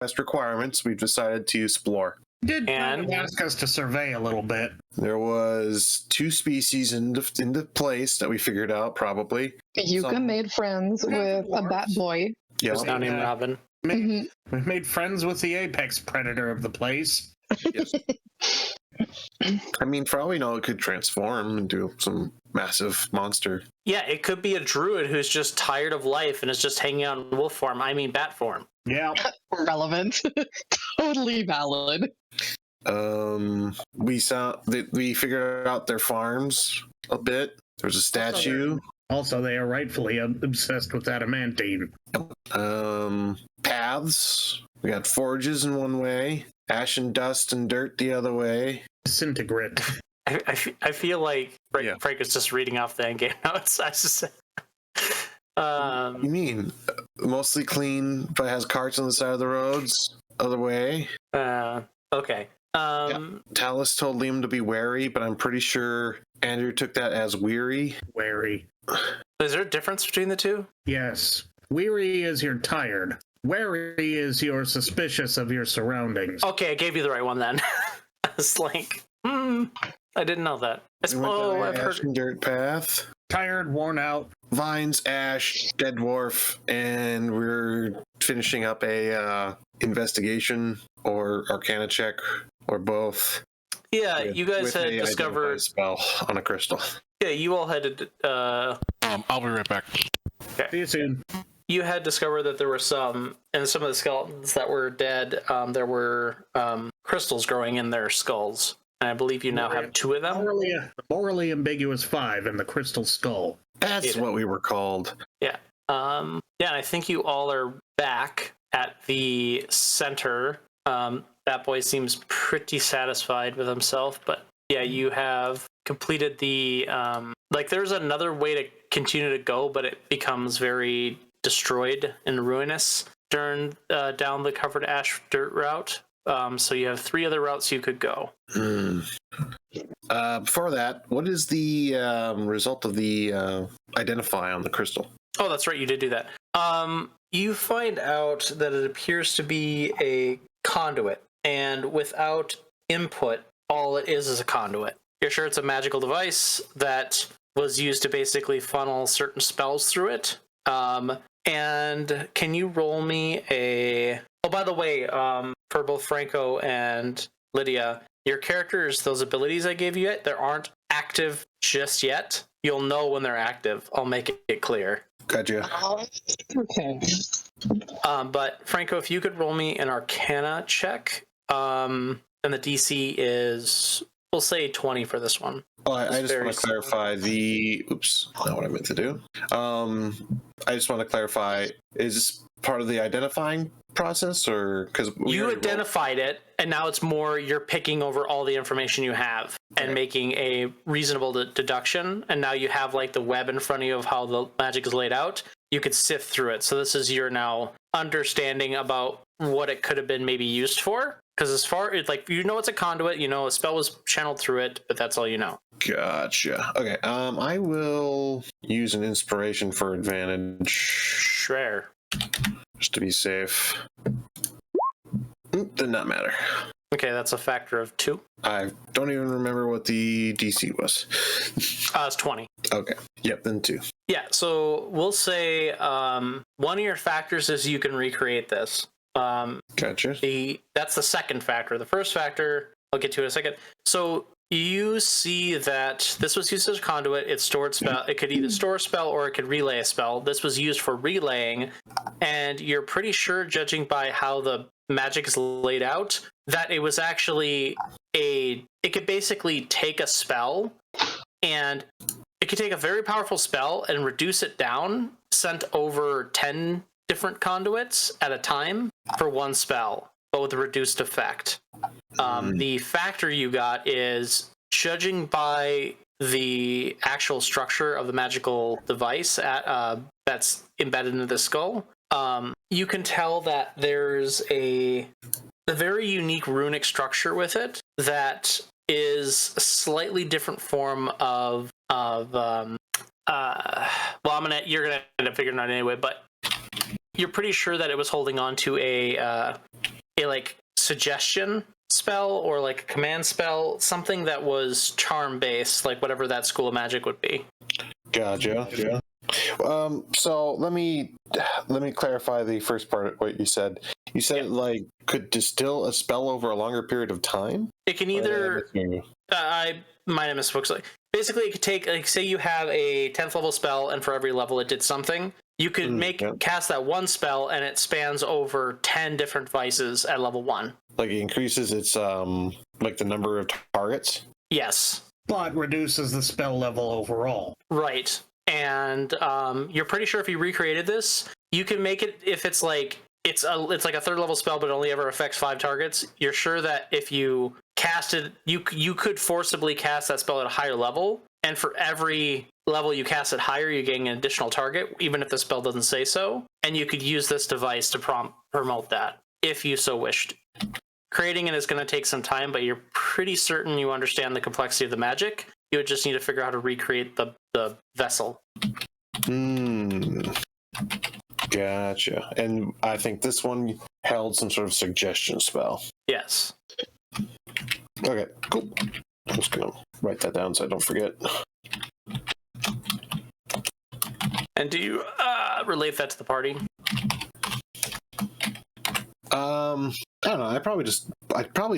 quest requirements, we've decided to explore. Did kind of ask us to survey a little bit. There was 2 species into place that we figured out, probably. Yuka made friends with a bat boy. Yeah. Who's now named Robin. We made friends with the apex predator of the place. Yes. I mean, for all we know, it could transform into some massive monster. Yeah, it could be a druid who's just tired of life and is just hanging out in wolf form. I mean, bat form. Yeah. Relevant. Totally valid. We figured out their farms a bit. There's a statue. Also, they are rightfully obsessed with adamantine. Paths. We got forges in one way. Ash and dust and dirt the other way. Disintegrate. I feel like Frank is just reading off the endgame notes. I just you mean mostly clean, but has carts on the side of the roads? Other way. Okay. Talus told Liam to be wary, but I'm pretty sure Andrew took that as weary. Wary. Is there a difference between the two? Yes. Weary is you're tired. Wary is you're suspicious of your surroundings. Okay, I gave you the right one then. I was like, I didn't know that. I've heard dirt path. Tired, worn out. Vines, ash, dead dwarf, and we're finishing up a investigation or arcana check or both. Yeah, you guys had discovered a spell on a crystal. Yeah, you all had I'll be right back. Okay. See you soon. You had discovered that there were some of the skeletons that were dead, there were crystals growing in their skulls. And I believe you now have 2 of them. Morally ambiguous 5 in the crystal skull. That's what we were called. Yeah. And I think you all are back at the center. That boy seems pretty satisfied with himself, but yeah, you have completed the there's another way to continue to go, but it becomes very destroyed and ruinous down the covered ash dirt route. So you have 3 other routes you could go. Before that, what is the result of the identify on the crystal? Oh, that's right, you did do that. You find out that it appears to be a conduit, and without input, all it is a conduit. You're sure it's a magical device that was used to basically funnel certain spells through it. And can you roll me a... Oh, by the way, for both Franco and Lydia, your characters, those abilities I gave you, they aren't active just yet. You'll know when they're active. I'll make it clear. Gotcha. Okay. But Franco, if you could roll me an Arcana check, and the DC is, we'll say 20 for this one. Well, I just want to clarify the... Oops, not what I meant to do. I just want to clarify, is this part of the identifying process, or... because you identified it, and now it's more you're picking over all the information you have and making a reasonable deduction, and now you have like the web in front of you of how the magic is laid out. You could sift through it. So this is your now understanding about what it could have been maybe used for. Because as far as, like, you know it's a conduit, you know a spell was channeled through it, but that's all you know. Gotcha. Okay, I will use an inspiration for advantage. Sure. Just to be safe. Did not matter. Okay, that's a factor of 2. I don't even remember what the DC was. It's 20. Okay. Yep, then 2. Yeah, so we'll say one of your factors is you can recreate this. Gotcha. That's the second factor. The first factor, I'll get to in a second. So you see that this was used as a conduit. It stored spell. It could either store a spell or it could relay a spell. This was used for relaying, and you're pretty sure, judging by how the magic is laid out, that it was actually it could basically take a spell, and it could take a very powerful spell and reduce it down, sent over 10 different conduits at a time for one spell, but with a reduced effect. The factor you got is, judging by the actual structure of the magical device that's embedded into the skull, you can tell that there's a very unique runic structure with it that is a slightly different form of you're gonna end up figuring it out anyway, but you're pretty sure that it was holding on to a like suggestion spell or like a command spell, something that was charm based, like whatever that school of magic would be. Gotcha. Yeah. So let me clarify the first part of what you said. You said it like could distill a spell over a longer period of time. It can either. I might have misspoke. So basically, it could take, like, say you have a 10th level spell, and for every level it did something. You could cast that one spell, and it spans over 10 different vices at level 1. Like it increases its like the number of targets. Yes. But reduces the spell level overall. Right. And you're pretty sure if you recreated this, you can make it if it's like it's like a 3rd level spell, but it only ever affects 5 targets. You're sure that if you cast it, you could forcibly cast that spell at a higher level, and for every level you cast it higher, you're getting an additional target, even if the spell doesn't say so. And you could use this device to promote that if you so wished. Creating it is going to take some time, but you're pretty certain you understand the complexity of the magic. You would just need to figure out how to recreate the vessel. Gotcha. And I think this one held some sort of suggestion spell. Yes. Okay, cool. I'm just going to write that down so I don't forget. And do you relate that to the party? I don't know. I'd probably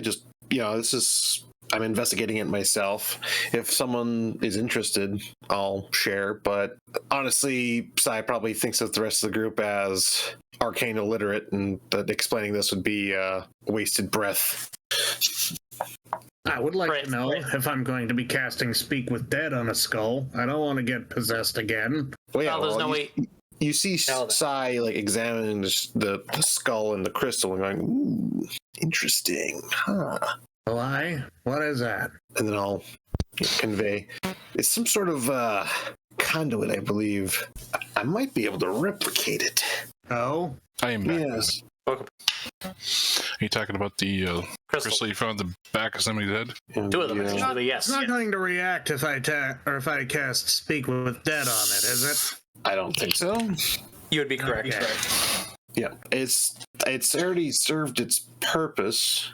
just, this is, I'm investigating it myself. If someone is interested, I'll share. But honestly, Sai probably thinks of the rest of the group as arcane illiterate, and that explaining this would be wasted breath. I would like to know if I'm going to be casting Speak with Dead on a skull. I don't want to get possessed again. Well, yeah, there's no way. You see Sai like examining the skull and the crystal and going, ooh, interesting, huh? Why? What is that? And then I'll convey. It's some sort of conduit, I believe. I might be able to replicate it. Oh? I am back. Yes. Welcome. Are you talking about the crystal you found at the back of somebody's head? Two of them, actually, yes. It's not going to react if I cast Speak with Dead on it, is it? I don't think so. You would be correct. Okay. Yeah, it's already served its purpose.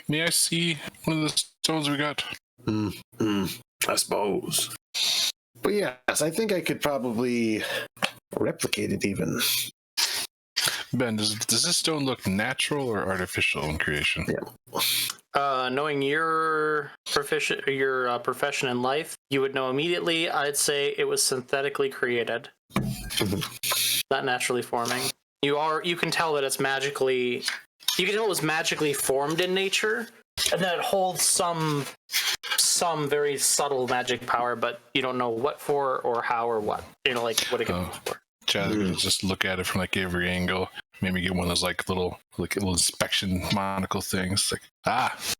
May I see one of the stones we got? I suppose. But yes, I think I could probably replicate it even. Ben, does this stone look natural or artificial in creation? Yeah. Knowing your profession in life, you would know immediately. I'd say it was synthetically created, not naturally forming. You can tell that it's magically. You can tell it was magically formed in nature, and that it holds some very subtle magic power, but you don't know what for or how or what. Like what it can be for. Chad, just look at it from like every angle. Maybe get one of those like little inspection monocle things. Like,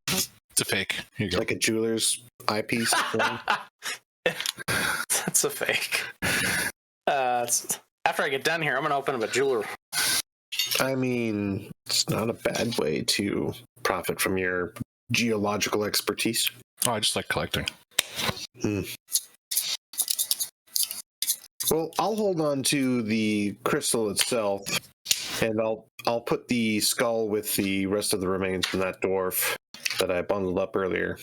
it's a fake. Here you go. Like a jeweler's eyepiece. That's a fake. After I get done here, I'm gonna open up a jeweler. I mean, it's not a bad way to profit from your geological expertise. Oh, I just like collecting. Well, I'll hold on to the crystal itself, and I'll put the skull with the rest of the remains from that dwarf that I bundled up earlier.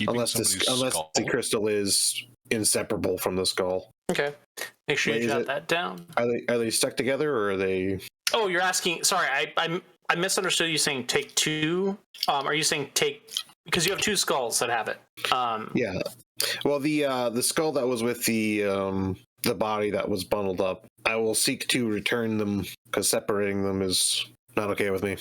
Unless the crystal is inseparable from the skull. Okay. Make sure you jot that down. Are they stuck together, or are they? Oh, you're asking. Sorry, I misunderstood you saying take two. Are you saying take? Because you have two skulls that have it. Yeah. Well, the skull that was with the body that was bundled up, I will seek to return them because separating them is not okay with me.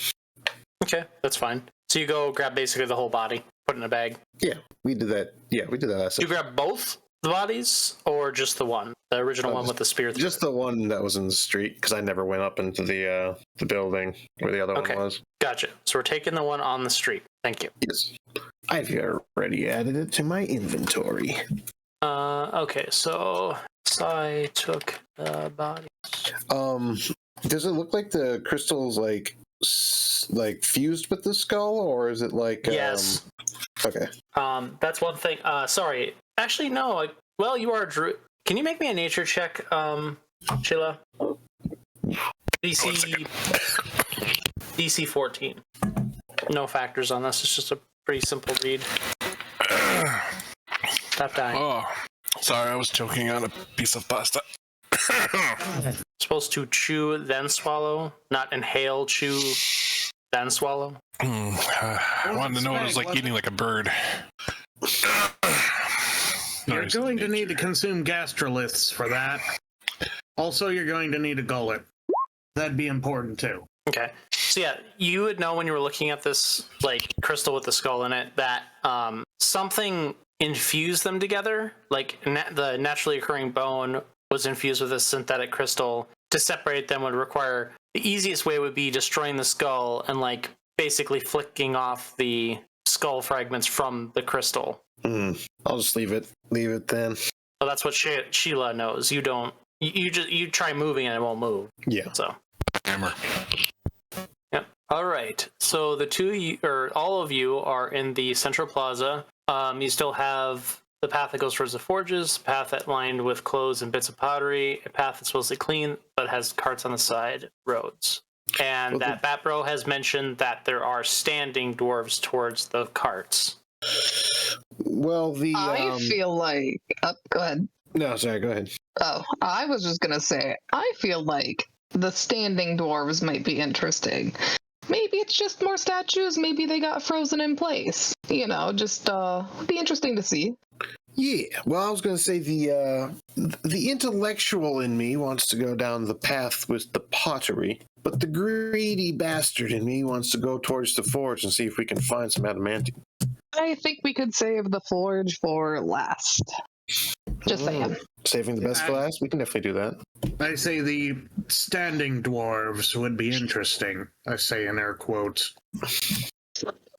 Okay, that's fine. So you go grab basically the whole body, put it in a bag. Yeah, we did that. Yeah, we did that last time. You grab both the bodies or just the one, the original one with the spear? Just the one that was in the street, because I never went up into the building where the other one was. Gotcha. So we're taking the one on the street. Thank you. Yes, I've already added it to my inventory. Okay, so I took the body. Does it look like the crystal's like fused with the skull, or is it like? Yes. Okay. That's one thing. Sorry. Actually, no. Well, you are a druid. Can you make me a nature check, Sheila? Do DC 14. No factors on this. It's just a pretty simple read. Stop dying. Oh, sorry, I was choking on a piece of pasta. Supposed to chew, then swallow, not inhale, chew, then swallow. I wanted to know what it was like eating like a bird. You're going to need to consume gastroliths for that. Also, you're going to need a gullet. That'd be important too. Okay. So yeah, you would know when you were looking at this like crystal with the skull in it that something infused them together. Like the naturally occurring bone was infused with a synthetic crystal. To separate them would require the easiest way would be destroying the skull and like basically flicking off the skull fragments from the crystal. I'll just leave it then. So that's what Sheila knows. You don't. You try moving and it won't move. Yeah. So. Hammer. Yep. All right. So all of you are in the central plaza. You still have the path that goes towards the forges, a path that lined with clothes and bits of pottery, a path that's mostly clean but has carts on the side, roads. And that Batbro has mentioned that there are standing dwarves towards the carts. Well, I feel like... go ahead. No, sorry, go ahead. Oh, I was just gonna say, I feel like the standing dwarves might be interesting. Maybe it's just more statues, maybe they got frozen in place. You know, just be interesting to see. Yeah, well, I was going to say the intellectual in me wants to go down the path with the pottery, but the greedy bastard in me wants to go towards the forge and see if we can find some adamantium. I think we could save the forge for last. Just saying. Saving the best for last? We can definitely do that. I say the standing dwarves would be interesting. I say in air quotes.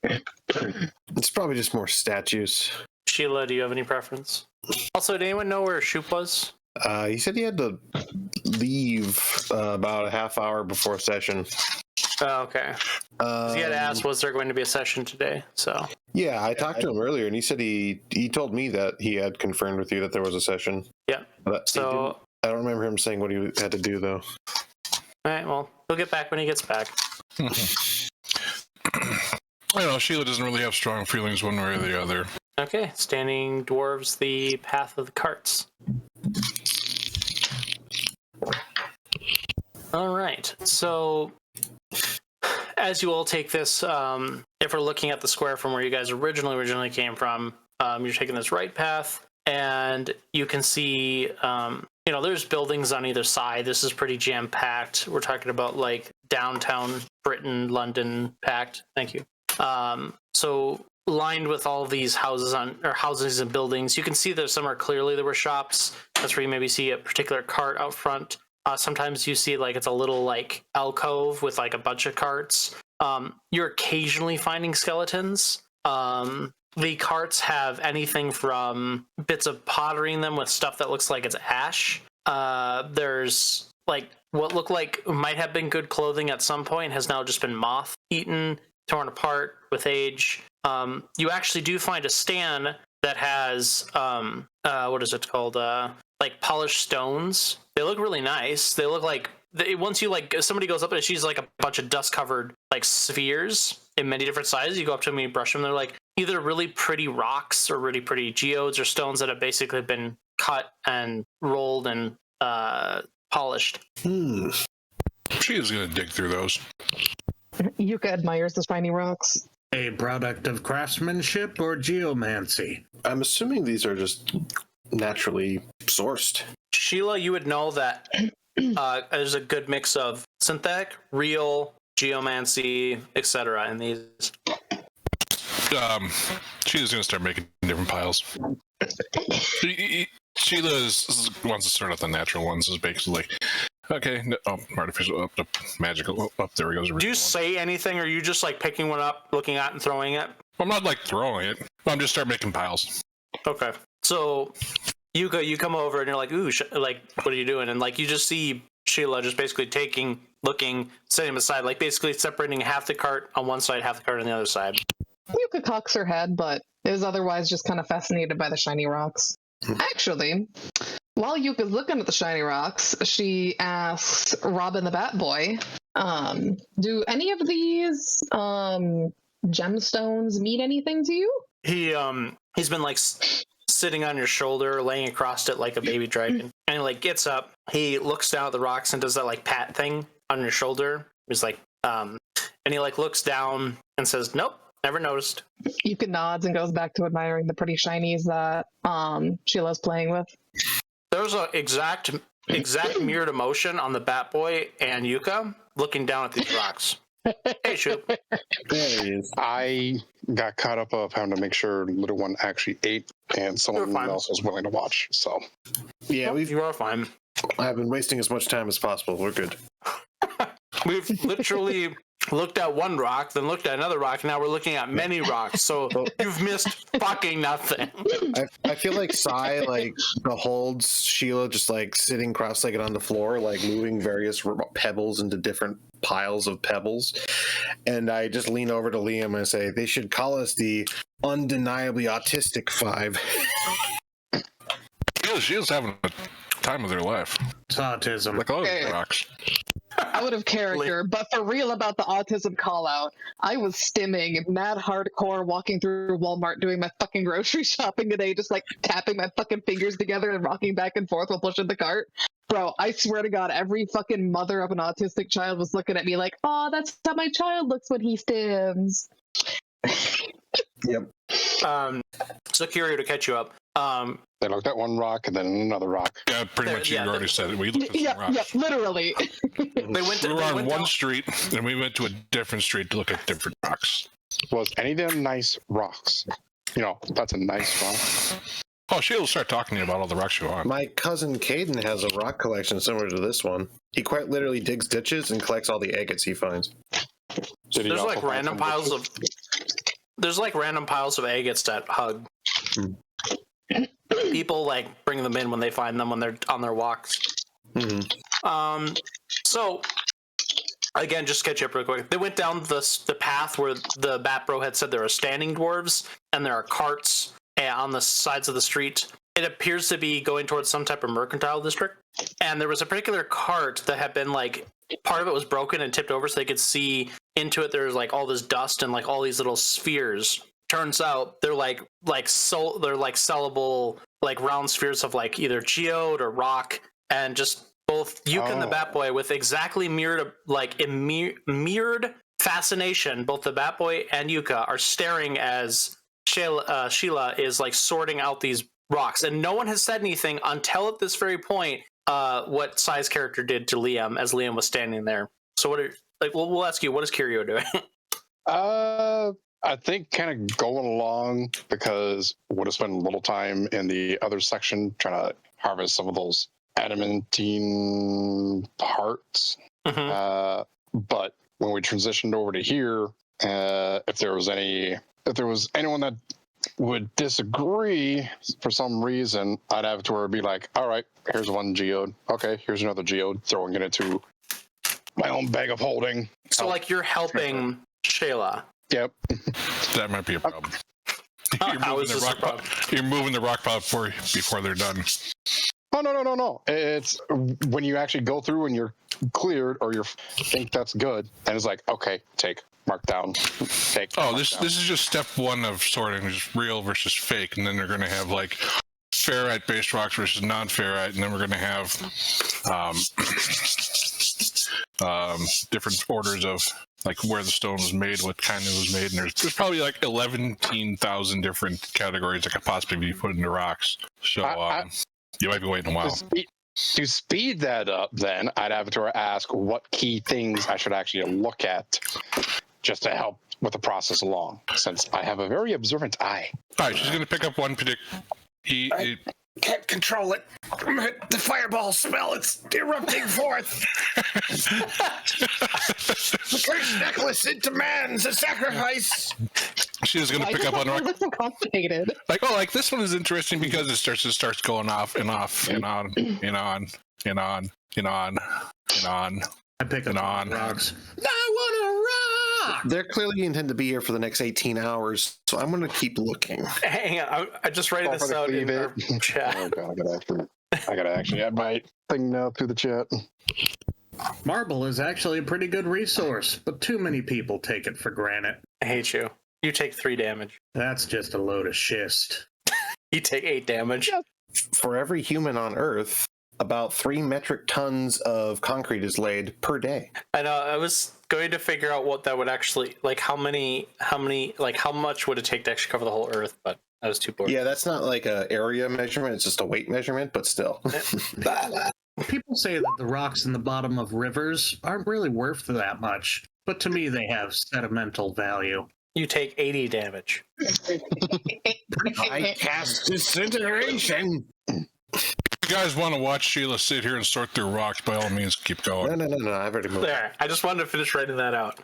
It's probably just more statues. Sheila, do you have any preference? Also, did anyone know where Shoop was? He said he had to leave about a half hour before session. Oh, okay. He had asked, was there going to be a session today? So yeah, I talked to him earlier, and he said he told me that he had confirmed with you that there was a session. Yeah. But so I don't remember him saying what he had to do, though. All right, well, he'll get back when he gets back. I know, Sheila doesn't really have strong feelings one way or the other. Okay, standing dwarves, the path of the carts. All right, so as you all take this, if we're looking at the square from where you guys originally came from, you're taking this right path, and you can see, there's buildings on either side. This is pretty jam-packed. We're talking about like downtown Britain, London packed. Thank you. So lined with all of these houses and buildings, you can see that somewhere clearly there were shops. That's where you maybe see a particular cart out front. Sometimes you see like it's a little like alcove with like a bunch of carts. You're occasionally finding skeletons. The carts have anything from bits of pottery in them with stuff that looks like it's ash. There's like what looked like might have been good clothing at some point has now just been moth-eaten, torn apart with age. You actually do find a stand that has what is it called? Like polished stones. They look really nice. They look like once you like somebody goes up and she's like a bunch of dust covered like spheres in many different sizes. You go up to them and you brush them. They're like either really pretty rocks or really pretty geodes or stones that have basically been cut and rolled and polished. She is gonna dig through those. Yuka admires the shiny rocks. A product of craftsmanship or geomancy? I'm assuming these are just naturally sourced. Sheila, you would know that there's a good mix of synthetic, real, geomancy, etc. in these. Sheila's gonna start making different piles. Sheila wants to start out the natural ones, is basically. Okay, artificial, up, magical, up, there we go. Do you say anything, or are you just like picking one up, looking at it, and throwing it? I'm not like throwing it. I'm just start making piles. Okay. So you come over and you're like, ooh, like, what are you doing? And like, you just see Sheila just basically taking, looking, setting them aside, like basically separating half the cart on one side, half the cart on the other side. Yuka cocks her head, but is otherwise just kind of fascinated by the shiny rocks. Actually, While Yuka's looking at the shiny rocks, she asks Robin the Bat Boy, do any of these gemstones mean anything to you? He's been like sitting on your shoulder, laying across it like a baby dragon, and he like gets up. He looks down at the rocks and does that like pat thing on your shoulder. He's like, and he like looks down and says, "Nope, never noticed." Yuka nods and goes back to admiring the pretty shinies that Sheila's playing with. There's an exact mirrored emotion on the Bat Boy and Yuka looking down at these rocks. Hey, Shoop. There he is. I got caught up of having to make sure little one actually ate, and someone else was willing to watch. So, Yeah, You are fine. I've been wasting as much time as possible. We're good. We've literally looked at one rock, then looked at another rock, and now we're looking at many rocks. So you've missed fucking nothing. I feel like Sai like beholds Sheila just like sitting cross-legged on the floor, like moving various pebbles into different piles of pebbles, and I just lean over to Liam and I say, "They should call us the undeniably autistic five." Sheila's having a time of their life. It's autism. Like all these rocks. Out of character, but for real about the autism call out, I was stimming mad hardcore walking through Walmart doing my fucking grocery shopping today, just like tapping my fucking fingers together and rocking back and forth while pushing the cart. Bro, I swear to God, every fucking mother of an autistic child was looking at me like, "Oh, that's how my child looks when he stims." Yep. So Curio, to catch you up. they looked at one rock and then another rock. Yeah, pretty much. You already said it. We looked at some rocks. Yeah, literally. We were on one street, and we went to a different street to look at different rocks. Was any of them nice rocks? You know, that's a nice rock. Oh, she'll start talking to you about all the rocks you want. My cousin Caden has a rock collection similar to this one. He quite literally digs ditches and collects all the agates he finds. Did he There's also like find random some piles ditches? there's like random piles of agates that hug. People like bring them in when they find them when they're on their walks. Mm-hmm. So again, just to catch you up real quick. They went down the path where the Bat Bro had said there are standing dwarves and there are carts on the sides of the street. It appears to be going towards some type of mercantile district. And there was a particular cart that had been like, part of it was broken and tipped over so they could see into it. There's like all this dust and like all these little spheres. Turns out they're like sellable like round spheres of like either geode or rock, and just both Yuka and the Bat Boy with exactly mirrored fascination. Both the Bat Boy and Yuka are staring as Sheila is like sorting out these rocks, and no one has said anything until at this very point. What Sai's character did to Liam as Liam was standing there. So what are like? We'll ask you. What is Curio doing? I think kind of going along because would have spent a little time in the other section trying to harvest some of those adamantine parts. Mm-hmm. But when we transitioned over to here, if there was anyone that would disagree for some reason, I'd have to be like, all right, here's one geode. Okay, here's another geode, throwing it into my own bag of holding. So like you're helping Shayla. Yep. That might be a problem. You're moving the rock pile before they're done. Oh, no. It's when you actually go through and you're cleared or you think that's good, and it's like, okay, take, mark down, take. Oh, this is just step one of sorting, just real versus fake, and then they're going to have like ferrite-based rocks versus non-ferrite, and then we're going to have different orders of like where the stone was made, what kind it was made, and there's probably like 11,000 different categories that could possibly be put into rocks. So you might be waiting a while. To speed that up, then I'd have to ask what key things I should actually look at just to help with the process along, since I have a very observant eye. All right, she's going to pick up one particular. Can't control it. The fireball spell, it's erupting forth. The cursed necklace, it demands a sacrifice. She's going to pick up on rock. So complicated. Like this one is interesting because it starts going off and off and on and on and on and on and on. I pick up on rocks. I want a rock. They're clearly intend to be here for the next 18 hours, so I'm going to keep looking. Hang on, I just writing this out in our chat. Oh, God, I gotta actually I gotta actually add my thing now through the chat. Marble is actually a pretty good resource, but too many people take it for granted. I hate you. You take 3 damage. That's just a load of schist. You take 8 damage. For every human on Earth, about 3 metric tons of concrete is laid per day. I know. I was going to figure out what that would actually like. How much would it take to actually cover the whole Earth? But I was too bored. Yeah, that's not like a area measurement; it's just a weight measurement. But still, People say that the rocks in the bottom of rivers aren't really worth that much, but to me they have sentimental value. You take 80 damage. I cast disintegration. If you guys want to watch Sheila sit here and sort through rocks, by all means, keep going. No. I've already moved. There. I just wanted to finish writing that out.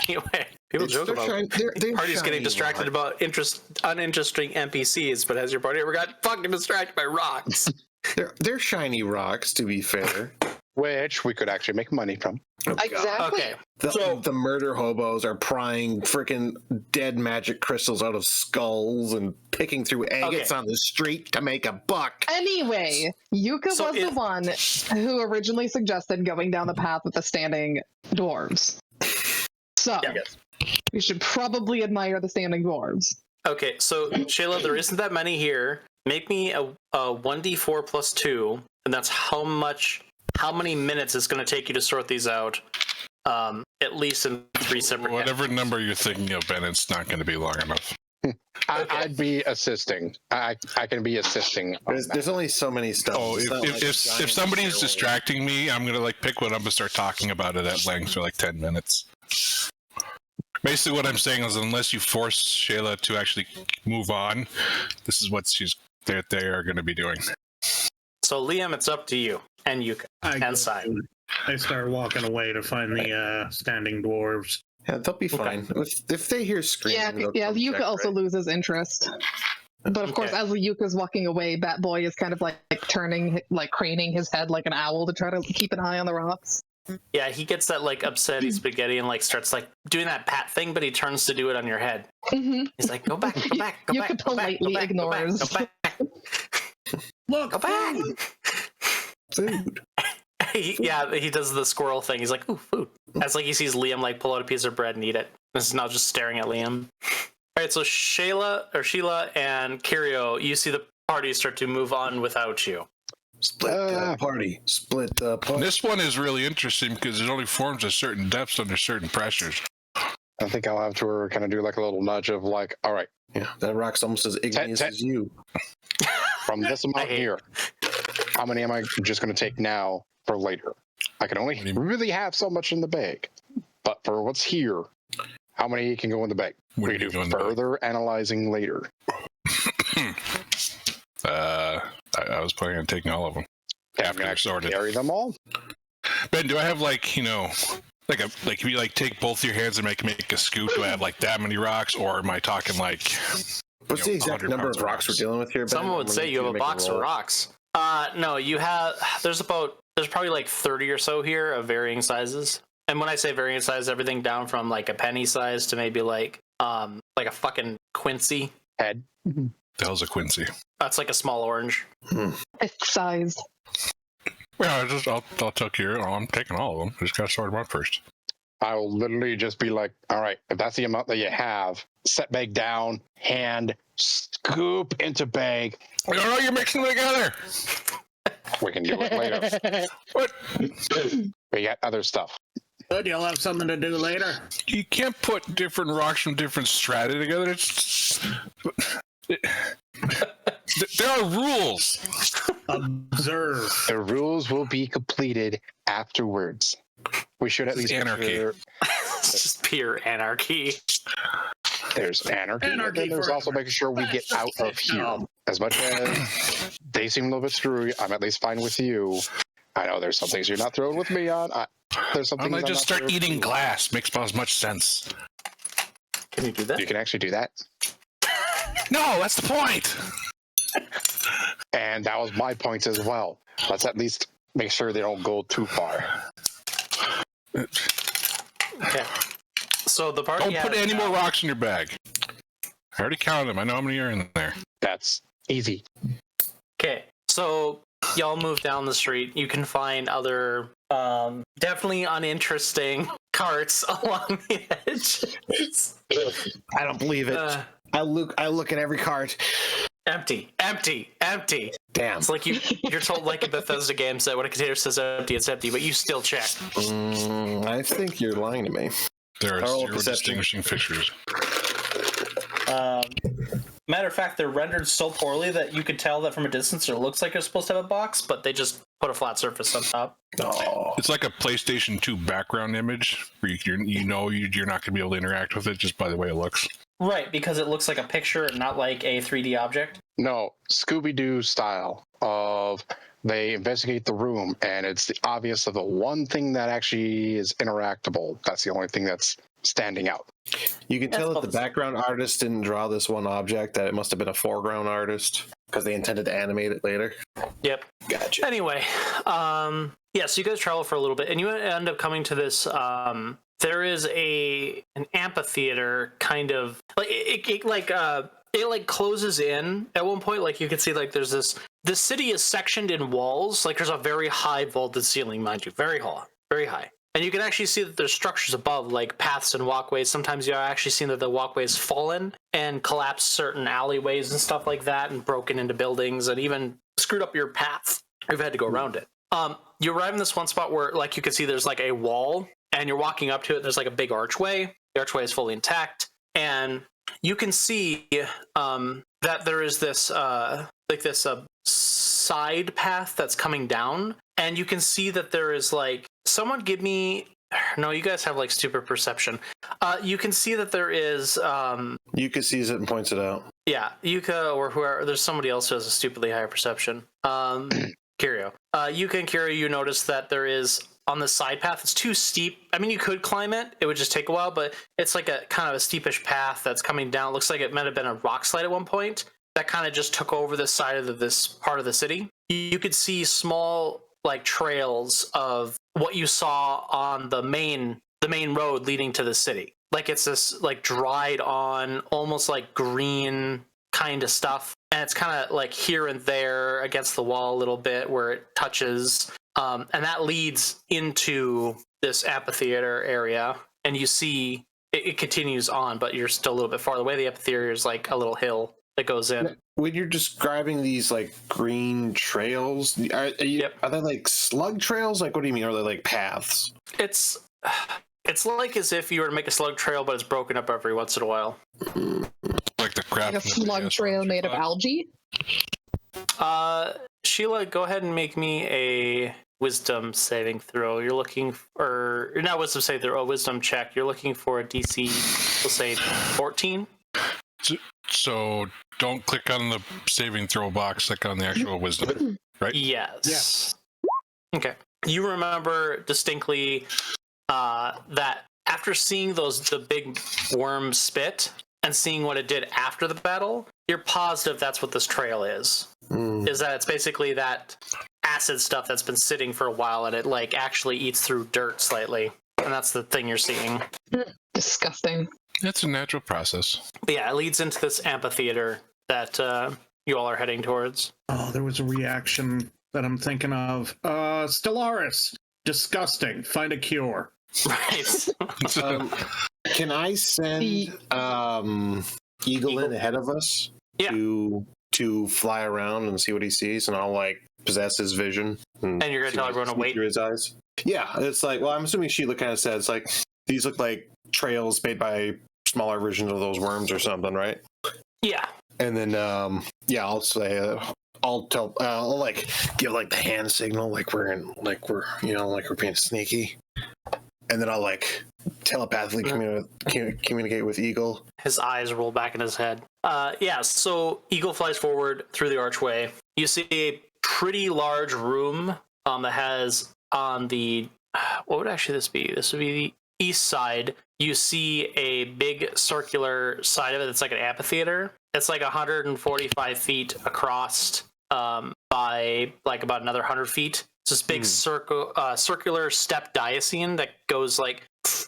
Anyway, people joke about parties getting distracted about uninteresting NPCs, but has your party ever got fucking distracted by rocks? They're shiny rocks, to be fair. Which we could actually make money from. Exactly. Okay. The murder hobos are prying freaking dead magic crystals out of skulls and picking through agates on the street to make a buck. Anyway, Yuka was the one who originally suggested going down the path with the standing dwarves. So, we should probably admire the standing dwarves. Okay, so Shayla, there isn't that many here. Make me a 1d4 plus 2, and that's how many minutes it's going to take you to sort these out, at least in 3 separate Whatever number you're thinking of, Ben, it's not going to be long enough. I'd be assisting. I can be assisting. There's only so many stuff. Oh, if somebody's distracting me, I'm going to pick one up and start talking about it at length for 10 minutes. Basically what I'm saying is unless you force Shayla to actually move on, this is what they are going to be doing. So Liam, it's up to you. And Yuka. And Simon. I start walking away to find the standing dwarves. Yeah, they'll be fine. If they hear screaming... Yeah, Yuka also loses interest. But of course, as Yuka's walking away, Bat Boy is kind of turning, craning his head like an owl to try to keep an eye on the rocks. Yeah, he gets that upset spaghetti and starts doing that pat thing, but he turns to do it on your head. Mm-hmm. He's like, go back, Yuka politely ignores. Go back. Look, go back. Food. He does the squirrel thing. He's like, ooh, food. As he sees Liam pull out a piece of bread and eat it. This is now just staring at Liam. All right, so Sheila and Kirio, you see the party start to move on without you. Split the party. Split the party. This one is really interesting because it only forms at certain depths under certain pressures. I think I'll have to kind of do a little nudge of all right. Yeah, that rock's almost as igneous as you. From this amount here, how many am I just going to take now for later? I can only really have so much in the bag. But for what's here, how many can go in the bag? We can do further analyzing later. I was planning on taking all of them. After I sorted. Carry them all? Ben, do I have if you take both your hands and make a scoop, do I have that many rocks, or am I talking what's the exact number of rocks we're dealing with here, Ben? Someone would say you have a box of rocks. No, you have. There's probably 30 or so here of varying sizes. And when I say varying size, everything down from a penny size to maybe a fucking Quincy head. The hell's a Quincy? That's a small orange. It's size. Yeah, I'll take I'm taking all of them. I just gotta sort them out first. I'll literally just be all right, if that's the amount that you have, set bag down, hand, scoop into bag. No, you're mixing them together. We can do it later. What? We got other stuff. Good, you'll have something to do later. You can't put different rocks from different strata together. There are rules. Observe. The rules will be completed afterwards. We should at least anarchy. It's just pure anarchy. There's anarchy, and then there's also making sure we get out of here. As much as they seem a little bit screwy, I'm at least fine with you. I know there's some things you're not throwing with me on. There's some things I just start eating glass. Makes as much sense. Can you do that? You can actually do that. No, that's the point. And that was my point as well. Let's at least make sure they don't go too far. Okay. So the party. Don't put any more rocks in your bag. I already counted them. I know how many are in there. That's easy. Okay. so y'all move down the street. You can find other definitely uninteresting carts along the edge. I don't believe it. I look at every cart. Empty. Damn. It's like you're told, like in Bethesda games, that when a container says empty, it's empty, but you still check. I think you're lying to me. There are Roll zero perception. distinguishing features. Matter of fact, they're rendered so poorly that you could tell that from a distance it looks like you're supposed to have a box, but they just put a flat surface on top. Oh. It's like a PlayStation 2 background image where you're not going to be able to interact with it just by the way it looks. Right, because it looks like a picture and not like a 3D object. No, Scooby-Doo style of they investigate the room and it's the obvious of the one thing that actually is interactable. That's the only thing that's standing out. You can tell that the background artist didn't draw this one object, that it must have been a foreground artist because they intended to animate it later. Yep. Gotcha. Anyway, so you guys travel for a little bit and you end up coming to this, there is an amphitheater kind of like it closes in at one point. Like you can see like there's the city is sectioned in walls. Like there's a very high vaulted ceiling, mind you, very high. And you can actually see that there's structures above, like paths and walkways. Sometimes you're actually seeing that the walkways fallen and collapsed certain alleyways and stuff like that, and broken into buildings, and even screwed up your path. You've had to go around it. You arrive in this one spot where, like, you can see there's like a wall, and you're walking up to it. There's like a big archway. The archway is fully intact, and you can see that there is this side path that's coming down, and you can see that there is like someone give me. No, you guys have like stupid perception. You can see that there is. Yuka sees it and points it out. Yeah, Yuka or whoever. There's somebody else who has a stupidly higher perception. Curio. Yuka and Curio, you notice that there is on the side path. It's too steep. I mean, you could climb it. It would just take a while, but it's like a kind of a steepish path that's coming down. It looks like it might have been a rock slide at one point that kind of just took over this side of this part of the city. You could see small like trails of what you saw on the main road leading to the city. Like it's this like dried on, almost like green kind of stuff, and it's kind of like here and there against the wall a little bit where it touches, and that leads into this amphitheater area. And you see it continues on, but you're still a little bit farther away. The amphitheater is like a little hill that goes in. When you're describing these like green trails, are they like slug trails? Like, what do you mean? Are they like paths? It's like as if you were to make a slug trail, but it's broken up every once in a while. Like the crap. Like a slug trail made of algae? Sheila, go ahead and make me a wisdom saving throw. You're looking for, or not wisdom saving throw, a wisdom check. You're looking for a DC, we'll say 14. So don't click on the saving throw box, click on the actual wisdom, right? Yes. Okay. You remember distinctly that after seeing the big worm spit and seeing what it did after the battle, you're positive that's what this trail is. Is that it's basically that acid stuff that's been sitting for a while, and it like actually eats through dirt slightly, and that's the thing you're seeing. Disgusting. It's a natural process. But yeah, it leads into this amphitheater that you all are heading towards. Oh, there was a reaction that I'm thinking of. Stellaris. Disgusting. Find a cure. Right. Can I send Eagle in ahead of us to fly around and see what he sees, and I'll like possess his vision. And you're gonna tell everyone to wait through his eyes. Yeah, it's like, well, I'm assuming Sheila kind of says like these look like trails made by smaller versions of those worms or something, right? Yeah. And then I'll say I'll like give like the hand signal, like we're being sneaky, and then I'll like telepathically communicate with Eagle. His eyes roll back in his head. So Eagle flies forward through the archway. You see a pretty large room that has on the what would actually this be? This would be the east side. You see a big circular side of it that's like an amphitheater. It's like 145 feet across by like about another 100 feet. It's this big circular step diocene that goes like,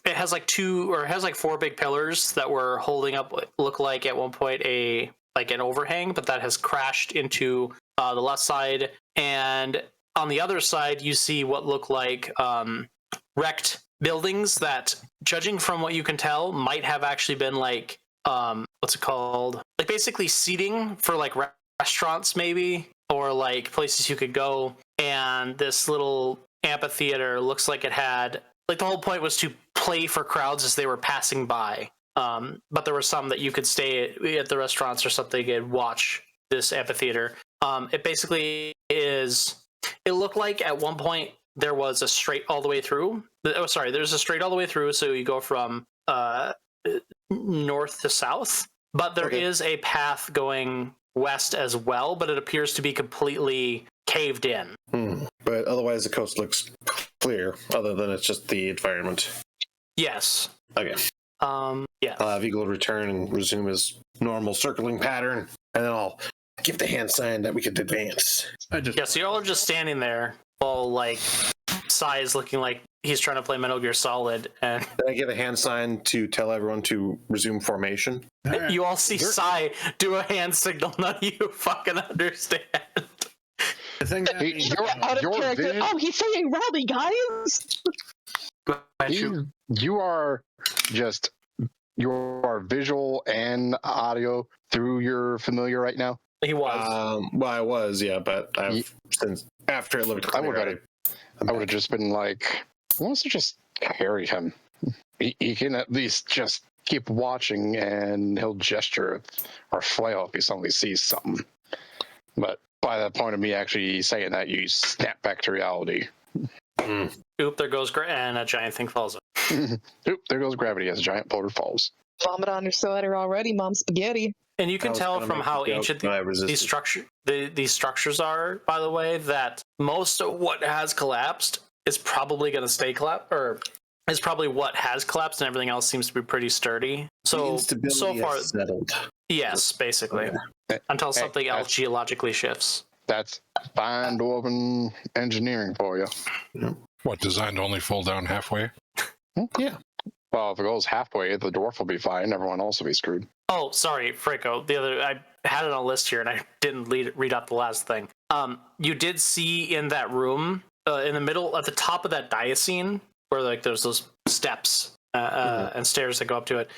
it has like four big pillars that were holding up what look like at one point an overhang, but that has crashed into the left side, and on the other side you see what look like wrecked buildings that, judging from what you can tell, might have actually been like what's it called? Like basically seating for like restaurants maybe, or like places you could go. And this little amphitheater looks like it had, like, the whole point was to play for crowds as they were passing by. But there were some that you could stay at the restaurants or something and watch this amphitheater. It basically is, it looked like at one point there was a straight all the way through. There's a straight all the way through, so you go from north to south, but there is a path going west as well, but it appears to be completely caved in. But otherwise the coast looks clear, other than it's just the environment. Yes. Okay. Yeah. I'll have Eagle return and resume his normal circling pattern, and then I'll give the hand sign that we could advance. So y'all are just standing there, all like Sai is looking like he's trying to play Metal Gear Solid, and Then I give a hand sign to tell everyone to resume formation. you all see Sai do a hand signal. None of you fucking understand. I think that Your vision, he's saying rally, guys! you are just, you are visual and audio through your familiar right now. He was. Well, I was, yeah, but I've since after it looked clear, I would have just been like, why don't you just carry him? He can at least just keep watching, and he'll gesture or flail if he suddenly sees something. But by that point of me actually saying that, you snap back to reality. Oop, there goes and a giant thing falls in. Oop, there goes gravity as a giant boulder falls. Vomit on your sweater already, Mom Spaghetti. And you can tell from how ancient these structures are, by the way, that most of what has collapsed is probably going to stay collapsed, or is probably what has collapsed, and everything else seems to be pretty sturdy. So far, settled. Yes, basically, until something else geologically shifts. That's fine dwarven engineering for you. What, designed to only fall down halfway? Yeah. Well, if it goes halfway, the dwarf will be fine. Everyone else will be screwed. Oh, sorry, Franco. I had it on a list here, and I didn't read up the last thing. You did see in that room, in the middle, at the top of that diocene, where like there's those steps and stairs that go up to it.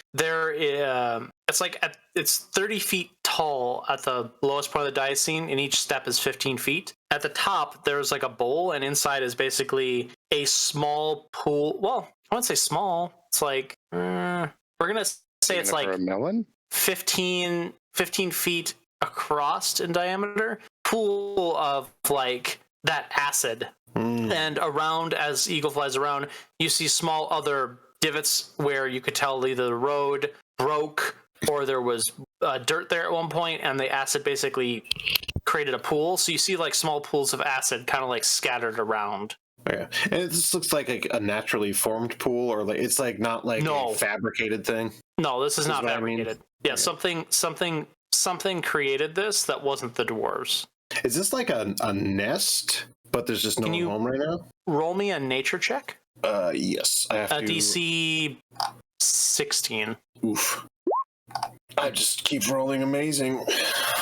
It's 30 feet tall at the lowest part of the diocene, and each step is 15 feet. At the top, there's like a bowl, and inside is basically a small pool. Well, I wouldn't say small. It's like we're gonna say it's like a melon? 15 feet across in diameter. Pool of like that acid. And around, as Eagle flies around, you see small other divots where you could tell either the road broke or there was dirt there at one point, and the acid basically created a pool. So you see like small pools of acid kind of like scattered around. Yeah, and it just looks like a naturally formed pool, or like it's like not like a fabricated thing. No, this is not fabricated. I mean? Yeah, something created this that wasn't the dwarves. Is this like a nest, but there's just no home right now? Roll me a nature check. Yes, I have to. DC 16. Oof. I just keep rolling amazing.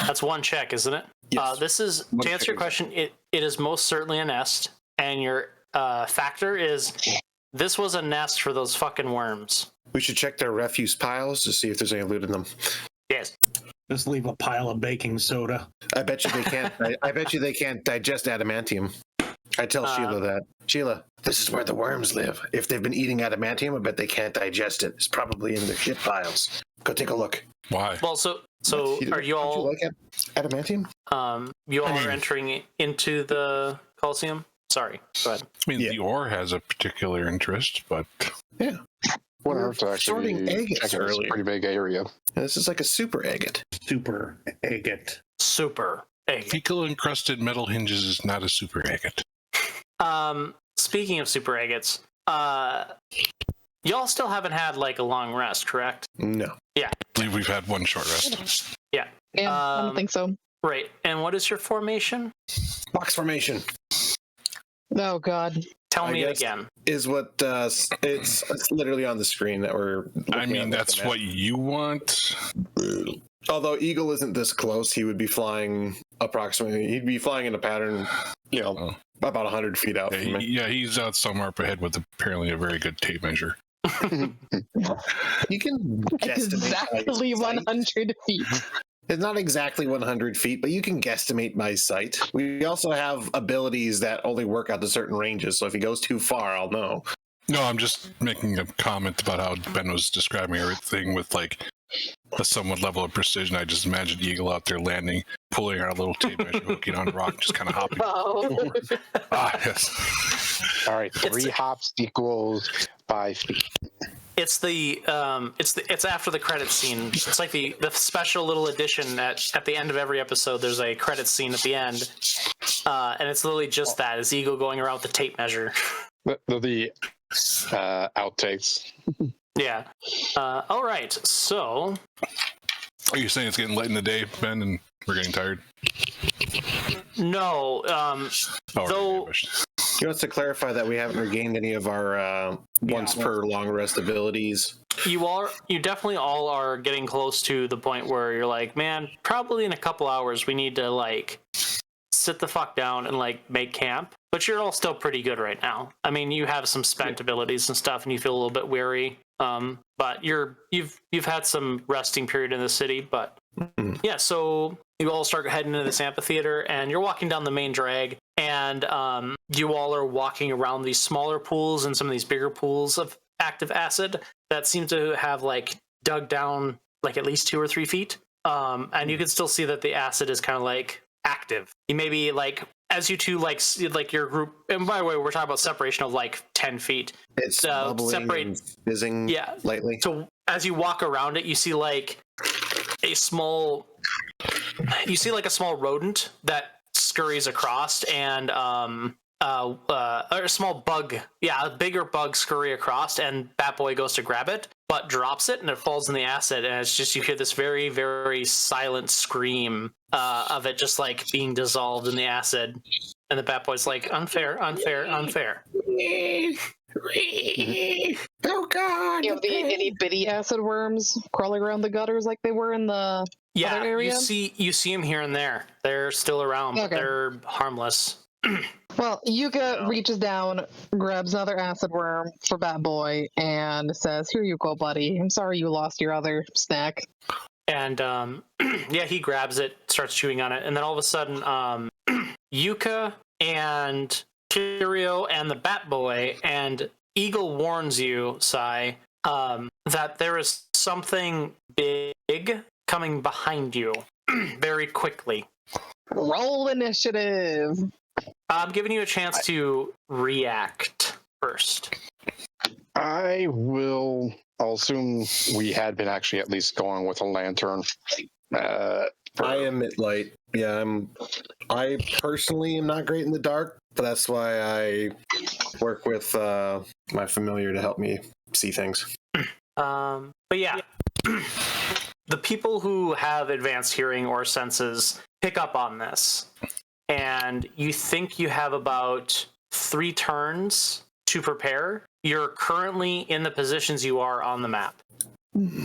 That's one check, isn't it? Yes. This is, to answer your question, it is most certainly a nest, and your factor is this was a nest for those fucking worms. We should check their refuse piles to see if there's any loot in them. Yes. Just leave a pile of baking soda. I bet you they can't. I bet you they can't digest adamantium. I tell Sheila that. Sheila, this is where the worms live. If they've been eating adamantium, I bet they can't digest it. It's probably in their shit piles. Go take a look. Why? Well, so are you all? Don't you like adamantium? You all are entering into the Coliseum. Sorry, go ahead. I mean, the ore has a particular interest, but yeah. Whatever, to actually sorting agates check earlier. a pretty big area. This is like a super agate. Super agate. Super agate. fecal encrusted metal hinges is not a super agate. Speaking of super agates, y'all still haven't had like a long rest, correct? No. Yeah. I believe we've had one short rest. Yeah. Yeah, I don't think so. Right. And what is your formation? Box formation. Oh, God. Tell I me it guess again. Is what it's literally on the screen that we're looking I mean, at that's the map. what you want. Although Eagle isn't this close, he would be flying approximately. He'd be flying in a pattern, about 100 feet out from me. Yeah, he's out somewhere up ahead with apparently a very good tape measure. You can guesstimate exactly 100 feet. It's not exactly 100 feet, but you can guesstimate my sight. We also have abilities that only work out to certain ranges, so if he goes too far, I'll know. No, I'm just making a comment about how Ben was describing everything with like a somewhat level of precision. I just imagined Eagle out there landing, pulling our little tape measure, hooking on a rock, just kind of hopping. Oh. Yes. All right, 3 hops equals 5 feet. It's it's after the credits scene. It's like the special little edition at the end of every episode. There's a credits scene at the end, and it's literally just that. It's Eagle going around with the tape measure. The outtakes. Yeah. All right. So. Are you saying it's getting late in the day, Ben, and we're getting tired? No. Though. He wants to clarify that we haven't regained any of our once per long rest abilities. You definitely all are getting close to the point where you're like, man, probably in a couple hours we need to like sit the fuck down and like make camp. But you're all still pretty good right now. I mean, you have some spent abilities and stuff, and you feel a little bit weary. But you've had some resting period in the city. But yeah, so you all start heading into this amphitheater, and you're walking down the main drag, and you all are walking around these smaller pools and some of these bigger pools of active acid that seem to have like dug down like at least 2 or 3 feet. And you can still see that the acid is kind of like active. You maybe like as you two like your group, and by the way, we're talking about separation of like 10 feet. It's bubbling and fizzing lightly. So as you walk around it, you see like a small rodent that scurries across, and or a small bug, a bigger bug scurry across, and Bat Boy goes to grab it, but drops it, and it falls in the acid, and it's just, you hear this very, very silent scream of it just like being dissolved in the acid, and the Bat Boy's like, unfair, unfair, unfair. Oh God! You have the itty bitty acid worms crawling around the gutters like they were in the other area? you see them here and there. They're still around, but they're harmless. Well, Yuka reaches down, grabs another acid worm for Bat Boy, and says, "Here you go, buddy. I'm sorry you lost your other snack." And he grabs it, starts chewing on it, and then all of a sudden, Yuka and Curio and the Bat Boy and Eagle warns you, Sai, that there is something big coming behind you very quickly. Roll initiative. I'm giving you a chance to react first. I'll assume we had been actually at least going with a lantern. I emit light. Yeah, I personally am not great in the dark, but that's why I work with my familiar to help me see things. But yeah, the people who have advanced hearing or senses pick up on this, and you think you have about 3 turns to prepare. You're currently in the positions you are on the map.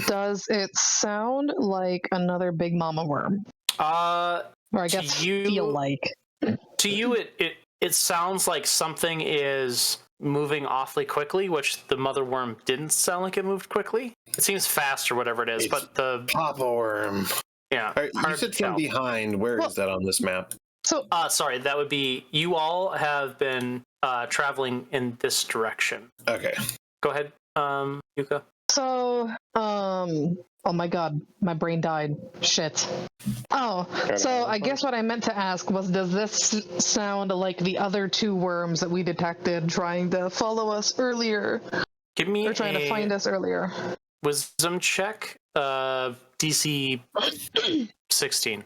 Does it sound like another big mama worm? Or I guess feel like. To you, it sounds like something is moving awfully quickly, which the mother worm didn't sound like it moved quickly. It seems fast or whatever it is, but the Papa worm. Yeah, right, you said from behind. Where is that on this map? So, sorry, that would be, you all have been traveling in this direction. Okay. Go ahead, Yuka. So, oh my god, my brain died. Shit. Oh, so I guess what I meant to ask was, does this sound like the other 2 worms that we detected trying to follow us earlier? Give me trying to find us earlier. Wisdom check, DC 16.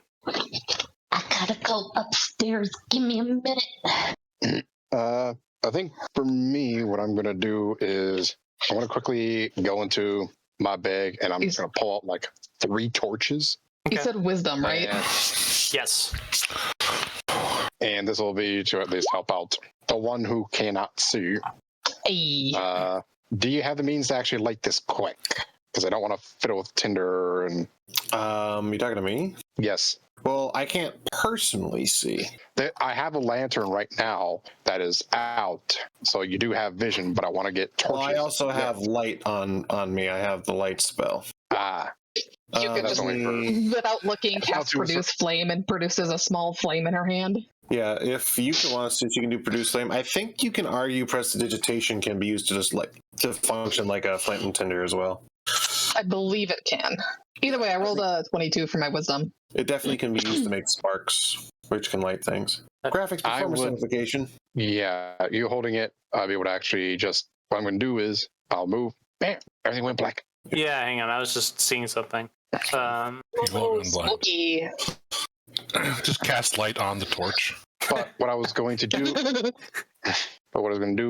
I gotta go upstairs. Give me a minute. I think for me, what I'm going to do is I want to quickly go into my bag, and I'm going to pull out like 3 torches. You said wisdom, right? Yes. And this will be to at least help out the one who cannot see. Hey. Do you have the means to actually light this quick? Because I don't want to fiddle with Tinder and. You talking to me? Yes. Well, I can't personally see. I have a lantern right now that is out, so you do have vision, but I want to get torches. Well, I also have light on me. I have the light spell. You could just, without looking, cast Produce Flame and produces a small flame in her hand. Yeah, if you want to, you can do Produce Flame. I think you can argue Prestidigitation can be used to just to function like a flint and tinder as well. I believe it can. Either way, I rolled a 22 for my wisdom. It definitely can be used to make sparks, which can light things. Graphics performance notification. Yeah, you holding it, I'll be able to actually just. What I'm going to do is I'll move. Bam! Everything went black. Yeah, hang on. I was just seeing something. Spooky. Just cast light on the torch. But what I was going to do,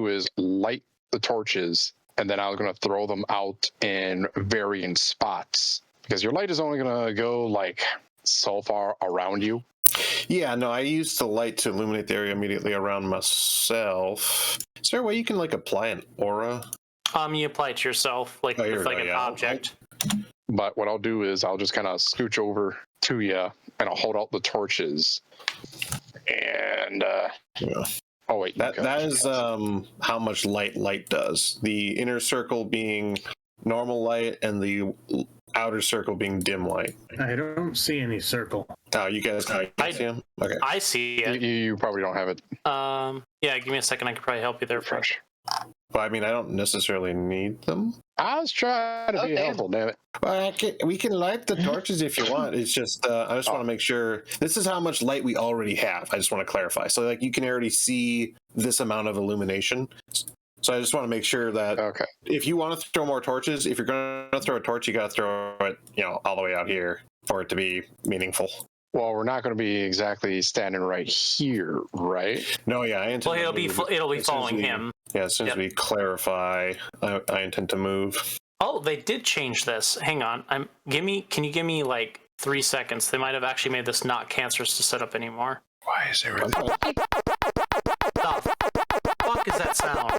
is light the torches, and then I was going to throw them out in varying spots because your light is only going to go like so far around you. Yeah, no, I used the light to illuminate the area immediately around myself. Is there a way you can apply an aura? You apply it to yourself, like with an object. But what I'll do is I'll just kind of scooch over to you and I'll hold out the torches. And oh wait, that is how much light does. The inner circle being normal light and the outer circle being dim light. I don't see any circle. Oh, you guys see him? Okay. I see it. You probably don't have it. Yeah, give me a second. I could probably help you there. Fresh. Well, I mean, I don't necessarily need them. I was trying to be helpful, damn it. Well, we can light the torches if you want. It's just, I just want to make sure this is how much light we already have. I just want to clarify. So, you can already see this amount of illumination. So I just want to make sure that if you want to throw more torches, if you're going to throw a torch, you got to throw it, all the way out here for it to be meaningful. Well, we're not going to be exactly standing right here, right? No, yeah, I intend. Well, it'll be following him. Yeah, as soon as we clarify, I intend to move. Oh, they did change this. Hang on, can you give me 3 seconds? They might have actually made this not cancerous to set up anymore. Why is everything? What the fuck is that sound?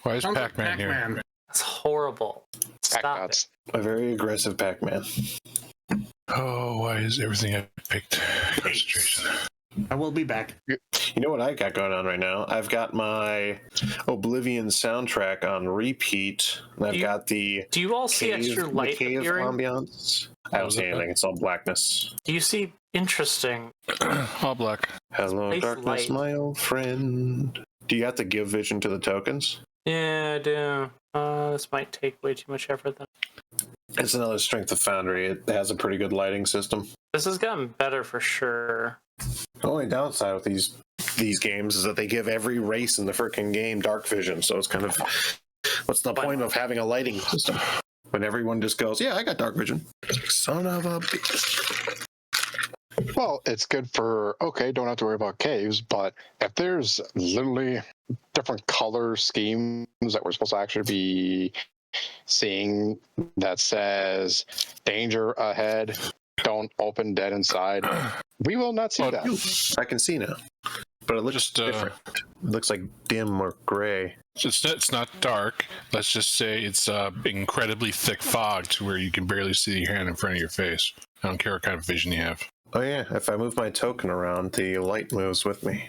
Why is Pac-Man here? That's horrible. Stop it. A very aggressive Pac-Man. Oh, why is everything I picked concentration? I will be back. You know what I got going on right now? I've got my Oblivion soundtrack on repeat, and I've got the. Do you all see extra light cave appearing? Ambiance. I don't see anything. It's all blackness. Do you see interesting? All black. Hello, Space darkness, light. my old friend. Do you have to give vision to the tokens? Yeah, I do. This might take way too much effort. Then it's another strength of Foundry. It has a pretty good lighting system. This has gotten better for sure. The only downside with these games is that they give every race in the freaking game dark vision. So it's kind of what's the point of having a lighting system when everyone just goes, "Yeah, I got dark vision." Son of a bitch. Well, it's good for don't have to worry about caves, but if there's literally different color schemes that we're supposed to actually be seeing that says danger ahead, don't open dead inside, we will not see that. I can see now, but it looks just different. It looks like dim or gray. It's not dark. Let's just say it's incredibly thick fog to where you can barely see your hand in front of your face. I don't care what kind of vision you have. Oh yeah, if I move my token around, the light moves with me.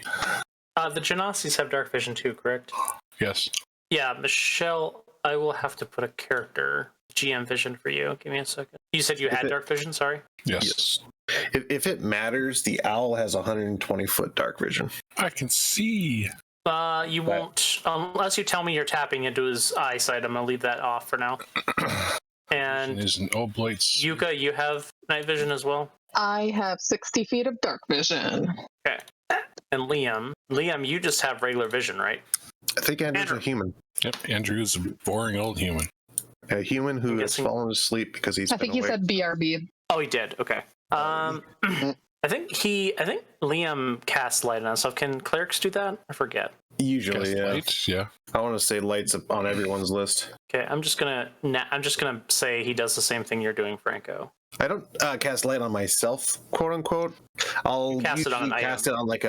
The Genasis have dark vision too, correct? Yes. Yeah, Michelle, I will have to put a character GM vision for you. Give me a second. You said you had dark vision, sorry? Yes. If it matters, the owl has 120-foot dark vision. I can see. You won't, unless you tell me you're tapping into his eyesight. I'm going to leave that off for now. And there's an oblites. Yuka, you have night vision as well? I have 60 feet of dark vision. Okay. And Liam, you just have regular vision, right? I think Andrew's a human. Yep, Andrew's a boring old human. A human who has fallen asleep because he's. I think he said BRB. Oh, he did. Okay. I think Liam casts light on stuff. Can clerics do that? I forget. Usually, yeah. Lights, yeah. I want to say lights on everyone's list. Okay, I'm just gonna say he does the same thing you're doing, Franco. I don't cast light on myself, quote unquote. I'll cast it on like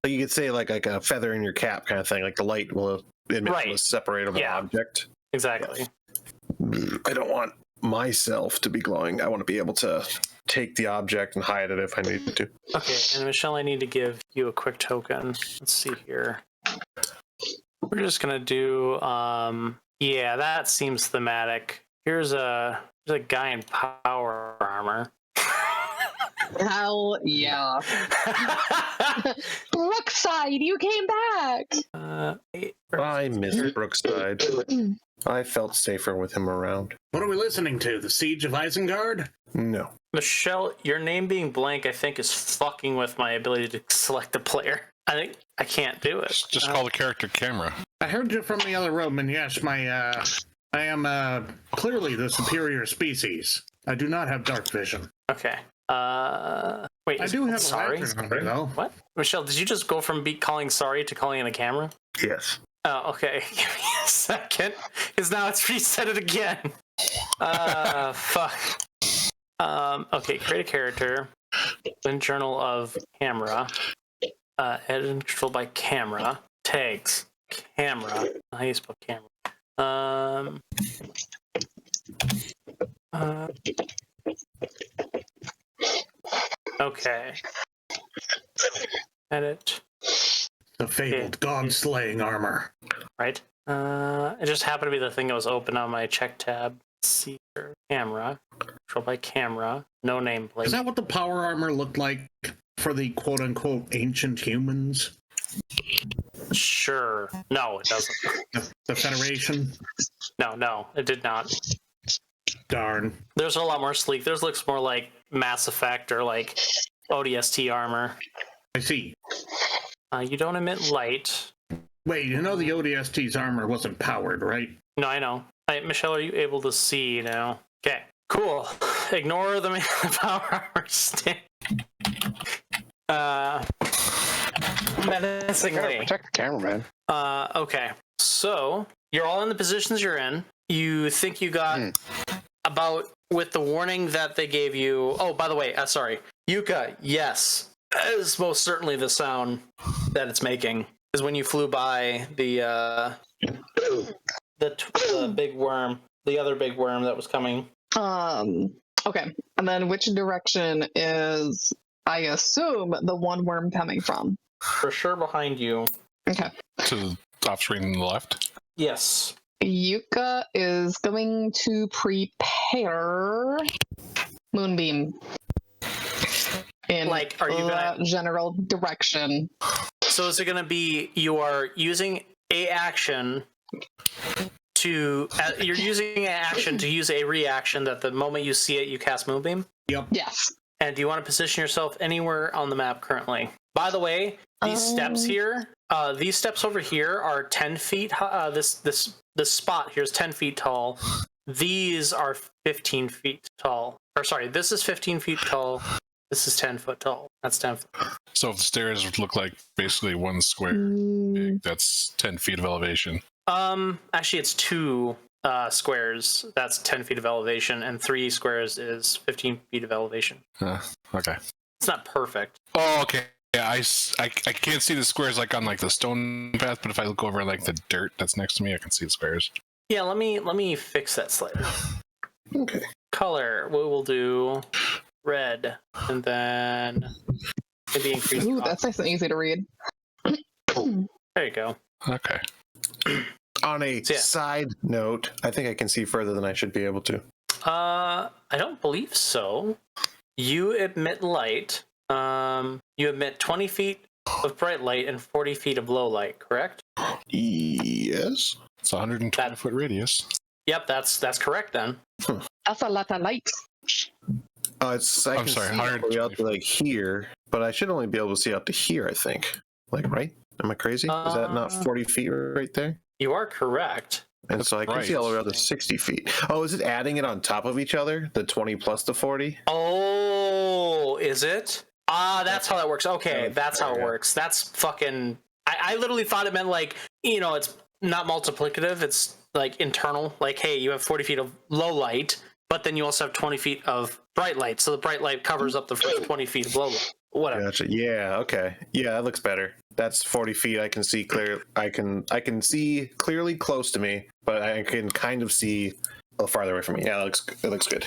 you could say like a feather in your cap kind of thing. Like the light will emit a separatable object. exactly. I don't want myself to be glowing. I want to be able to take the object and hide it if I need to. Okay, and Michelle, I need to give you a quick token. Let's see here. We're just gonna do yeah, that seems thematic. There's a guy in power armor. Hell yeah. Brookside, you came back. I miss Brookside. I felt safer with him around. What are we listening to? The Siege of Isengard? No. Michelle, your name being blank, I think, is fucking with my ability to select a player. I think I can't do it. Just call the character camera. I heard you from the other room, and yes, I am clearly the superior species. I do not have dark vision. Okay. Wait. I do have sorry. a lantern on me, though. What? Michelle, did you just go from calling sorry to calling in a camera? Yes. Oh, okay. Give me a second, because now it's reset it again. Fuck. Okay, create a character. Then journal of camera. Edit and control by camera. Tags. Camera. How do you spell camera? Okay. Edit. The fabled god-slaying armor. Right. It just happened to be the thing that was open on my check tab. Let's see here. Camera. Control by camera. No nameplate. Is that what the power armor looked like for the quote-unquote ancient humans? Sure. No, it doesn't. The Federation? No, it did not. Darn. There's a lot more sleek. Theirs looks more like Mass Effect or like ODST armor. I see. You don't emit light. Wait, you know the ODST's armor wasn't powered, right? No, I know. Michelle, are you able to see now? Okay, cool. Ignore the power armor stick. Menacingly. Protect the cameraman. Okay, so you're all in the positions you're in. You think you got about, with the warning that they gave you. Oh, by the way, sorry. Yuka, yes. That is most certainly the sound that it's making. Is when you flew by the big worm, the other big worm that was coming. Okay. And then which direction is, I assume, the one worm coming from? For sure behind you. Okay. To the off screen on the left. Yes. Yuka is going to prepare Moonbeam in Like, are you that gonna general direction. So is it gonna be you are using a action to you're using an action to use a reaction that the moment you see it you cast Moonbeam? Yep. Yes. And do you want to position yourself anywhere on the map currently? By the way, these steps here, these steps over here are 10 feet. This spot here is 10 feet tall. These are 15 feet tall. Or sorry, this is 15 feet tall. This is 10 foot tall. That's 10 foot. So if the stairs look like basically one square big, that's 10 feet of elevation. Actually, it's 2 squares. That's 10 feet of elevation, and 3 squares is 15 feet of elevation. Okay. It's not perfect. Oh, okay. Yeah, I can't see the squares like on like the stone path, but if I look over like the dirt that's next to me, I can see the squares. Yeah, let me fix that slightly. Okay. Color, we will do red, and then maybe increase. Ooh, that's nice and easy to read. There you go. Okay. On a side note, I think I can see further than I should be able to. I don't believe so. You emit light. You emit 20 feet of bright light and 40 feet of low light, correct? Yes. It's a 120-foot radius. Yep, that's correct then. That's a lot of light. It's I can see all the way out to like here, but I should only be able to see out to here, I think. Like, right? Am I crazy? Is that not 40 feet right there? You are correct. And so I can see all the way out to 60 feet. Oh, is it adding it on top of each other? The 20 plus the 40? Oh, is it? That's how that works. Okay, that's how it works. That's fucking... I literally thought it meant like, it's not multiplicative. It's like internal. Like, hey, you have 40 feet of low light, but then you also have 20 feet of bright light. So the bright light covers up the first 20 feet of low light. Whatever. Gotcha. Yeah, okay. Yeah, that looks better. That's 40 feet. I can see clear. I can see clearly close to me, but I can kind of see a little farther away from me. Yeah, it looks good.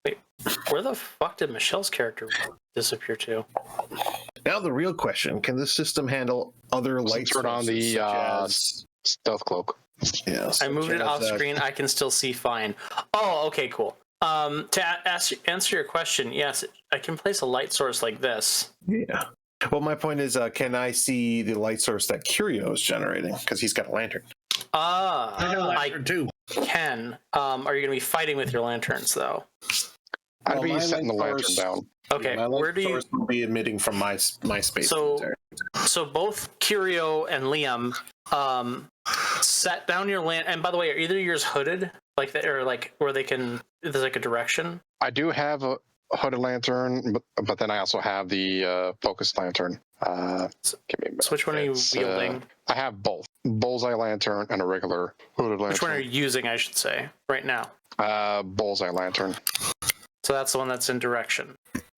Wait, where the fuck did Michelle's character disappear to? Now the real question: can this system handle other light Turn on sources, the such as stealth cloak. I moved it off screen. I can still see fine. Oh, okay, cool. Answer your question, yes, I can place a light source like this. Yeah. Well, my point is, can I see the light source that Curio is generating? Because he's got a lantern. I got a lantern too. Can. Are you going to be fighting with your lanterns, though? I'd be setting the lantern down. Okay, My light where do you... source will be emitting from my space. So both Curio and Liam set down your lantern. And by the way, are either yours hooded? Like that, or like where they can... There's like a direction? I do have a hooded lantern, but then I also have the focused lantern. Give me a minute. So which one are you wielding? I have both. Bullseye lantern and a regular hooded lantern. Which one are you using, I should say, right now? Bullseye lantern. So that's the one that's in direction.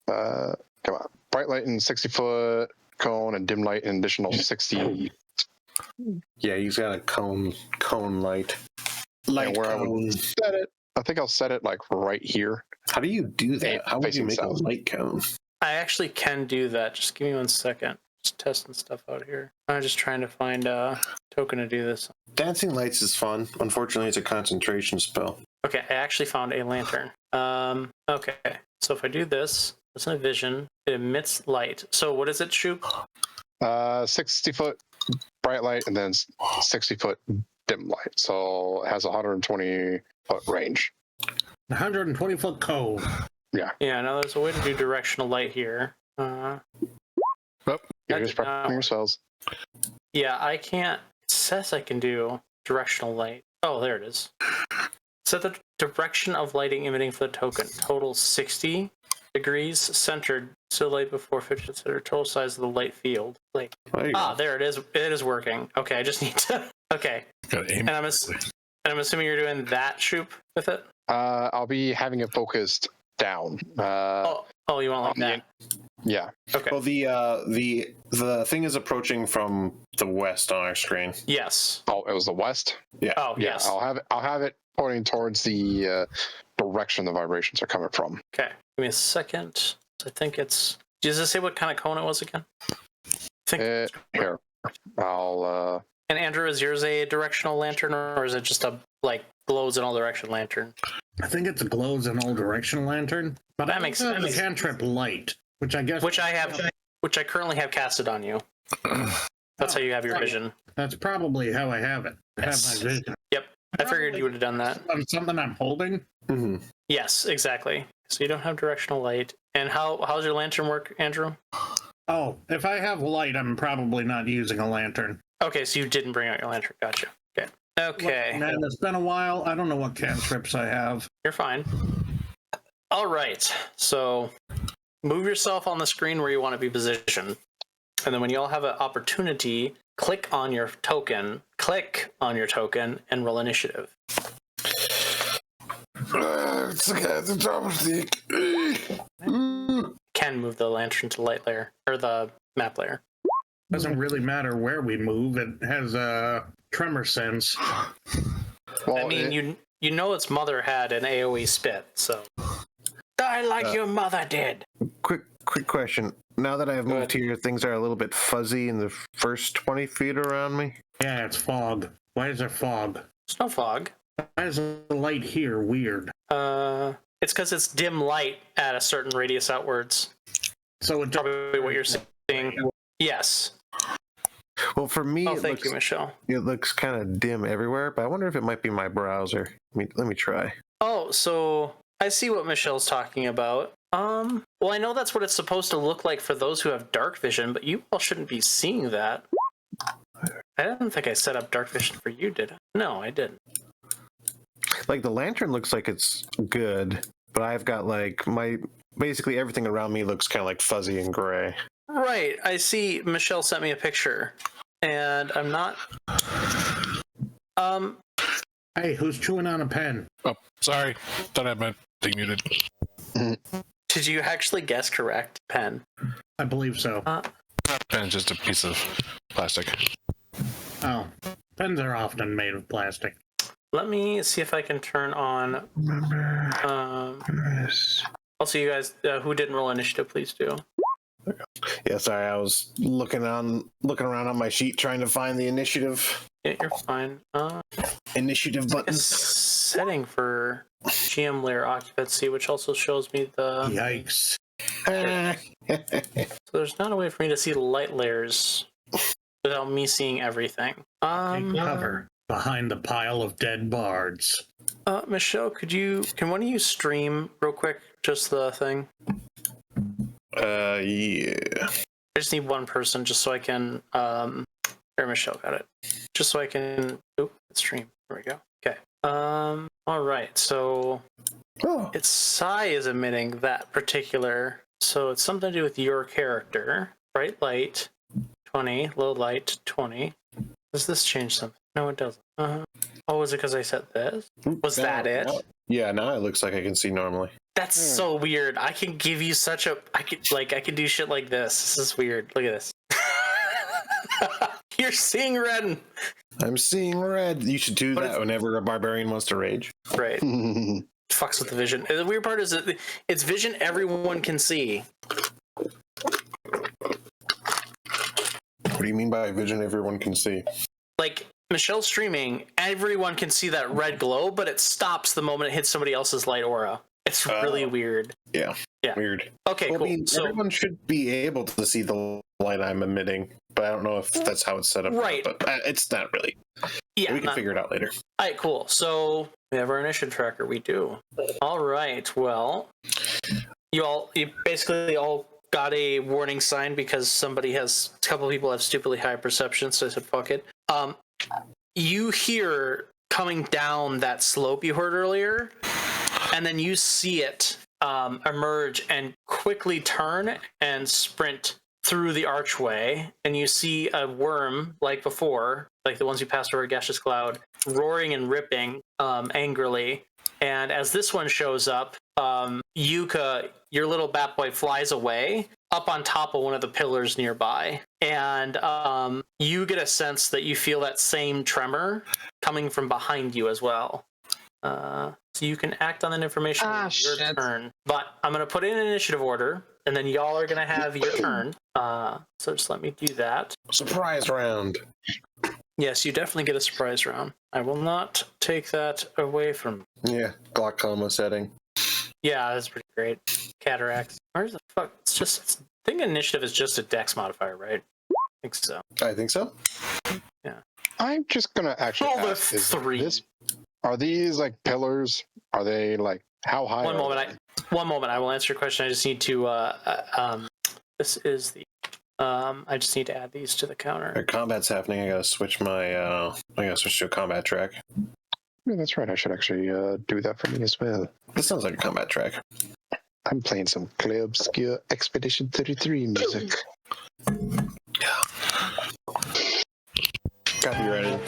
Come on. Bright light and 60-foot cone and dim light and additional 60. Yeah, he's got a cone light. Light where cone. I would set it. I think I'll set it like right here. How do you do that? How would you make south. a light cone? I actually can do that. Just give me 1 second. Just testing stuff out here. I'm just trying to find a token to do this. Dancing lights is fun. Unfortunately, it's a concentration spell. Okay, I actually found a lantern. Okay, so if I do this, it's in a vision. It emits light. So what does it shoot? 60-foot bright light and then 60-foot dim light. So it has 120-foot range. 120-foot cone. Yeah. Yeah, now there's a way to do directional light here. You're just prepping your spells. Yeah, I can't. It says I can do directional light. Oh, there it is. Set the direction of lighting emitting for the token. Total 60 degrees centered. So light before 50 consider total size of the light field. Like, there it is. It is working. Okay, I just need to. Okay. And I'm assuming you're doing that shoop with it. I'll be having it focused down. You want like that? Yeah. Okay. Well, the thing is approaching from the west on our screen. Yes. Oh, it was the west. Yeah. Oh, Yeah. yes. I'll have it pointing towards the direction the vibrations are coming from. Okay. Give me a second. I think it's. Does it say what kind of cone it was again? Here. I'll. And Andrew, is yours a directional lantern, or is it just a glows in all direction lantern? I think it's a glows in all direction lantern. But that makes sense. The cantrip light, which I guess. Which I currently have casted on you. That's how you have your vision. That's probably how I have it. I have my vision. Yep. I figured you would have done that. On something I'm holding? Mm-hmm. Yes, exactly. So you don't have directional light. And how's your lantern work, Andrew? Oh, if I have light, I'm probably not using a lantern. Okay, so you didn't bring out your lantern. Gotcha. Okay. Man, it's been a while. I don't know what cantrips I have. You're fine. All right. So move yourself on the screen where you want to be positioned. And then when you all have an opportunity, click on your token, and roll initiative. Can move the lantern to the light layer, or the map layer. Doesn't really matter where we move. It has a tremor sense. Well, I mean, you know its mother had an AoE spit, so die like your mother did. Quick question. Now that I have moved here, things are a little bit fuzzy in the first 20 feet around me. Yeah, it's fog. Why is there fog? There's no fog. Why is the light here weird? It's because it's dim light at a certain radius outwards. So it's Probably what you're seeing. Yes. Well, for me, Thank you, Michelle. It looks kind of dim everywhere, but I wonder if it might be my browser. Let me try. Oh, so I see what Michelle's talking about. Well, I know that's what it's supposed to look like for those who have dark vision, but you all shouldn't be seeing that. I didn't think I set up dark vision for you, did I? No, I didn't. Like, the lantern looks like it's good, but I've got basically everything around me looks kind of like fuzzy and gray. Right. I see Michelle sent me a picture, and I'm not. Hey, who's chewing on a pen? Oh, sorry. Thought I had my thing muted. Did you actually guess correct, Pen? I believe so. Pen is just a piece of plastic. Oh, pens are often made of plastic. Let me see if I can turn on. Also, you guys who didn't roll initiative, please do. Yeah, sorry, I was looking around on my sheet trying to find the initiative Yeah, you're fine. initiative A button. setting for GM layer occupancy, which also shows me the. Yikes. So there's not a way for me to see the light layers without me seeing everything. Take cover behind the pile of dead bards. Michelle, can one of you stream real quick just the thing? Yeah. I just need one person just so I can or Michelle got it. Just so I can stream. There we go. Okay. All right. So its Psy is emitting that particular, so it's something to do with your character. Bright light 20, low light 20. Does this change something? No, it doesn't. Oh, is it because I said this? Was that it? Yeah, now it looks like I can see normally. That's so weird. I can give you such a I can do shit like this. This is weird. Look at this. You're seeing red. I'm seeing red. You should do that whenever a barbarian wants to rage. Right. Fucks with the vision. And the weird part is that it's vision everyone can see. What do you mean by vision everyone can see? Like Michelle's streaming, everyone can see that red glow, but it stops the moment it hits somebody else's light aura. It's really weird. Yeah. Yeah. Weird. Okay, well, cool. I mean, so everyone should be able to see the light I'm emitting, but I don't know if that's how it's set up. Right. But it's not really. yeah, We can figure it out later. All right, cool. So we have our initiative tracker. We do. All right. Well, you basically all got a warning sign because a couple of people have stupidly high perception, so I said, fuck it. You hear coming down that slope you heard earlier, and then you see it emerge and quickly turn and sprint through the archway, and you see a worm like before, like the ones you passed over Gaseous Cloud, roaring and ripping angrily. And as this one shows up, Yuka, your little bat boy, flies away up on top of one of the pillars nearby. And you get a sense that you feel that same tremor coming from behind you as well. So you can act on that information on your turn. But I'm going to put it in initiative order, and then y'all are going to have your turn. So just let me do that. Surprise round. Yes, you definitely get a surprise round. I will not take that away from you. Yeah, glaucoma setting. Yeah, that's pretty great. Cataracts. Where's the fuck? I think initiative is just a dex modifier, right? I think so. I think so. Yeah. I'm just gonna actually Roll the ask, is 3. are these like pillars? Are they like how high? One moment. I will answer your question. I just need to. This is the. I just need to add these to the counter. Combat's happening. I gotta switch to a combat track. Yeah, that's right. I should actually do that for me as well. This sounds like a combat track. I'm playing some Clay Obscure Expedition 33 music. Copyrighted.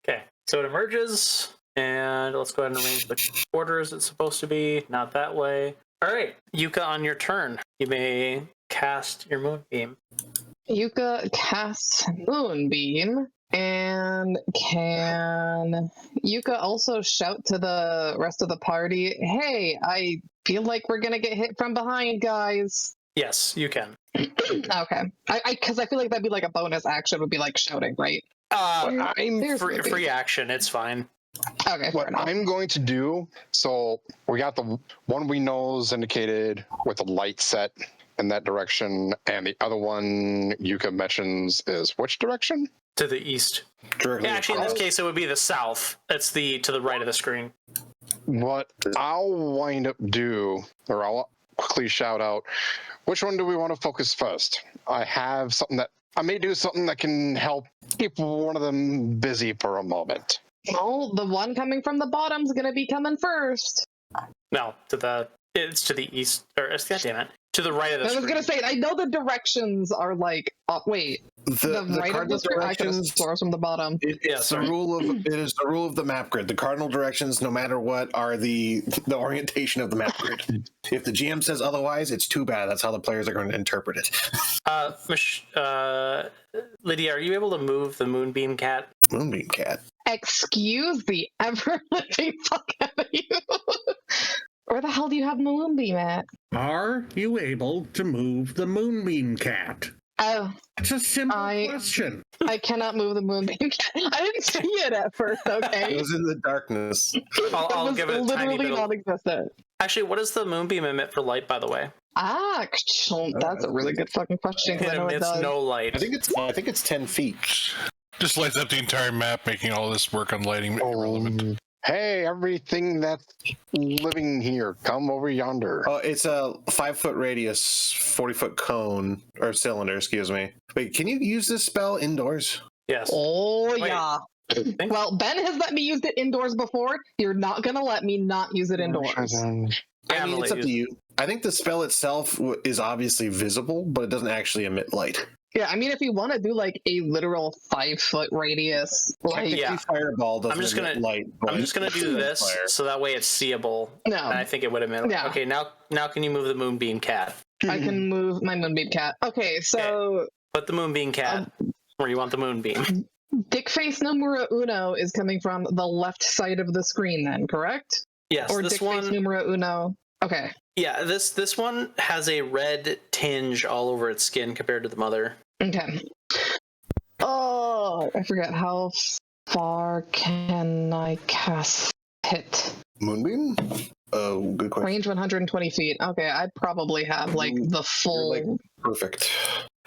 Okay, so it emerges, and let's go ahead and arrange the orders it's supposed to be. Not that way. All right, Yuka, on your turn, you may cast your moonbeam. Yuka casts Moonbeam, and can Yuka also shout to the rest of the party, hey, I feel like we're gonna get hit from behind, guys. Yes, you can. Okay. Because I feel like that'd be like a bonus action, would be like shouting, right? I'm free action, it's fine. Okay, what I'm going to do, so we got the one we know is indicated with the light set in that direction, and the other one Yuka mentions is which direction? To the east. Directly. Yeah, actually, in this case, it would be the south. It's to the right of the screen. What I'll wind up or I'll quickly shout out, which one do we want to focus first? I have something that I may do something that can help keep one of them busy for a moment. Well, the one coming from the bottom's gonna be coming first. No, it's to the east, or God damn it, to the right of the I was screen. gonna say, I know the directions are like, wait. The right of the screen. I could have sourced from the bottom. It is the rule of the map grid. The cardinal directions, no matter what, are the orientation of the map grid. If the GM says otherwise, it's too bad. That's how the players are going to interpret it. Lydia, are you able to move the Moonbeam Cat? Moonbeam Cat. Excuse the ever-living fuck out of you. Where the hell do you have Moonbeam at? Are you able to move the Moonbeam Cat? Oh, It's a simple question. I cannot move the Moonbeam Cat. I didn't see it at first, okay? It was in the darkness. I'll give it a tiny bit of... non-existent. Actually, what does the Moonbeam emit for light, by the way? That's a really good fucking question. It I know emits no light. I think it's 10 feet. Just lights up the entire map, making all this work on lighting irrelevant. Hey, everything that's living here, come over yonder. Oh, it's a 5-foot radius, 40-foot cone or cylinder. Excuse me. Wait, can you use this spell indoors? Yes. Oh, Wait. yeah. Well, Ben has let me use it indoors before. You're not going to let me not use it indoors. I mean, it's up to you. I think the spell itself is obviously visible, but it doesn't actually emit light. Yeah, I mean, if you want to do like a literal 5-foot radius, like Yeah. Fireball doesn't emit light. I'm just gonna do this so that way it's seeable. No. And I think it would emit. Yeah. Okay, now can you move the Moonbeam Cat? I can move my Moonbeam Cat. Okay, so Put the Moonbeam Cat where you want the Moonbeam. Dickface numero uno is coming from the left side of the screen then, correct? Yes, Or this Dickface one. numero uno. Okay. Yeah, this one has a red tinge all over its skin compared to the mother. Okay. Oh, I forget. How far can I cast it? Moonbeam? Oh, good question. Range 120 feet. Okay, I probably have like the full. You're, like, perfect.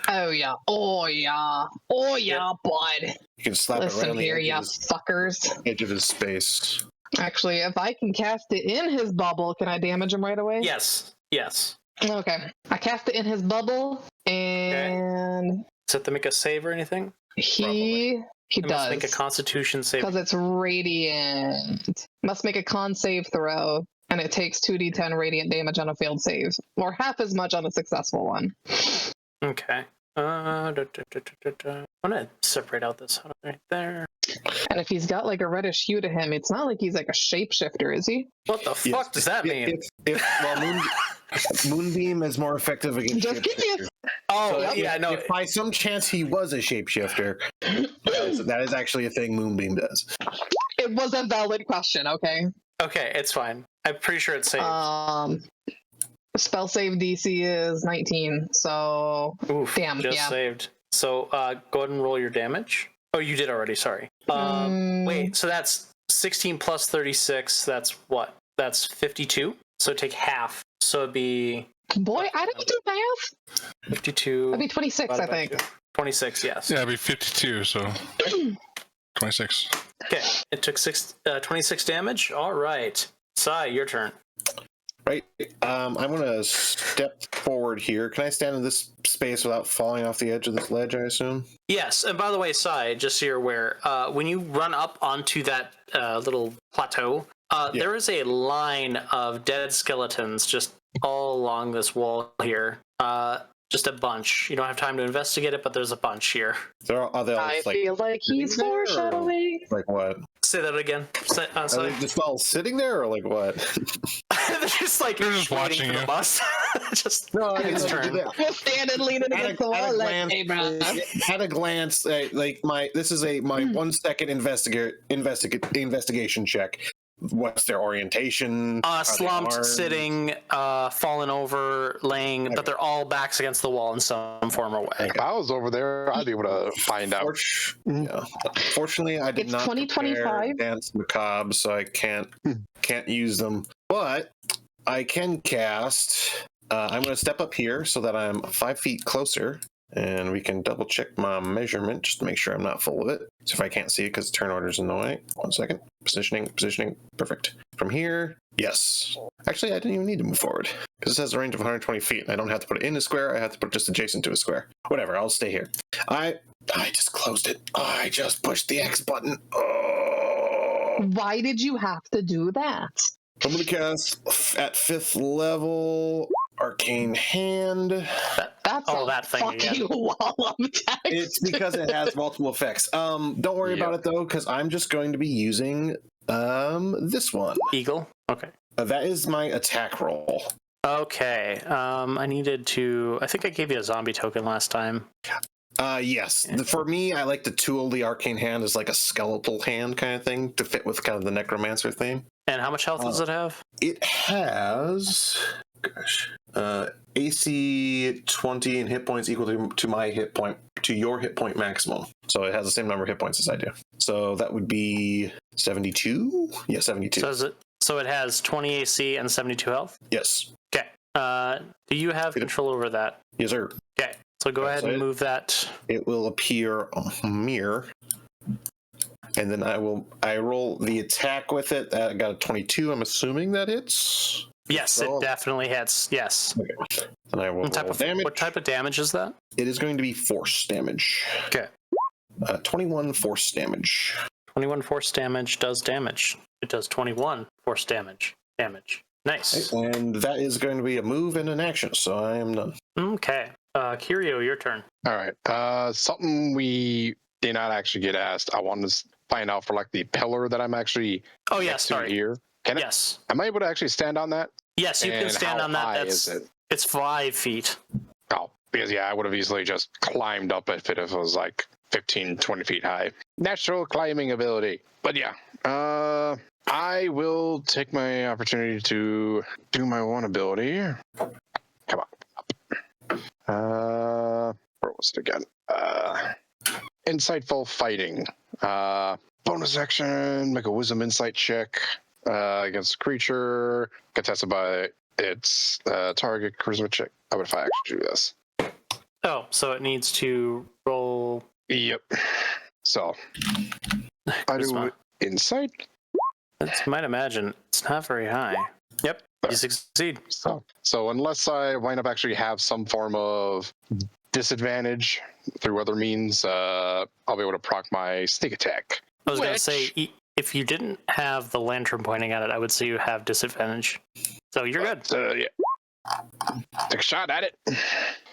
Oh yeah. Oh yeah. Oh yeah, bud. You can slap it right Listen on the here, edge, ya of his, fuckers. edge of his space. Actually, if I can cast it in his bubble, can I damage him right away? Yes. Yes. Okay. I cast it in his bubble, and Does it have to make a save or anything? he It does. must make a Constitution save. Because it's radiant. Must make a con save throw, and it takes 2d10 radiant damage on a failed save, or half as much on a successful one. Okay. I'm gonna separate out this right there. And if he's got like a reddish hue to him, it's not like he's like a shapeshifter, is he? What the fuck does that mean? Moonbeam is more effective against Just shapeshifters. Oh, So yeah, no. If by some chance he was a shapeshifter, that is actually a thing Moonbeam does. It was a valid question, okay? Okay, it's fine. I'm pretty sure it's saved. Spell save DC is 19, so Oof, damn, just yeah. saved. So go ahead and roll your damage. Oh, you did already, sorry. Wait, so that's 16 plus 36, that's what? That's 52? So take half. So it'd be... Boy, I didn't do math. 52... That'd be 26, I think. 26, yes. Yeah, it'd be 52, so 26. Okay, it took 26 damage. All right. Sai, your turn. Right. I'm going to step forward here. Can I stand in this space without falling off the edge of this ledge, I assume? Yes, and by the way, Sai, just so you're aware, when you run up onto that little plateau, there is a line of dead skeletons just all along this wall here. Just a bunch. You don't have time to investigate it, but there's a bunch here. Are they all I like, feel like he's sitting there, or foreshadowing. like what? Say that again. Are Sai. they just all sitting there, or like what? They're just like They're just waiting watching for the you. bus. Just No, I mean, his like, turn. Just standing leaning against the wall like, hey, bro. At a glance, this is my 1 second investigation check. What's their orientation? Are they Slumped, armed? sitting, fallen over, laying, but they're all backs against the wall in some form or way. If I was over there, I'd be able to find out. Yeah. Fortunately, I did It's not 2025. prepare Dance Macabre, so I can't use them. But I can cast. I'm going to step up here so that I'm 5 feet closer, and we can double check my measurement just to make sure I'm not full of it. So if I can't see it because turn order's in the way, 1 second. Positioning, perfect. From here, yes. Actually, I didn't even need to move forward because it has a range of 120 feet. And I don't have to put it in a square. I have to put it just adjacent to a square. Whatever, I'll stay here. I just closed it. I just pushed the X button. Oh. Why did you have to do that? I'm going to cast at 5th level Arcane Hand. That's that thing fucking again. wall of text. It's because it has multiple effects. Don't worry about it though, because I'm just going to be using this one. Eagle. Okay. That is my attack roll. Okay. I needed to. I think I gave you a zombie token last time. Yes. For me, I like to tool the Arcane Hand as like a skeletal hand kind of thing to fit with kind of the Necromancer theme. And how much health does it have? It has, AC 20 and hit points equal to my hit point, to your hit point maximum. So it has the same number of hit points as I do. So that would be 72? Yeah, 72. So it has 20 AC and 72 health? Yes. Okay. Do you have control over that? Yes, sir. Okay. So go ahead and move that. It will appear on a mirror. And then I roll the attack with it. I got a 22. I'm assuming that hits. Yes, it definitely hits. Yes. Okay. And I will roll damage. What type of damage is that? It is going to be force damage. Okay. 21 force damage. 21 force damage does damage. It does 21 force damage. Nice. And that is going to be a move and an action, so I am done. Okay. Kirio, your turn. All right. Something we did not actually get asked. I wanted to find out for like the pillar that I'm actually here. Am I able to actually stand on that? Yes, you can stand on that. How high is it? It's 5 feet. Oh, because I would have easily just climbed up if it was like 15, 20 feet high. Natural climbing ability. But yeah, I will take my opportunity to do my one ability. Come on. Where was it again? Insightful fighting. Bonus action, make a wisdom insight check against a creature, contested by its target charisma check. How about if I actually do this? Oh, so it needs to roll. Yep. So I do insight. You might imagine it's not very high. Yep, you succeed. So unless I wind up actually have some form of disadvantage through other means, I'll be able to proc my sneak attack. I was going to say, if you didn't have the lantern pointing at it, I would say you have disadvantage. So you're good. Yeah. Take a shot at it.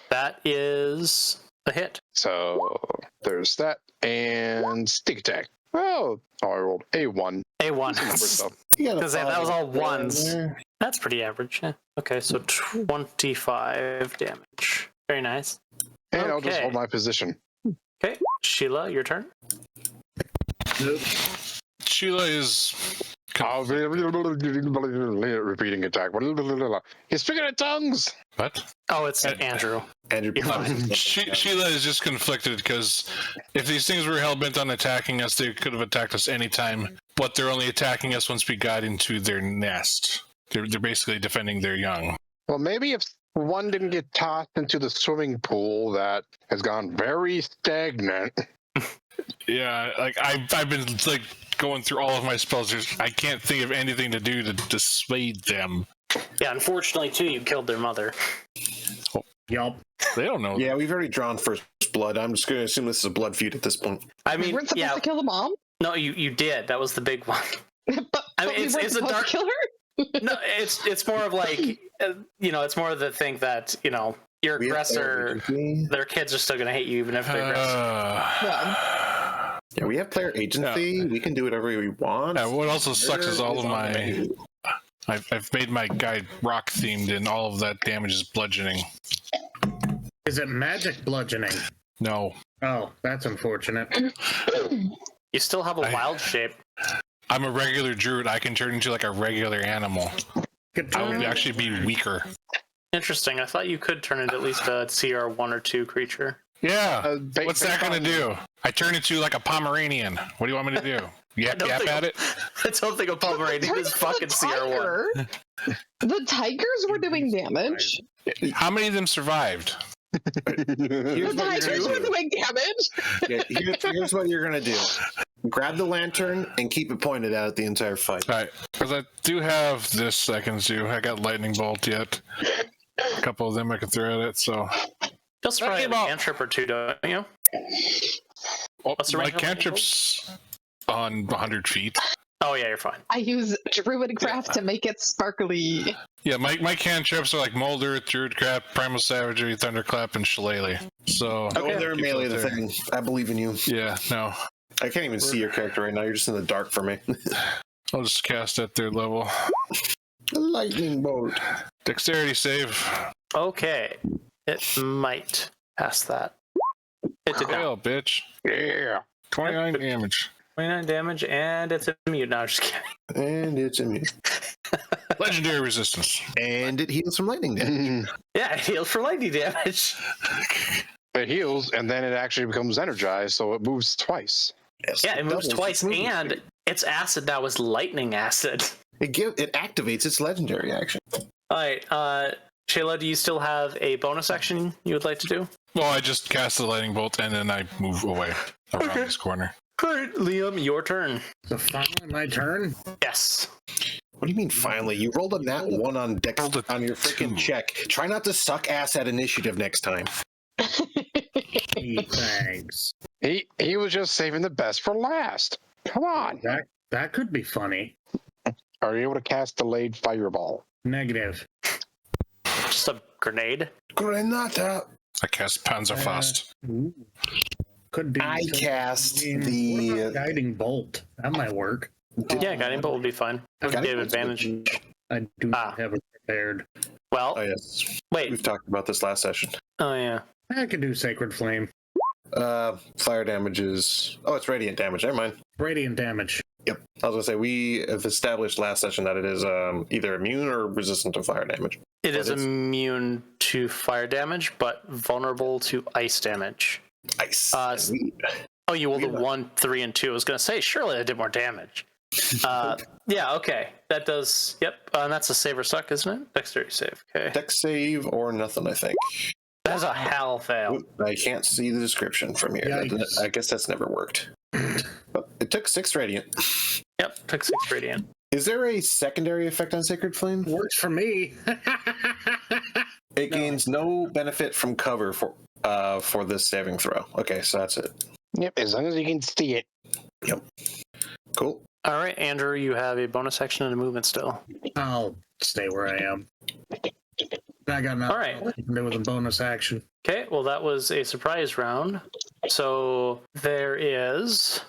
That is a hit. So there's that. And sneak attack. Oh, I rolled A1. A1. Because that was all ones. That's pretty average. Yeah. Okay, so 25 damage. Very nice. And I'll just hold my position. Okay, Sheila, your turn. Nope. Sheila is repeating attack. He's speaking in tongues. What? Oh, it's Andrew. Sheila is just conflicted because if these things were hell-bent on attacking us, they could have attacked us anytime, but they're only attacking us once we got into their nest. They're basically defending their young. Well, maybe if one didn't get tossed into the swimming pool that has gone very stagnant. Yeah, like I've been like going through all of my spells. I can't think of anything to do to dissuade them. Yeah, unfortunately, too, you killed their mother. Yup. They don't know. Yeah, we've already drawn first blood. I'm just going to assume this is a blood feud at this point. I mean, we weren't supposed to kill the mom? No, you did. That was the big one. but it's a dark killer. No, it's more of like, it's more of the thing that, your aggressor, their kids are still going to hate you even if they're aggressive. Yeah, we have player agency. Yeah. We can do whatever we want. Yeah, what also sucks is all of my... I've made my guy rock themed, and all of that damage is bludgeoning. Is it magic bludgeoning? No. Oh, that's unfortunate. You still have a wild shape. I'm a regular druid. I can turn into like a regular animal. I would actually be weaker. Interesting. I thought you could turn into at least a CR 1 or 2 creature. Yeah. What's that going to do? I turn into like a Pomeranian. What do you want me to do? Yap at it? I don't think a Pomeranian is fucking CR1. The tigers were doing damage. How many of them survived? The tigers were doing damage. Yeah, here's what you're going to do. Grab the lantern and keep it pointed out the entire fight. All right. Because I do have this I can do. I got lightning bolt yet. A couple of them I can throw at it, so... Just probably have a cantrip or two, don't you? What's the my cantrip's on 100 feet. Oh yeah, you're fine. I use Druid Craft to make it sparkly. Yeah, my cantrips are like Molder, Druidcraft, Primal Savagery, Thunderclap, and Shillelagh. So Oh, they're keep melee those the there. thing. I believe in you. Yeah, no. I can't even see your character right now. You're just in the dark for me. I'll just cast at their level. Lightning bolt. Dexterity save. Okay, it might pass that. It did not. Fail, bitch. Yeah. 29 damage. 29 damage, and it's immune. No, I'm just kidding. And it's immune. Legendary resistance. And it heals from lightning damage. Yeah, it heals for lightning damage. It heals, and then it actually becomes energized, so it moves twice. Yes, Yeah, it moves doubles twice, its movement and speed. its acid now is lightning acid. It activates its legendary action. All right, Shayla, do you still have a bonus action you would like to do? Well, I just cast the lightning bolt and then I move away around this corner. All right, Liam, your turn. So finally, my turn. Yes. What do you mean finally? You rolled a nat 1 on dex Rolled a on your freaking 2. check. Try not to suck ass at initiative next time. Gee, thanks. He was just saving the best for last. Come on. That could be funny. Are you able to cast delayed fireball? Negative. Just a grenade. Granata. I cast Panzerfaust. Ooh. Could be. I cast What the. about guiding bolt. That might work. Yeah, guiding bolt would be fine. It would Guiding give bolt's advantage. I do not have it prepared. Well, Oh, yes. wait. We've talked about this last session. Oh, yeah. I could do Sacred Flame. Fire damage is. Oh, it's radiant damage. Never mind. Radiant damage. Yep. I was going to say, we have established last session that it is either immune or resistant to fire damage. It is What is- immune to fire damage, but vulnerable to ice damage. Ice. Oh, you rolled a Yeah. 1, 3, and 2. I was going to say, surely that did more damage. Yeah, okay. That does. Yep. And that's a save or suck, isn't it? Dexterity save. Okay. Dex save or nothing, I think. That's a hell fail. Oop, I can't see the description from here. Yikes. I guess that's never worked. But it took 6 radiant. Yep. Took 6 radiant. Is there a secondary effect on Sacred Flame? Works for me. It gains no benefit from cover for this saving throw. Okay, so that's it. Yep, as long as you can see it. Cool. All right, Andrew, you have a bonus action and a movement still. I'll stay where I am. I got nothing All right. to do with a bonus action. Okay, well, that was a surprise round. So there is,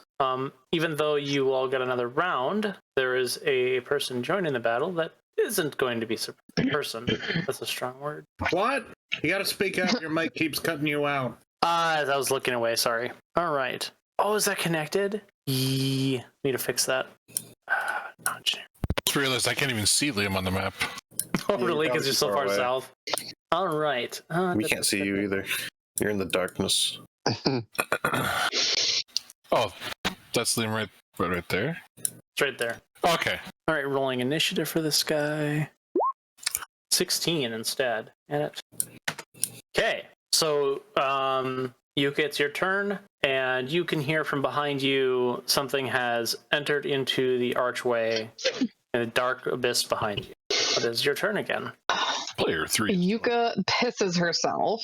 even though you all got another round, there is a person joining the battle that isn't going to be person. That's a strong word. What? You gotta speak out. Your mic keeps cutting you out. I was looking away, sorry. All right. Oh, is that connected? Need to fix that. Not sure. Just realized I can't even see Liam on the map. Oh, Yeah, really? you're Because you're so probably far too far south. All right. We can't see you either. You're in the darkness. Oh, that's Liam right there. It's right there. Okay. All right, rolling initiative for this guy. 16 instead. And it. Okay, so Yuka, it's your turn, and you can hear from behind you something has entered into the archway in a dark abyss behind you. It is your turn again. Player 3. Yuka pisses herself,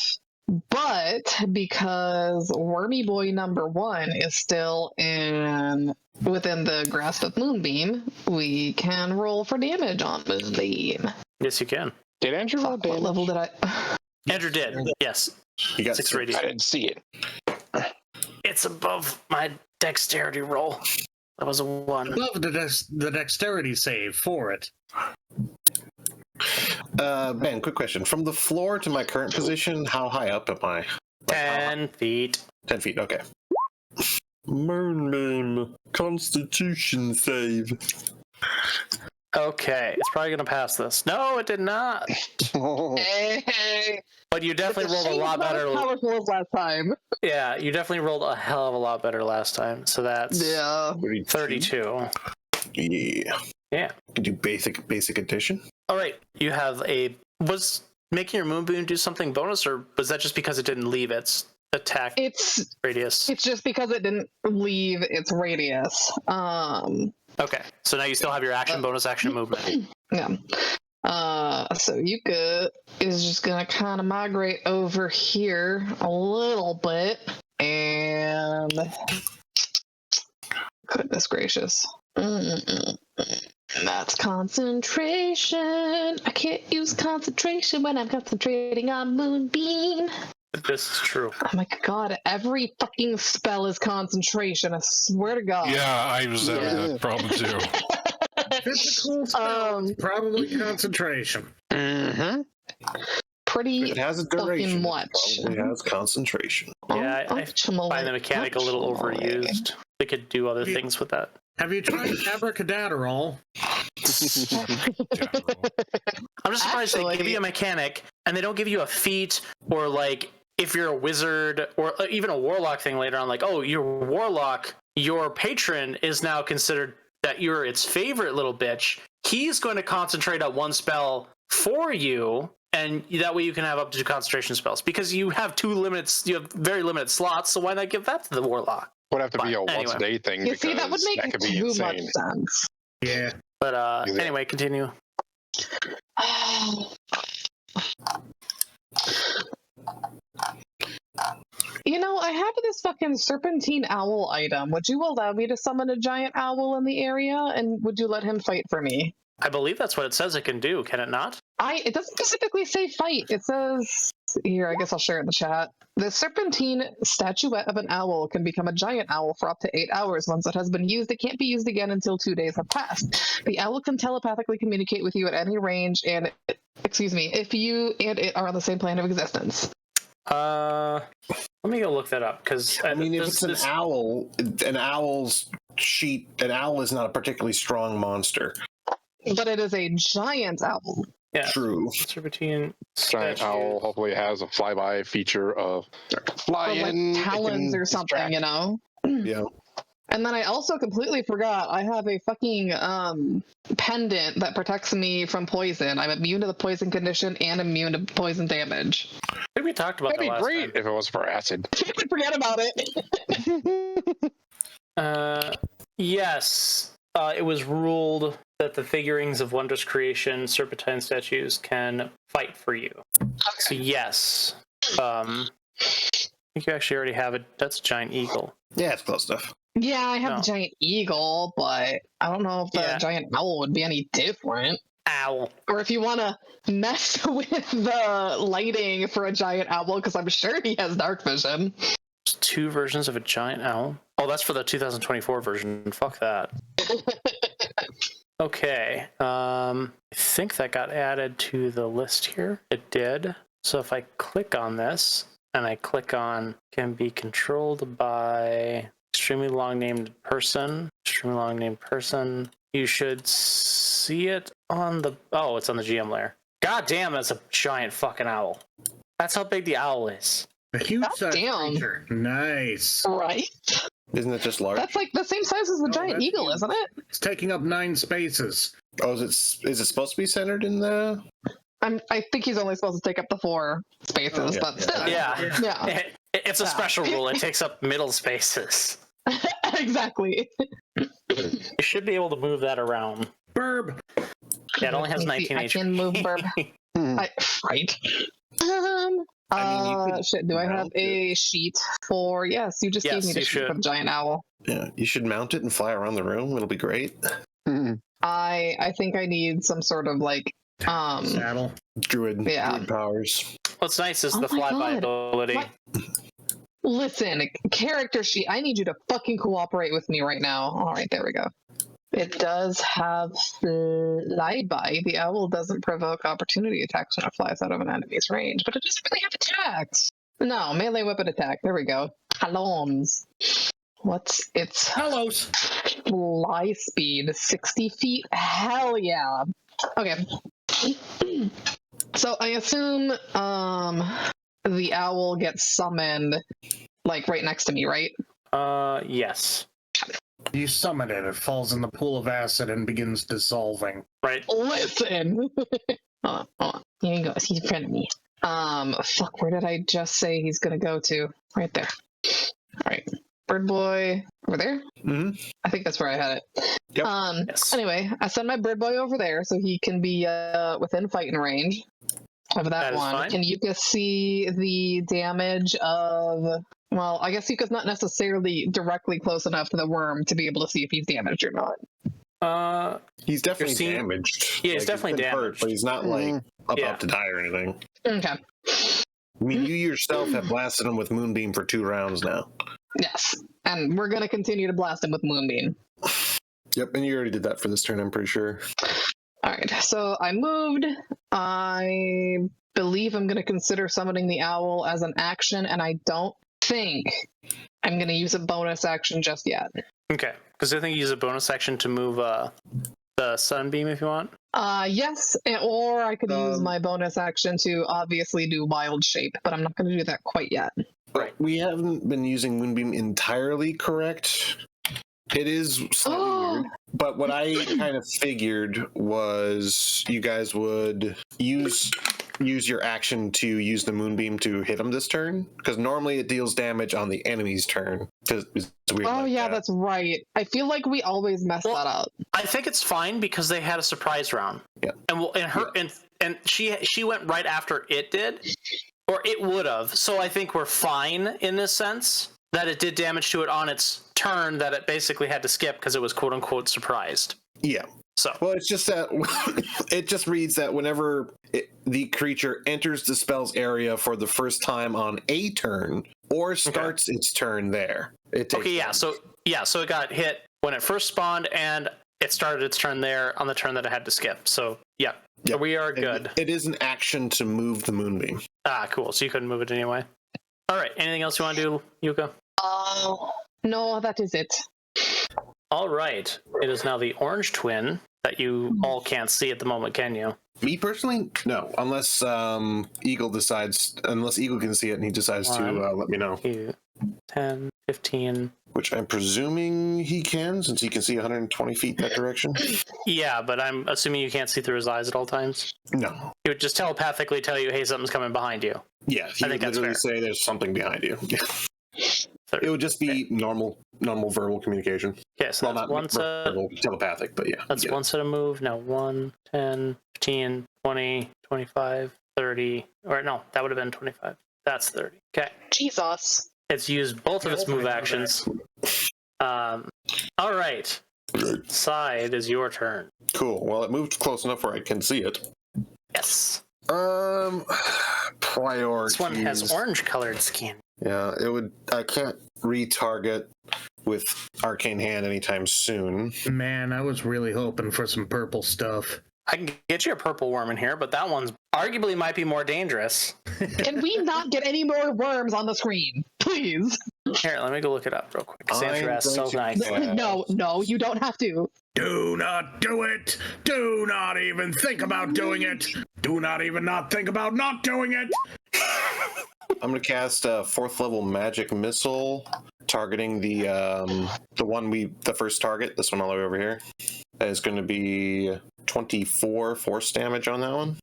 but because Wormy Boy number 1 is still within the grasp of Moonbeam, we can roll for damage on Moonbeam. Yes, you can. Did Andrew roll Fuck, what damage? level did I? Andrew did. Yes. You got 6 six. I radiant. didn't see it. It's above my dexterity roll. That was a 1. Love the dexterity save for it. Ben, quick question. From the floor to my current position, how high up am I? 10 feet. 10 feet, okay. Moonbeam. Constitution save. Okay, it's probably going to pass this. No, it did not. Hey, But you definitely rolled a lot better. Powerful as last time. Yeah, you definitely rolled a hell of a lot better last time. So that's Yeah. 32. Yeah. Yeah. Can do basic addition. All right, you have was making your moonbeam do something bonus, or was that just because it didn't leave its attack It's radius? just because it didn't leave its radius. Okay, so now you still have your action, bonus action, movement. Yeah. So Yuka is just gonna kind of migrate over here a little bit, and goodness gracious, That's concentration. I can't use concentration when I'm concentrating on Moonbeam. This is true. Oh my god, every fucking spell is concentration, I swear to god. Yeah, I was having Yeah. that problem too. Physical spell, it's probably concentration. Mm-hmm. Pretty It has a fucking duration. much. It probably has concentration. Yeah, I find the mechanic a little Optionally. overused. They could do other things with that. Have you tried abracadabra? I'm just surprised they give you a mechanic and they don't give you a feat or like if you're a wizard or even a warlock thing later on, like, oh, you're a warlock, your patron is now considered that you're its favorite little bitch. He's going to concentrate on one spell for you, and that way you can have up to 2 concentration spells because you have you have very limited slots, so why not give that to the warlock? Would have to be a But anyway. once a day thing. You see, that would make could be too insane. much sense. Yeah. But anyway, continue. You know, I have this fucking serpentine owl item. Would you allow me to summon a giant owl in the area, and would you let him fight for me? I believe that's what it says it can do, can it not? It doesn't specifically say fight. It says here, I guess I'll share it in the chat. The serpentine statuette of an owl can become a giant owl for up to 8 hours. Once it has been used, it can't be used again until 2 days have passed. The owl can telepathically communicate with you at any range, and if you and it are on the same plane of existence. Let me go look that up because I mean, if it's an owl, an owl is not a particularly strong monster. But it is a giant owl. Yeah, True. serpentine Giant owl hopefully has a flyby feature of fly Or in, like it talons can or something, distract. you know? Yeah. And then I also completely forgot I have a fucking pendant that protects me from poison. I'm immune to the poison condition and immune to poison damage. I think we talked about That'd that be last great time. if it was for acid. Forget about it. Yes, it was ruled that the figurines of wondrous creation, serpentine statues, can fight for you. So yes, I think you actually already have it. That's a giant eagle. Yeah, it's close enough. Yeah, I have No. the giant eagle, but I don't know if the giant owl would be any different. Owl. Or if you want to mess with the lighting for a giant owl, because I'm sure he has dark vision. There's 2 versions of a giant owl. Oh, that's for the 2024 version. Fuck that. Okay. I think that got added to the list here. It did. So if I click on this and I click on can be controlled by extremely long named person, you should see it on the it's on the GM layer. God damn, that's a giant fucking owl. That's how big the owl is. A huge God damn. creature. Nice. Right? Isn't it just large? That's like the same size as the giant that's eagle, huge. isn't it? It's taking up 9 spaces. Oh, is it supposed to be centered in the? I think he's only supposed to take up the 4 spaces, yeah, but still. Yeah. Yeah. It's a Yeah. special rule. It takes up middle spaces. Exactly. You should be able to move that around. Burb. Yeah, it only has Let me see. 19 I HP. can move burb. Right. I mean, you could Shit, do I have mount a sheet for... Yes, you just gave Yes, me the you sheet for should. the giant owl. Yeah, you should mount it and fly around the room. It'll be great. I think I need some sort of like... Saddle. Druid powers. What's nice is Oh the my flyby God. ability. Listen, character sheet. I need you to fucking cooperate with me right now. All right, there we go. It does have flyby. The owl doesn't provoke opportunity attacks when it flies out of an enemy's range, but it doesn't really have attacks. No, melee weapon attack. There we go. Talons. What's its Hellos. fly speed? 60 feet? Hell yeah. Okay. So I assume the owl gets summoned like right next to me, right? Yes. You summon it. It falls in the pool of acid and begins dissolving. Right. Listen. Hold on. Here he goes. He's in front of me. Fuck, where did I just say he's gonna go to? Right there. Alright. Bird boy over there? Mm-hmm. I think that's where I had it. Yep. Yes. Anyway, I send my bird boy over there so he can be within fighting range of that That is one. fine. And you can see the damage of Well, I guess Yuka's not necessarily directly close enough to the worm to be able to see if he's damaged or not. He's definitely seeing- damaged. Yeah, he's Like, definitely been hurt, damaged. but he's not like about Yeah. to die or anything. Okay. I mean, you yourself have blasted him with Moonbeam for 2 rounds now. Yes. And we're going to continue to blast him with Moonbeam. Yep, and you already did that for this turn, I'm pretty sure. All right. So I moved. I believe I'm going to consider summoning the owl as an action, and I don't think I'm going to use a bonus action just yet. Okay, because I think you use a bonus action to move the sunbeam if you want. Yes, or I could use Um, my bonus action to obviously do wild shape, but I'm not going to do that quite yet. Right. We haven't been using Moonbeam entirely correct. It is slightly weird. But what I kind of figured was you guys would use your action to use the Moonbeam to hit him this turn. Because normally it deals damage on the enemy's turn. It's weird Oh, like yeah, that. that's right. I feel like we always mess Well, that up. I think it's fine because they had a surprise round. Yeah. And she went right after it did, or it would have. So I think we're fine in this sense that it did damage to it on its turn that it basically had to skip because it was quote unquote surprised. Yeah. So Well, it's just that it just reads that whenever the creature enters the spell's area for the first time on a turn or starts its turn there, it takes damage. So it got hit when it first spawned and it started its turn there on the turn that it had to skip. So yeah. We are good. It is an action to move the Moonbeam. Ah, cool. So you couldn't move it anyway. All right. Anything else you want to do, Yuka? No, that is it. All right. It is now the orange twin that you all can't see at the moment, can you? Me personally, no, unless Eagle can see it and he decides to let me know. 10, 15. Which I'm presuming he can, since he can see 120 feet that direction. Yeah, but I'm assuming you can't see through his eyes at all times. No. He would just telepathically tell you, hey, something's coming behind you. Yeah, he I would think that's literally fair. say there's something behind you. It would just be normal verbal communication. Okay, so Well, that's not one set. verbal, telepathic, but yeah. That's one set of move. Now 1, 10, 15, 20, 25, 30. Or no, that would have been 25. That's 30. Okay. Jesus. It's used both of its move actions. All right. Side is your turn. Cool. Well, it moved close enough where I can see it. Yes. Priorities. This one has orange colored skin. Yeah, it would. I can't retarget with Arcane Hand anytime soon. Man, I was really hoping for some purple stuff. I can get you a purple worm in here, but that one's arguably might be more dangerous. Can we not get any more worms on the screen? Please. Here, let me go look it up real quick. Sandra's so nice. No, you don't have to. Do not do it! Do not even think about doing it! Do not even not think about not doing it! I'm gonna cast a 4th level magic missile, targeting the first target. This one all the way over here. That is going to be 24 force damage on that one.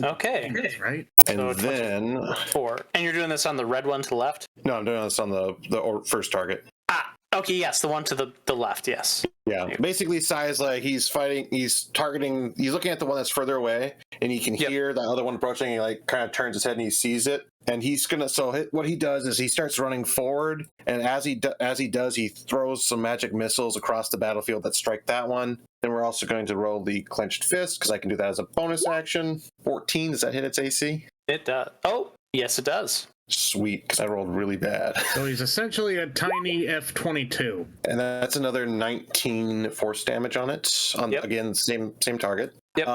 Okay. Right? And So then 4. And you're doing this on the red one to the left? no, I'm doing this on the first target. Ah, okay, yes, the one to the left, yes. Yeah, basically, Sai's like he's targeting. He's looking at the one that's further away, and he can hear the other one approaching. He like kind of turns his head and he sees it, and he's gonna. So what he does is he starts running forward, and as he does, he throws some magic missiles across the battlefield that strike that one. Then we're also going to roll the clenched fist because I can do that as a bonus action. 14. Does that hit its AC? It does. Oh, yes, it does. Sweet, because I rolled really bad. So he's essentially a tiny F-22. And that's another 19 force damage on it. Again, same target. Yep.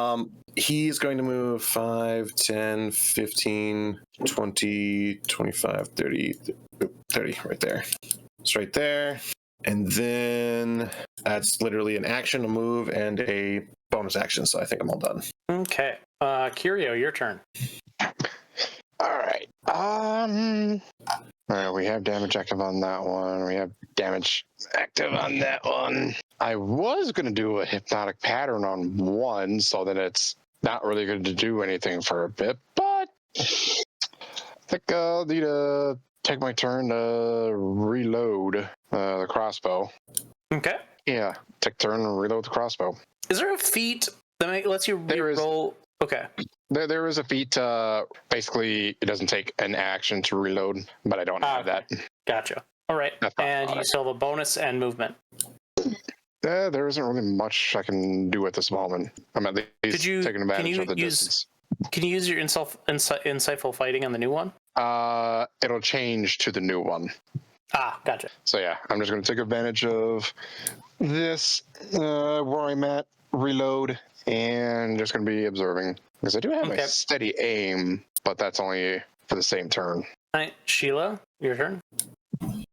He's going to move 5, 10, 15, 20, 25, 30 right there. It's right there. And then that's literally an action, a move, and a bonus action. So I think I'm all done. Okay. Curio, your turn. All right. We have damage active on that one. We have damage active on that one. I was going to do a hypnotic pattern on one, so that it's not really going to do anything for a bit, but I think I'll need to take my turn to reload the crossbow. Okay. Yeah, take turn and reload the crossbow. Is there a feat that lets you re-roll? Okay. There is a feat. Basically, it doesn't take an action to reload, but I don't have that. Gotcha. All right. And you still have a bonus and movement. There isn't really much I can do at this moment. I'm at least taking advantage of the distance. Can you use your insightful fighting on the new one? It'll change to the new one. Ah, gotcha. So yeah, I'm just going to take advantage of this, where I'm at, reload, and just going to be observing. Because I do have a steady aim, but that's only for the same turn. All right, Sheila, your turn.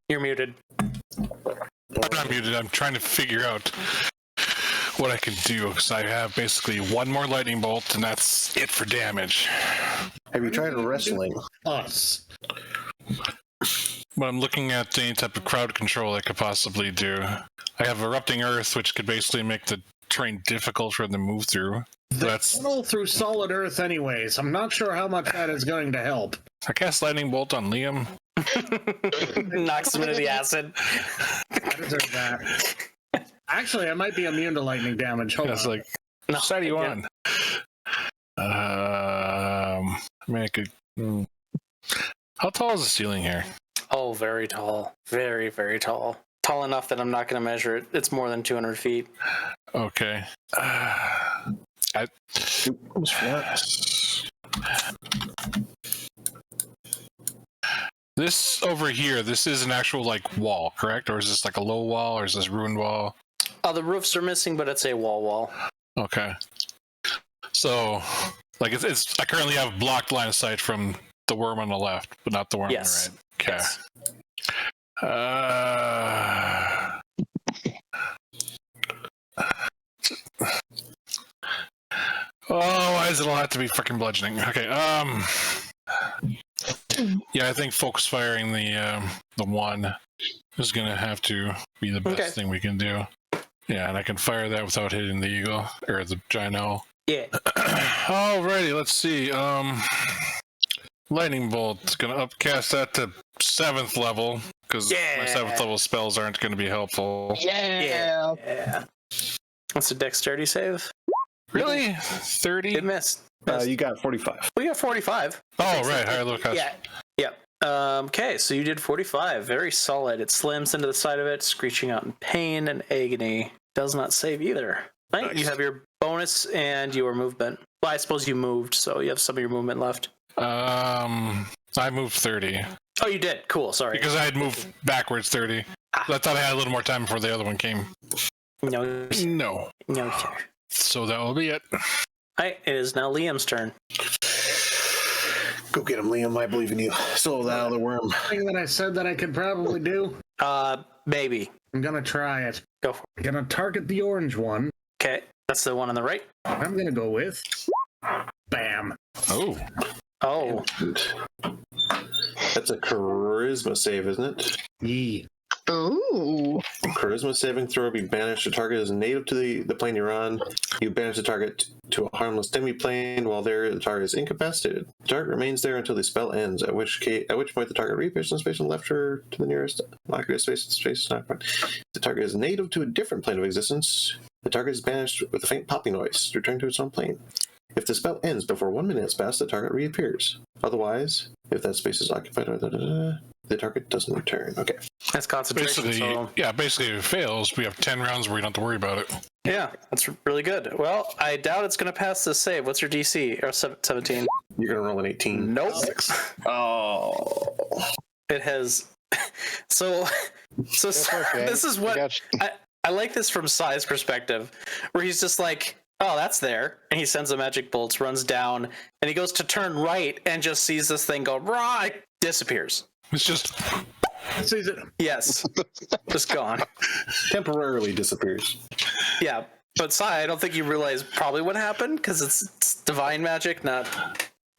You're muted. I'm not muted. I'm trying to figure out what I can do, because I have basically one more lightning bolt, and that's it for damage. Have you tried wrestling? Us. But I'm looking at any type of crowd control I could possibly do. I have Erupting Earth, which could basically make the terrain difficult for them to move through. That's tunnel through solid earth anyways. I'm not sure how much that is going to help. I cast Lightning Bolt on Liam. Knocks him into the acid. I deserve that. Actually, I might be immune to lightning damage. Hold on. Like, no, side you on. I mean, I could. How tall is the ceiling here? Oh, very tall. Very, very tall. Tall enough that I'm not going to measure it. It's more than 200 feet. Okay. This over here, this is an actual like wall, correct? Or is this like a low wall, or is this ruined wall? The roofs are missing, but it's a wall. Okay. So, like it's I currently have blocked line of sight from the worm on the left, but not the worm on the right. Okay. Yes. Oh, why does it all have to be freaking bludgeoning? Okay. Yeah, I think focus firing the one is gonna have to be the best thing we can do. Yeah, and I can fire that without hitting the eagle or the giant owl. Yeah. Alrighty, let's see. Lightning bolt, gonna upcast that to 7th level because my 7th level spells aren't gonna be helpful. Yeah. What's the dexterity save? Really? 30? It missed. You got 45. We got 45. Oh, right. Higher level cast. Yeah. Yep. Okay, so you did 45. Very solid. It slams into the side of it, screeching out in pain and agony. Does not save either. Right. Nice. You have your bonus and your movement. Well, I suppose you moved, so you have some of your movement left. I moved 30. Oh, you did? Cool, sorry. Because I had moved backwards 30. I thought I had a little more time before the other one came. No. No. No, sir. So that will be it. Alright, it is now Liam's turn. Go get him, Liam. I believe in you. Slow that other worm. Thing that I said that I could probably do. Maybe. I'm gonna try it. Go for it. I'm gonna target the orange one. Okay, that's the one on the right. I'm gonna go with bam. Oh. That's a charisma save, isn't it? Yee. Ooh. Charisma saving throw. Be banished. The target is native to the plane you're on. You banish the target to a harmless demi-plane. While there, the target is incapacitated. The target remains there until the spell ends. At which point the target reappears in the space and left her to the nearest marker space. Space is not fine. The target is native to a different plane of existence. The target is banished with a faint popping noise, returning to its own plane. If the spell ends before 1 minute has passed, the target reappears. Otherwise, if that space is occupied, the target doesn't return. Okay. That's concentration. Basically, if it fails, we have 10 rounds where we don't have to worry about it. Yeah, that's really good. Well, I doubt it's going to pass this save. What's your DC? Or 17? You're going to roll an 18. Nope. Oh. It has... So okay. This is what... I like this from Sai's perspective, where he's just like, oh, that's there. And he sends the magic bolts, runs down, and he goes to turn right and just sees this thing go, right, disappears. It's just... Sees it. Yes. Just gone. Temporarily disappears. Yeah. But Sai, I don't think you realize probably what happened, because it's divine magic, not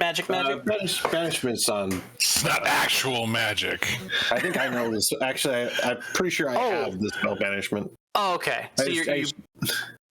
magic. Banishment's on. It's not actual magic. I think I know this. Actually, I'm pretty sure I have this spell banishment. Oh, okay. So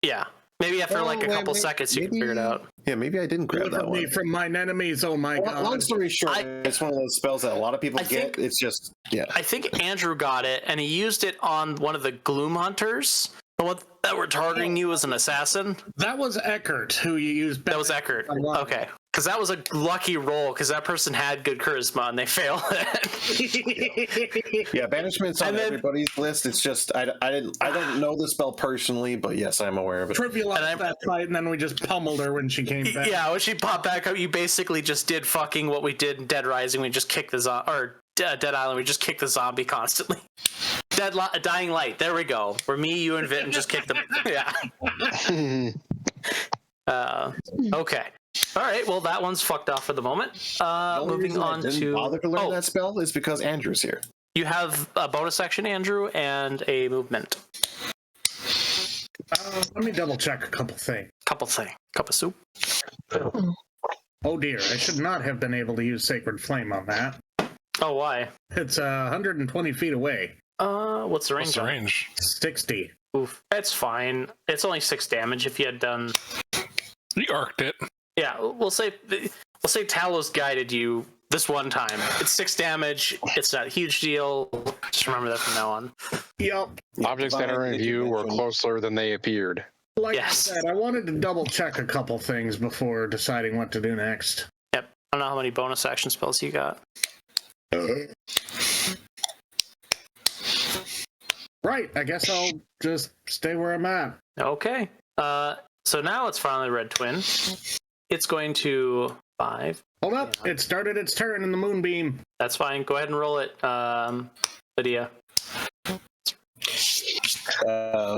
yeah. Maybe after a couple seconds you can figure it out. Yeah, maybe I didn't grab that one. From mine enemies, oh my god. Long story short, it's one of those spells that a lot of people get. It's just, yeah. I think Andrew got it, and he used it on one of the Gloom Hunters. The one that were targeting you as an assassin? That was Eckert, who you used. That was Eckert. Okay. Because that was a lucky roll, because that person had good charisma and they failed it. Yeah, banishment's on everybody's list. It's just I don't know the spell personally, but yes, I'm aware of it. Trivialized that fight, and then we just pummeled her when she came back. Yeah, when she popped back up, you basically just did fucking what we did in Dead Rising. We just kicked the Dead Island. We just kicked the zombie constantly. Dying Light. There we go. Where me, you, and Vinton just kicked them. Yeah. Okay. All right. Well, that one's fucked off for the moment. Moving on to. Bother to learn that spell is because Andrew's here. You have a bonus action, Andrew, and a movement. Let me double check a couple things. Cup of soup. Oh dear, I should not have been able to use Sacred Flame on that. Oh, why? It's 120 feet away. What's the range? 60. Oof. That's fine. It's only 6 damage if you had done. You arced it. Yeah, we'll say Talos guided you this one time. It's 6 damage. It's not a huge deal. Just remember that from now on. Yep. Objects that are in view were closer than they appeared. Like I said, I wanted to double check a couple things before deciding what to do next. Yep. I don't know how many bonus action spells you got. Right, I guess I'll just stay where I'm at. Okay. So now it's finally Red Twin. It's going to 5. Hold up, it started its turn in the Moonbeam. That's fine. Go ahead and roll it, Lydia.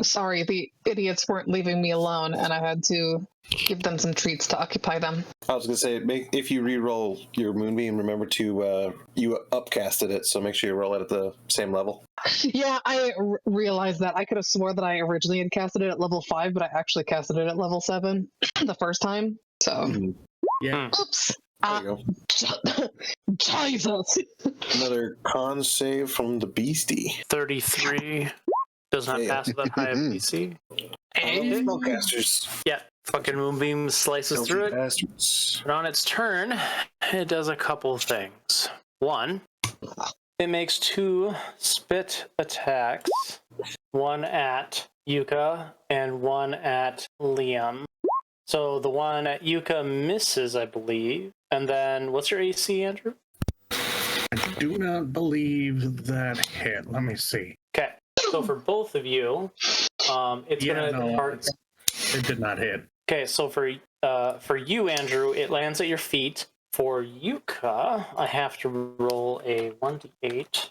Sorry, the idiots weren't leaving me alone, and I had to give them some treats to occupy them. I was going to say, if you re-roll your Moonbeam, remember to, you upcasted it, so make sure you roll it at the same level. Yeah, I realized that. I could have swore that I originally had casted it at level 5, but I actually casted it at level 7 the first time, so... Yeah. Oops. There you go. Jesus. Another con save from the beastie. 33. Does not pass with that high of DC. Spellcasters. Yeah, fucking Moonbeam slices through it. Bastards. But on its turn, it does a couple of things. One, it makes 2 spit attacks. One at Yuka and one at Liam. So the one at Yuka misses, I believe. And then, what's your AC, Andrew? I do not believe that hit. Let me see. Okay. So for both of you, it's gonna. It did not hit. Okay, so for you, Andrew, it lands at your feet. For Yuka, I have to roll a 1d8.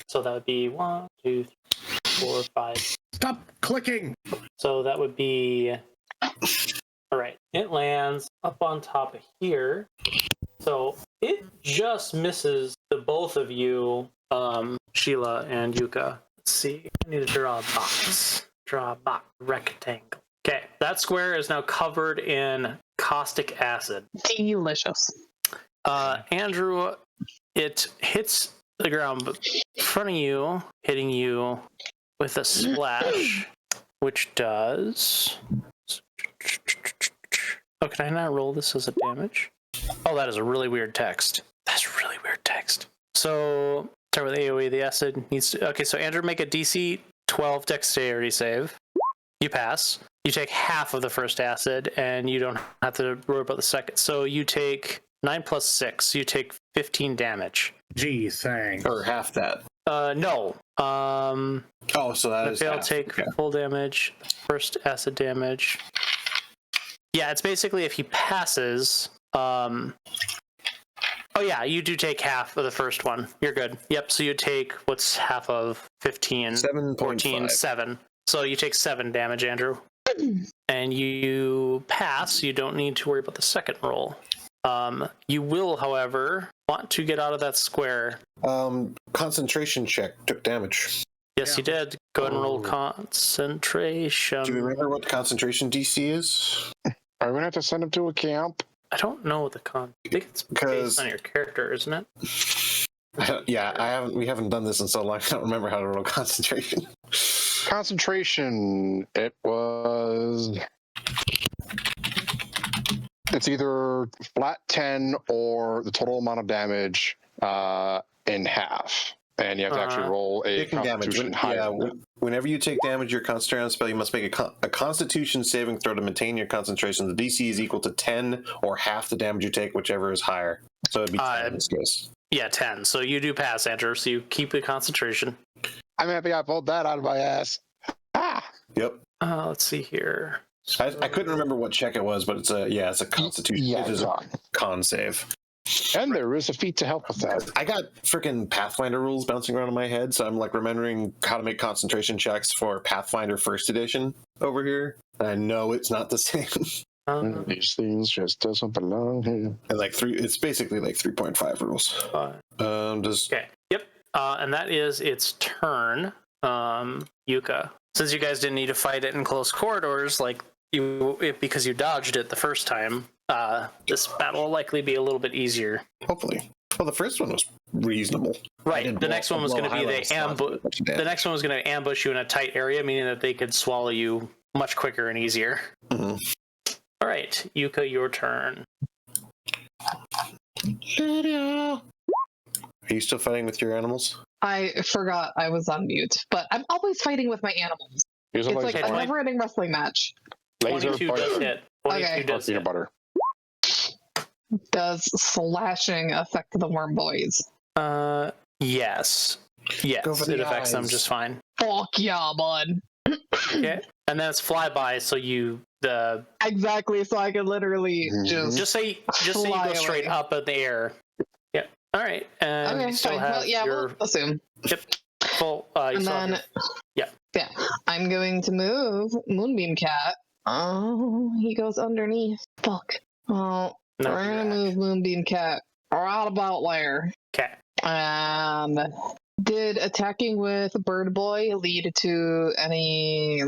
So that would be 1, 2, 3, 4, 5. Stop clicking! So that would be. All right, it lands up on top of here. So it just misses the both of you, Sheila and Yuka. Let's see. I need to draw a box. Draw a box. Rectangle. Okay, that square is now covered in caustic acid. Delicious. Andrew, it hits the ground in front of you, hitting you with a splash, which does... Oh, can I not roll this as a damage? Oh, that is a really weird text. That's really weird text. So, start with AoE. The acid needs to... Okay, so Andrew, make a DC 12 dexterity save. You pass. You take half of the first acid, and you don't have to worry about the second. So you take 9 plus 6. You take 15 damage. Gee, thanks. Or half that. No. Oh, so that is I'll half. take full damage. First acid damage. Yeah, it's basically if he passes. Oh yeah, you do take half of the first one. You're good. Yep. So you take what's half of 15? 14, 7. So you take 7 damage, Andrew. And you pass. You don't need to worry about the second roll. You will, however, want to get out of that square. Concentration check took damage. Yes, you did. Go ahead and roll concentration. Do you remember what the concentration DC is? Are we gonna have to send him to a camp? I don't know what the I think it's based on your character, isn't it? Yeah, we haven't done this in so long. I don't remember how to roll concentration. Concentration. It's either flat 10 or the total amount of damage in half. And you have to actually roll a Taking damage. Constitution higher. Whenever you take damage, your concentration on a spell, you must make a Constitution saving throw to maintain your concentration. The DC is equal to 10 or half the damage you take, whichever is higher. So it'd be 10 in this case. Yeah, 10. So you do pass, Andrew. So you keep the concentration. I'm happy I pulled that out of my ass. Ah! Yep. Let's see here. I couldn't remember what check it was, but it's a Constitution. Yeah, it is a con save. And there is a feat to help with that. I got freaking Pathfinder rules bouncing around in my head, so I'm like remembering how to make concentration checks for Pathfinder First Edition over here. And I know it's not the same. These things just doesn't belong here. And it's basically like 3.5 rules. Okay. Yep. And that is its turn. Yuka. Since you guys didn't need to fight it in close corridors, because you dodged it the first time, this battle will likely be a little bit easier. Hopefully. Well, the first one was reasonable. Right. The next one was going to be the next one was going to ambush you in a tight area, meaning that they could swallow you much quicker and easier. Mm-hmm. All right, Yuka, your turn. Are you still fighting with your animals? I forgot I was on mute, but I'm always fighting with my animals. Here's It's like laser a point. never-ending wrestling match. Laser 22 does point. hit. 22 Okay. does Peanut hit. butter. Does slashing affect the worm boys? Yes. Go for It the affects them eyes. just fine. Fuck yeah, bud. Okay. And then it's flyby, so Exactly, so I could literally Mhm. just say you Fly go straight away. up in the air. Yeah. All right. And Okay, you still fine. have Well, yeah, your we'll assume. full. You And still have then, your- yeah, I'm going to move Moonbeam Cat. Oh, he goes underneath. Fuck. Oh, No, we're you're gonna move Moonbeam Cat right about there. Okay. Did attacking with Bird Boy lead to any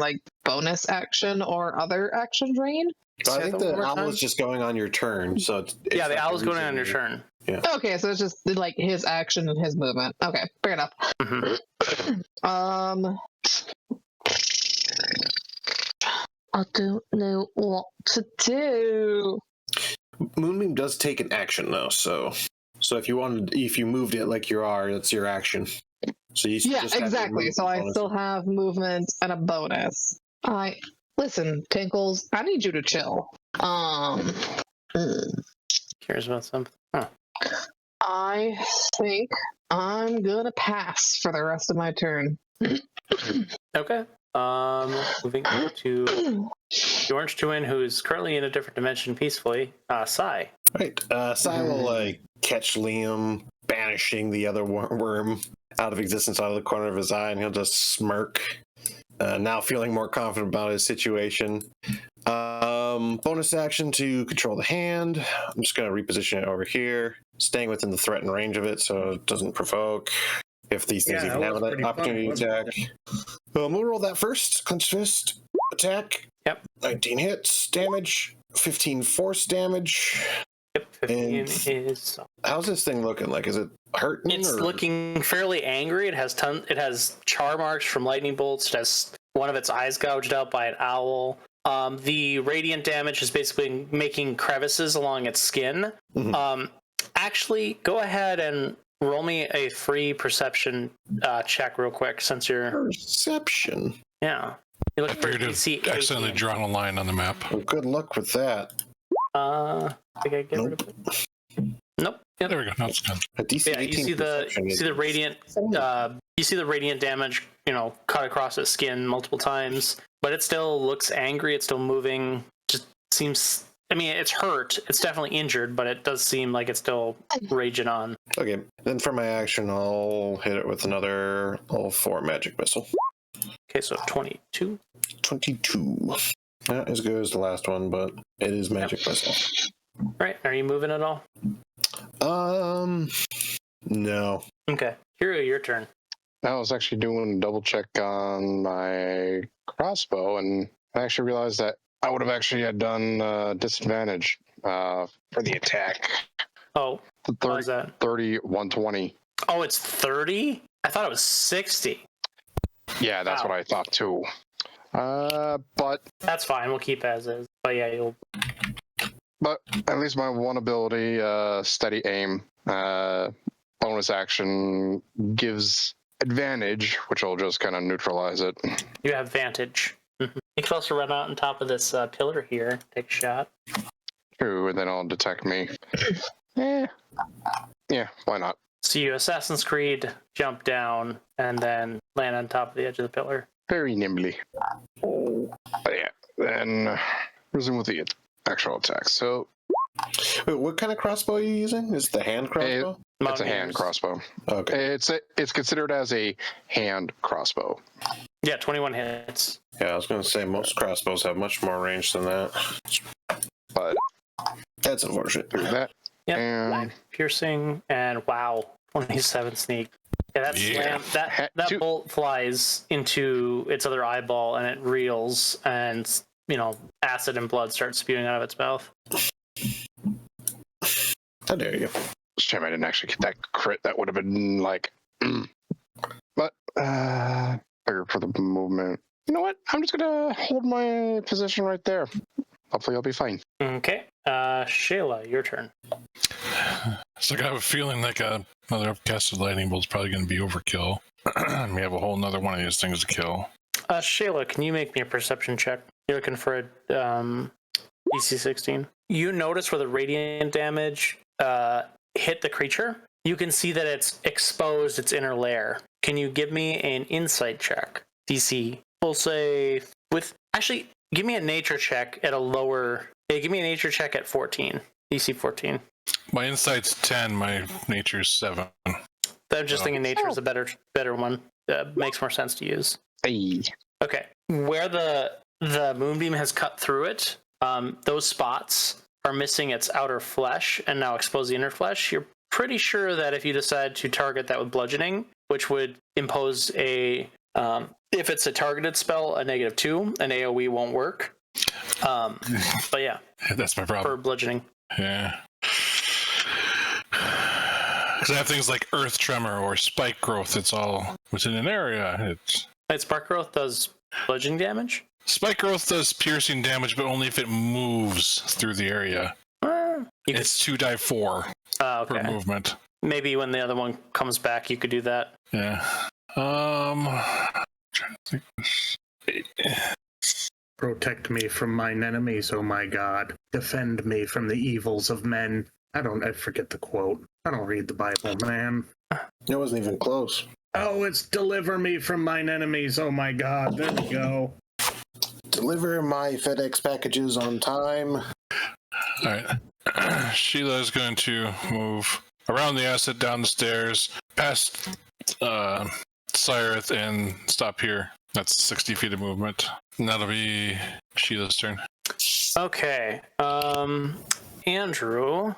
bonus action or other action drain? So I Say think that one the more owl time? is just going on your turn. So it's Yeah, the not owl's going on your reason- turn. Okay, so it's just his action and his movement. Okay, fair enough. Mhm. I don't know what to do. Moonbeam does take an action though, so if you moved it like you are, that's your action. So you Yeah, just have your exactly. movement So I bonus. still have movement and a bonus. Listen, Tinkles, I need you to chill. Cares about something. Huh. I think I'm gonna pass for the rest of my turn. Okay. Moving to the Orange Twin, who's currently in a different dimension peacefully. Sai. Right. Sai will catch Liam banishing the other worm out of existence out of the corner of his eye, and he'll just smirk. Now feeling more confident about his situation. Bonus action to control the hand. I'm just going to reposition it over here, staying within the threat and range of it so it doesn't provoke. If these things Yeah, even that have was an pretty opportunity fun, to attack. We'll roll that first. Clenched fist. Attack. Yep. 19 hits. Damage. 15 force damage. Yep. 15 And- is. How's this thing looking? Like, is it hurting? It's or... looking fairly angry. It has char marks from lightning bolts. It has one of its eyes gouged out by an owl. The radiant damage is basically making crevices along its skin. Mhm. Actually, go ahead and roll me a free perception check real quick, since you're Perception. yeah. You look I for appear to DC have accidentally 18. drawn a line on the map. Well, good luck with that. I think I get rid of it. Nope. Yep. There we go. No, it's done. A DC Yeah, 18 perception is- radiant. You see the radiant damage, cut across its skin multiple times, but it still looks angry. It's still moving. Just seems. I mean, it's hurt. It's definitely injured, but it does seem like it's still raging on. Okay, then for my action, I'll hit it with another level 4 magic missile. Okay, so 22. 22. Not as good as the last one, but it is magic missile. All right, are you moving at all? No. Okay, Hero, your turn. I was actually doing a double check on my crossbow, and I actually realized that I would have actually had done disadvantage for the attack. Oh, how is that? 30, 120. Oh, it's 30? I thought it was 60. Yeah, that's Wow. what I thought too. But That's fine. We'll keep as is. But yeah, you'll. But at least my one ability, steady aim, bonus action gives advantage, which will just kind of neutralize it. You have vantage. Mm-hmm. You can also run out on top of this pillar here, take a shot. True, and then it'll detect me. Yeah, why not? So you Assassin's Creed, jump down, and then land on top of the edge of the pillar. Very nimbly. But yeah, then resume with the actual attack. So, wait, what kind of crossbow are you using? Is it the hand crossbow? it's a hand crossbow. Okay. It's considered as a hand crossbow. Yeah, 21 hits. Yeah, I was going to say most crossbows have much more range than that. But that's unfortunate. do that. Yep. And Piercing, and wow, 27 sneak. Yeah, that bolt flies into its other eyeball, and it reels, and acid and blood start spewing out of its mouth. How dare you? Shame I didn't actually get that crit. That would have been like. But figure for the movement. You know what? I'm just gonna hold my position right there. Hopefully, I'll be fine. Okay, Shayla, your turn. So I have a feeling like another upcasted lightning bolt is probably going to be overkill. We have a whole nother one of these things to kill. Shayla, can you make me a perception check? You're looking for a DC 16. You notice where the radiant damage hit the creature. You can see that it's exposed its inner lair. Can you give me an insight check? DC. We'll say give me a nature check at a lower. Hey, give me a nature check at 14. DC 14. My insight's 10. My nature's 7. I'm just thinking nature is a better one. Makes more sense to use. Hey. Okay, where the moonbeam has cut through it, those spots are missing its outer flesh and now expose the inner flesh. You're pretty sure that if you decide to target that with bludgeoning, which would impose a if it's a targeted spell, a -2, an AoE won't work. But yeah, that's my problem for bludgeoning. Yeah. Because I have things like earth tremor or spike growth. It's all within an area. Spark growth does bludgeoning damage? Spike growth does piercing damage, but only if it moves through the area. It's 2d4 per movement. Maybe when the other one comes back, you could do that. Yeah. Trying to think. Protect me from mine enemies, oh my god. Defend me from the evils of men. I forget the quote. I don't read the Bible, man. It wasn't even close. Oh, it's deliver me from mine enemies, oh my god. There we go. Deliver my FedEx packages on time. Alright. Sheila is going to move around the asset, down the stairs, past Cyrith, and stop here. That's 60 feet of movement. And that'll be Sheila's turn. Okay. Andrew,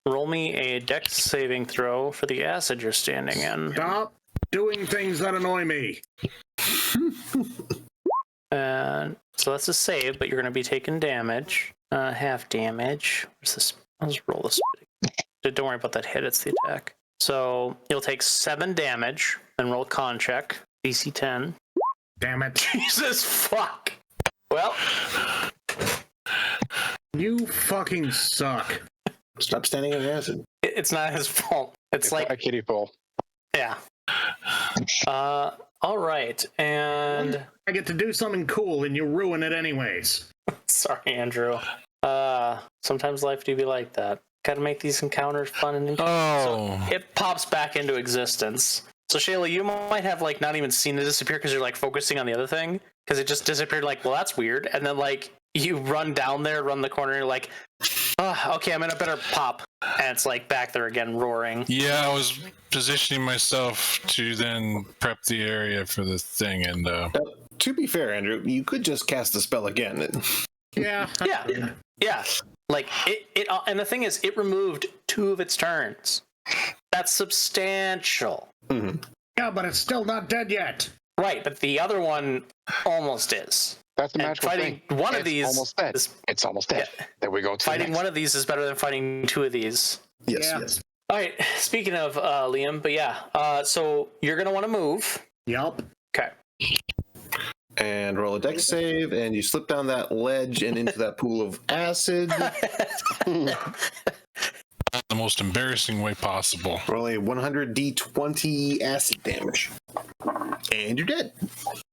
roll me a dex saving throw for the acid you're standing in. Stop doing things that annoy me. And so that's a save, but you're going to be taking damage. Half damage. Where's this? I'll just roll this. Don't worry about that hit. It's the attack. So you'll take 7 damage and roll a con check. DC 10. Damn it. Jesus fuck. Well. You fucking suck. Stop standing in acid. It's not his fault. It's like a kiddie pool. Yeah. All right, and I get to do something cool and you ruin it anyways. Sorry, Andrew. Sometimes life do be like that. Gotta make these encounters fun and interesting. Oh. So it pops back into existence. So Shayla, you might have like not even seen it disappear because you're like focusing on the other thing because it just disappeared. Like, well, that's weird. And then like you run down there, run the corner, and you're like, oh, okay, I'm gonna better pop. And it's like back there again, roaring. Yeah, I was positioning myself to then prep the area for the thing, and to be fair, Andrew, you could just cast the spell again. Yeah. Yeah. Like it, and the thing is, it removed 2 of its turns. That's substantial. Mm-hmm. Yeah, but it's still not dead yet. Right, but the other one almost is. That's the magical fighting thing. One of these almost dead. It's almost dead. Yeah. There we go. Fighting one of these is better than fighting 2 of these. Yes. All right. Speaking of Liam, but yeah. So you're gonna want to move. Yup. Okay. And roll a dex save, and you slip down that ledge and into that pool of acid. the most embarrassing way possible. Rolling 100d20 acid damage. And you're dead.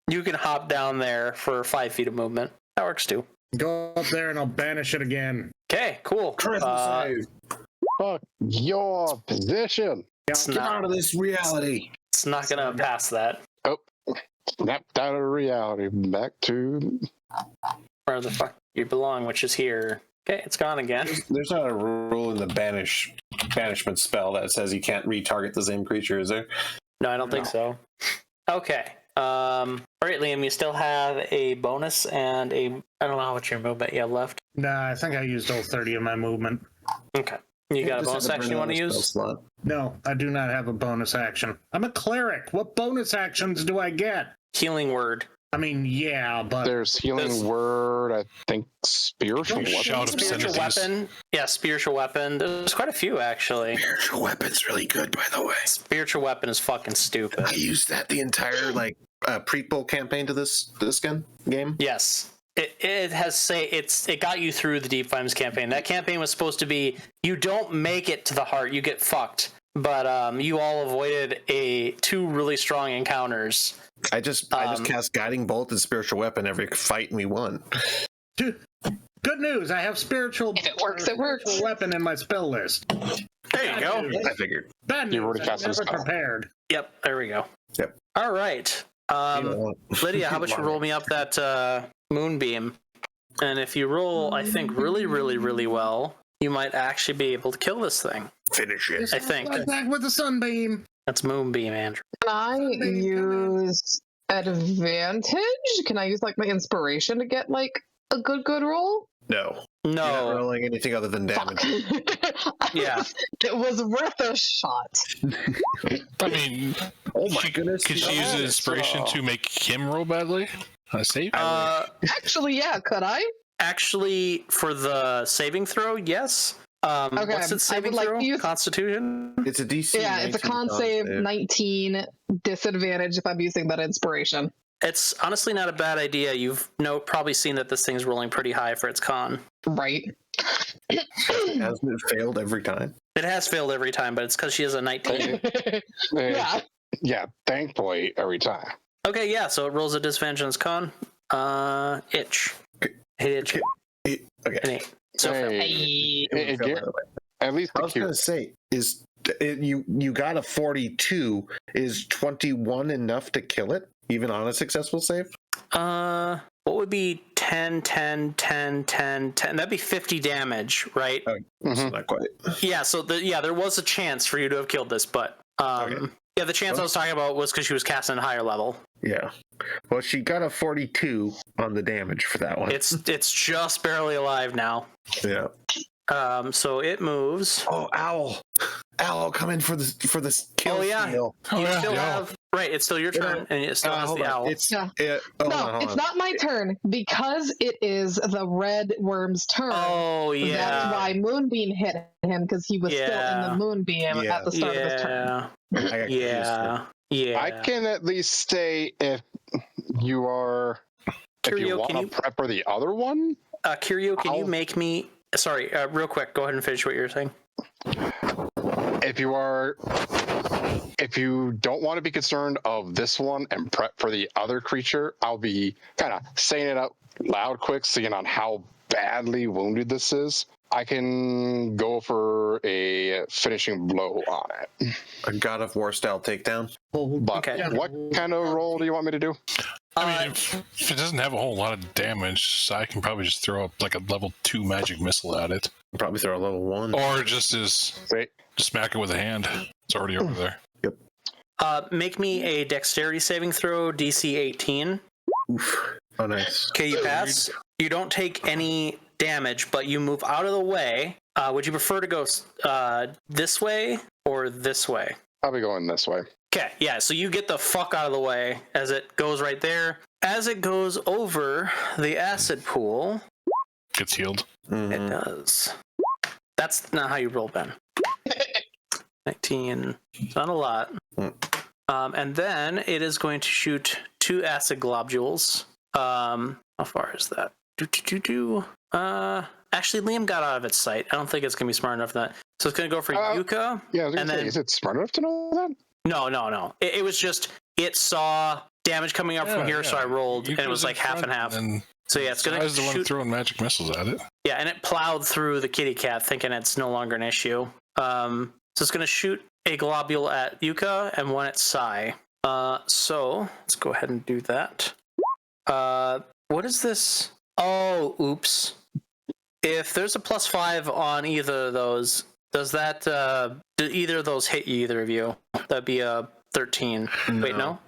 You can hop down there for 5 feet of movement. That works too. Go up there and I'll banish it again. Okay, cool. Charisma save. Fuck your position. It's Get out of this reality. It's not gonna pass that. Oh, snapped out of reality. Back to. Where the fuck you belong, which is here. Okay, it's gone again. There's not a rule in the banishment spell that says you can't retarget the same creature, is there? No, I don't think so. Okay. All right, Liam, you still have a bonus and a... I don't know how much your movement you have left. Nah, I think I used all 30 of my movement. Okay. You got a Just bonus had action burn you want to another use? spell slot. No, I do not have a bonus action. I'm a cleric. What bonus actions do I get? Healing word. I mean, yeah, but There's healing There's- word. I think spiritual Don't weapon. shout Spiritual obscenities. weapon. Yeah, spiritual weapon. There's quite a few, actually. Spiritual weapon's really good, by the way. Spiritual weapon is fucking stupid. I used that the entire prequel campaign to this game. Yes. It got you through the Deep Flames campaign. That campaign was supposed to be, you don't make it to the heart, you get fucked. But you all avoided two really strong encounters. I just cast Guiding Bolt and Spiritual Weapon every fight and we won. good news. I have spiritual. If it works, it works. spiritual weapon in my spell list. There you go. I figured. Bad news. You already I'm cast a never spell. prepared. Yep, there we go. Yep. All right. Lydia, how about you roll me up that moonbeam? And if you roll, I think, really, really, really well, you might actually be able to kill this thing. Finish it. I think. Attack with the sunbeam. That's moonbeam, Andrew. Can I use advantage? Can I use like my inspiration to get like a good roll? No. You're not No. rolling anything other than damage. Yeah. It was worth a shot. I mean, Oh my goodness. could she use an inspiration to make him roll badly? A save? Actually, yeah, could I? Actually, for the saving throw, yes. Okay, What's I its saving would like throw? to use- Constitution? It's a DC. Yeah, it's a 19 con save 19 disadvantage if I'm using that inspiration. It's honestly not a bad idea. You've probably seen that this thing's rolling pretty high for its con. Right. Hasn't it failed every time? It has failed every time, but it's because she has a 19. Yeah. Yeah, thankfully every time. Okay, yeah, so it rolls a disadvantage on its con. Itch. Hit itch. Okay. An 8. So fail. Hey, It it- failed, it- by the way. at least I the was gonna cure. say, you got a 42. Is 21 enough to kill it, even on a successful save? What would be 10, 10, 10, 10, 10? That'd be 50 damage, right? Oh, Mhm. Not quite. Yeah, so there was a chance for you to have killed this, but Okay. yeah, the chance I was talking about was because she was casting at a higher level. Yeah. Well, she got a 42 on the damage for that one. It's just barely alive now. Yeah. So it moves. Oh, owl! Owl, come in for this kill. Oh, yeah. steal. Oh, You yeah, still yeah. have it's still your turn, and it still has Hold the on. owl. It's Yeah. hold No, on, hold it's on. not my turn because it is the red worm's turn. Oh yeah. That's why Moonbeam hit him because he was still Yeah. in the Moonbeam Yeah. at the start of his turn. Yeah. I got confused Yeah. Yeah. I can at least stay if you are. If you Curio, want can you to prep for the other one, Curio, can you I'll- make me? Sorry, real quick. Go ahead and finish what you're saying. if you don't want to be concerned of this one and prep for the other creature, I'll be kind of saying it out loud quick, seeing on how badly wounded this is. I can go for a finishing blow on it. A God of War style takedown. But Okay. what kind of roll do you want me to do? I mean, if it doesn't have a whole lot of damage, so I can probably just throw up like a level 2 magic missile at it. Probably throw a level 1. Or just Wait, smack it with a hand. It's already over there. make me a dexterity saving throw, DC 18. Oof. Oh, nice. Okay, you pass. You don't take any damage, but you move out of the way. Would you prefer to go this way or this way? I'll be going this way. Okay, yeah, so you get the fuck out of the way as it goes right there. As it goes over the acid pool, Gets healed. Mhm. it does. That's not how you roll, Ben. 19. It's not a lot. And then it is going to shoot 2 acid globules. How far is that? Actually, Liam got out of its sight. I don't think it's going to be smart enough for that. So it's going to go for Yuka. Yeah, I was and gonna say, then is it smart enough to know that? no. It was just it saw damage coming up from here, so I rolled, and it was like half and half. So yeah, it's going to the one throwing magic missiles at it. Yeah, and it plowed through the kitty cat, thinking it's no longer an issue. So it's going to shoot a globule at Yuka and one at Sai. So let's go ahead and do that. What is this? Oh, oops. If there's a +5 on either of those, does that do either of those hit you? Either of you? That'd be a 13. No. Wait, no.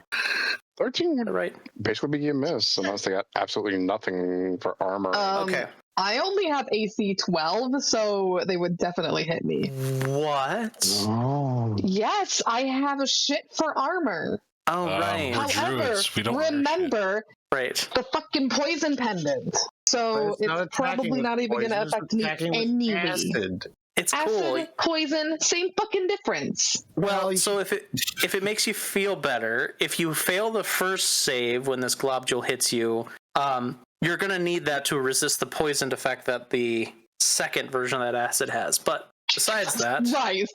13 would Right. basically be a miss unless they got absolutely nothing for armor. Okay. I only have AC 12, so they would definitely hit me. What? Oh. Yes, I have a shit for armor. Oh, right. We're However, druids. We don't wear shit. remember Right. the fucking poison pendant. So it's probably not even going to affect me anyway. Acid. It's Acid, cool. poison, same fucking difference. Well, so if it makes you feel better, if you fail the first save when this globule hits you, you're gonna need that to resist the poisoned effect that the second version of that acid has. But besides that, Right.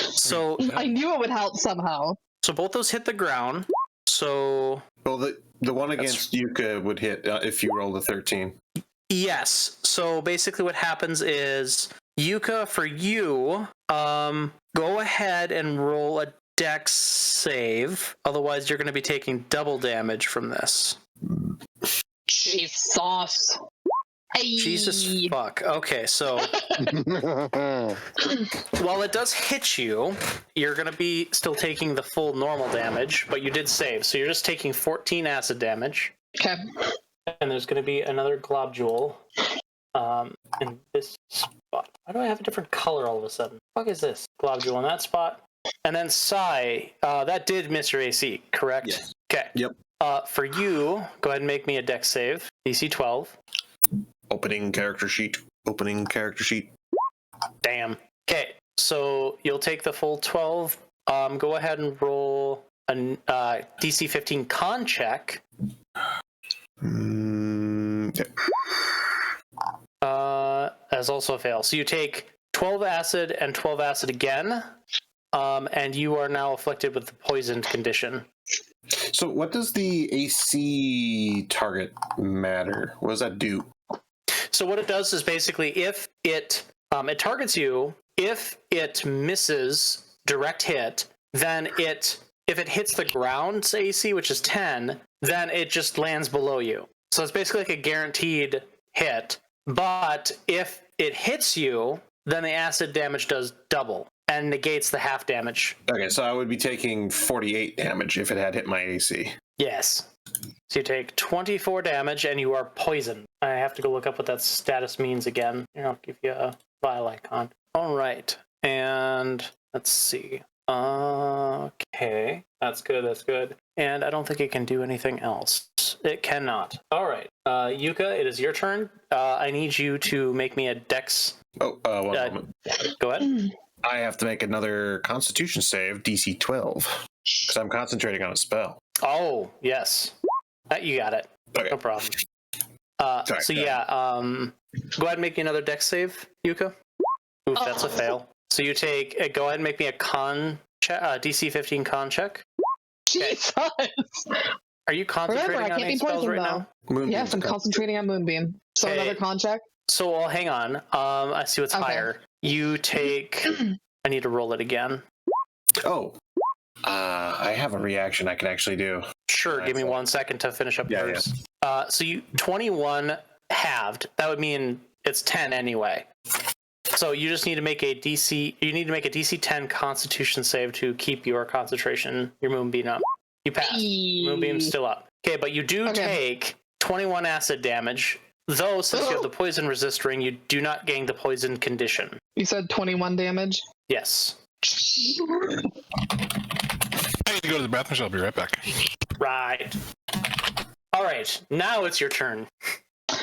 so I knew it would help somehow. so both those hit the ground. So Well, the one against Yuka would hit if you rolled a 13. yes. So basically, what happens is Yuka, for you, go ahead and roll a Dex save. Otherwise, you're going to be taking double damage from this. Jesus. Hey. Jesus fuck. Okay, so while it does hit you, you're going to be still taking the full normal damage, but you did save. So you're just taking 14 acid damage. Okay. And there's going to be another globule in this spot. Why do I have a different color all of a sudden? What the fuck is this? Globule in that spot. And then Sai, that did miss your AC, correct? Yes. Okay. Yep. For you, go ahead and make me a Dex save. DC 12. Opening character sheet. Damn. Okay, so you'll take the full 12. Go ahead and roll a DC 15 con check. As also a fail. So you take 12 acid and 12 acid again, and you are now afflicted with the poisoned condition. So what does the AC target matter? What does that do? So what it does is basically if it targets you, if it misses direct hit, then if it hits the ground's AC, which is 10, then it just lands below you. So it's basically like a guaranteed hit. But if it hits you, then the acid damage does double and negates the half damage. Okay, so I would be taking 48 damage if it had hit my AC. Yes. So you take 24 damage and you are poisoned. I have to go look up what that status means again. Here, I'll give you a vial icon. All right. And let's see. Okay. That's good. And I don't think it can do anything else. It cannot. All right. Yuka, it is your turn. I need you to make me a Dex. One moment. Go ahead. I have to make another Constitution save, DC 12, because I'm concentrating on a spell. Oh, yes. You got it. Okay. No problem. Sorry, So go yeah, go ahead and make me another Dex save, Yuka. Oof, that's a fail. So you take. Go ahead and make me a con check, DC 15 con check. Jesus. Are you concentrating Remember, I on can't any be spells poisoned, right though. now? Moonbeam's Yes, I'm concentrating on Moonbeam. So Okay. another con check? So well, hang on. I see what's Okay. higher. You take. I need to roll it again. Oh, I have a reaction I can actually do. Sure. Give me 1 second to finish up Yeah, yours. So you 21 halved. That would mean it's 10 anyway. So you just need to make a DC. You need to make a DC 10 Constitution save to keep your concentration, your Moonbeam up. You passed. Moonbeam's still up. Okay, but you do take 21 acid damage. Though, since you have the poison resist ring, you do not gain the poison condition. You said 21 damage? Yes. I need to go to the bathroom, so I'll be right back. Right. All right. Now it's your turn.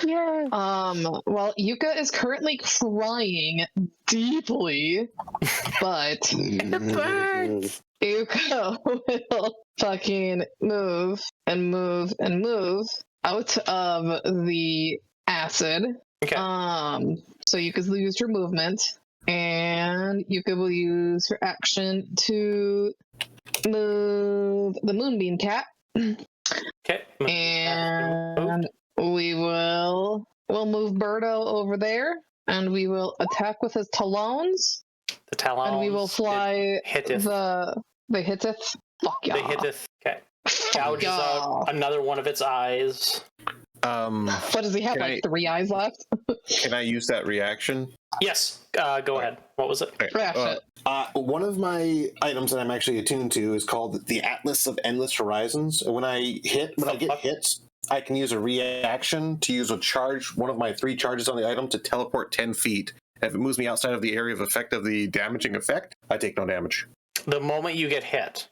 Well, Yuka is currently crying deeply, but Yuka will fucking move out of the acid Okay. So you could use your movement, and you could use your action to move the Moonbeam Cat. Okay. And we'll move Birdo over there, and we will attack with his talons. The talons. And we will fly hitteth. the hitteth. Fuck yeah. The hitteth. Okay. Gouges out another one of its eyes. What does he have? Like 3 eyes left? Can I use that reaction? Yes. Go ahead. What was it? One of my items that I'm actually attuned to is called the Atlas of Endless Horizons. When I get hits, I can use a reaction to use a charge, one of my 3 charges on the item, to teleport 10 feet. If it moves me outside of the area of effect of the damaging effect, I take no damage. The moment you get hit.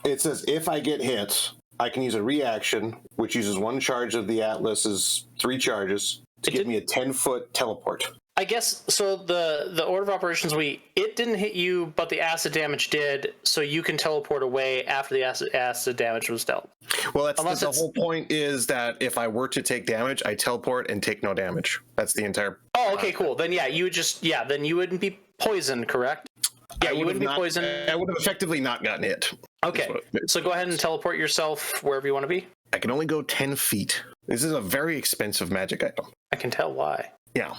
It says if I get hit, I can use a reaction, which uses 1 charge of the Atlas's 3 charges to give me a 10-foot teleport. I guess, so the order of operations, it didn't hit you, but the acid damage did, so you can teleport away after the acid damage was dealt. Well, that's the whole point, is that if I were to take damage, I teleport and take no damage. That's the entire... Oh, okay, cool. Then yeah, then you wouldn't be poisoned, correct? Yeah, you wouldn't be poisoned. I would have effectively not gotten hit. Okay, so go ahead and teleport yourself wherever you want to be. I can only go 10 feet. This is a very expensive magic item. I can tell why. Yeah.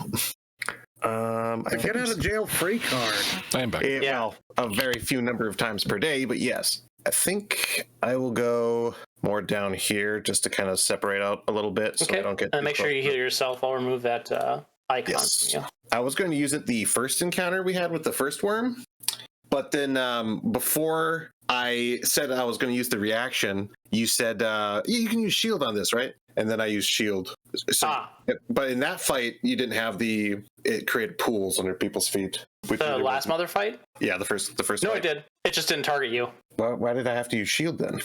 I get out of jail free card. I am back. Well, a very few number of times per day, but yes. I think I will go more down here just to kind of separate out a little bit, so I don't get. And make sure you heal yourself. I'll remove that icon. Yes. I was going to use it the first encounter we had with the first worm, but then before I said I was going to use the reaction, you said you can use shield on this, right? And then I used shield. So, but in that fight, you didn't have it created pools under people's feet. The last mother fight? Yeah, the first. No, fight. it did. It just didn't target you. Well, why did I have to use shield then?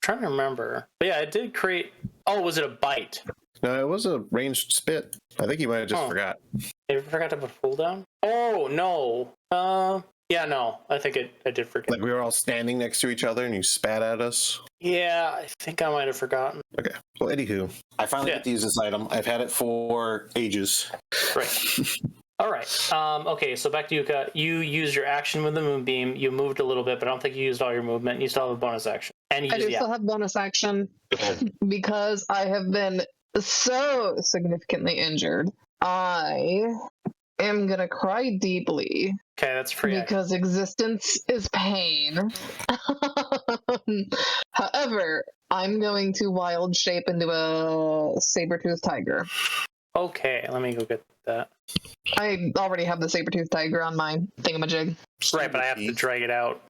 Trying to remember. But yeah, it did create. Oh, was it a bite? No, it was a ranged spit. I think you might have just forgot. You forgot to put cooldown? Oh no. Yeah, no. I think I did forget. Like we were all standing next to each other and you spat at us. Yeah, I think I might have forgotten. Okay. Well, anywho, I finally get to use this item. I've had it for ages. Right. All right. Okay, so back to Yuka. You used your action with the moonbeam. You moved a little bit, but I don't think you used all your movement. You still have a bonus action. And you still have bonus action because I have been so significantly injured. I am gonna cry deeply. Okay, that's free. Because existence is pain. However, I'm going to wild shape into a saber-toothed tiger. Okay, let me go get that. I already have the saber-toothed tiger on my thingamajig. Right, but I have to drag it out.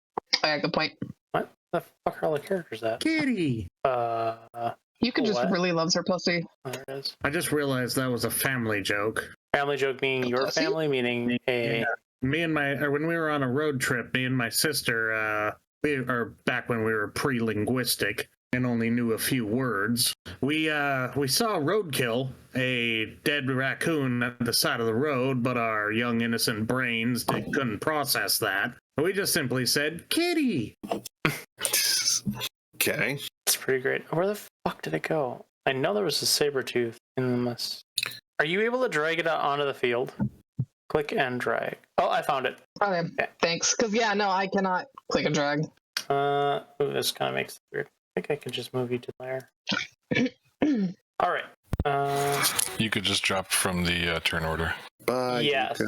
I have the point. What the fuck are all the characters at? Kitty! You can just really loves her pussy. Oh, there it is. I just realized that was a family joke. Family joke meaning your family, meaning a... Yeah. When we were on a road trip, me and my sister, back when we were pre-linguistic and only knew a few words, we saw roadkill, a dead raccoon at the side of the road, but our young innocent brains couldn't process that. We just simply said, "Kitty." Okay. That's pretty great. Where the fuck did it go? I know there was a saber tooth in the mess. Are you able to drag it out onto the field? Click and drag. Oh, I found it. Okay, thanks. Because, I cannot click and drag. This kind of makes it weird. I think I can just move you to there. All right. You could just drop from the turn order. Bye. Yes.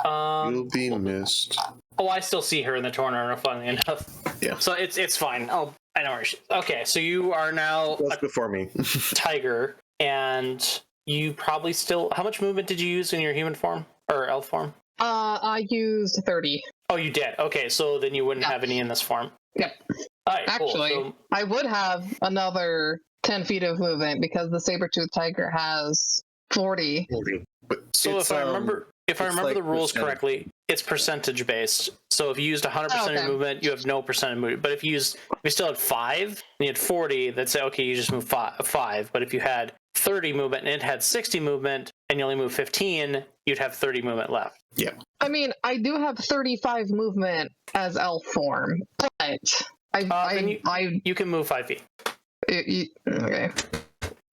You'll be missed. Oh, I still see her in the torn order, funnily enough. Yeah. So it's fine. Oh, I know where she is. Okay, so you are now That's before me. tiger, and you probably still... How much movement did you use in your human form? Or elf form? I used 30. Oh, you did? Okay, so then you wouldn't have any in this form. Yep. All right, Actually, cool. I would have another 10 feet of movement because the saber-toothed tiger has 40. So if I remember the rules correctly, it's percentage based. So if you used 100% of your movement, you have no percent of movement. But if you still had 5 and you had 40, that'd say okay, you just move 5. But if you had 30 movement and it had 60 movement and you only move 15, you'd have 30 movement left. Yeah. I mean, I do have 35 movement as elf form, but you can move 5 feet. Okay.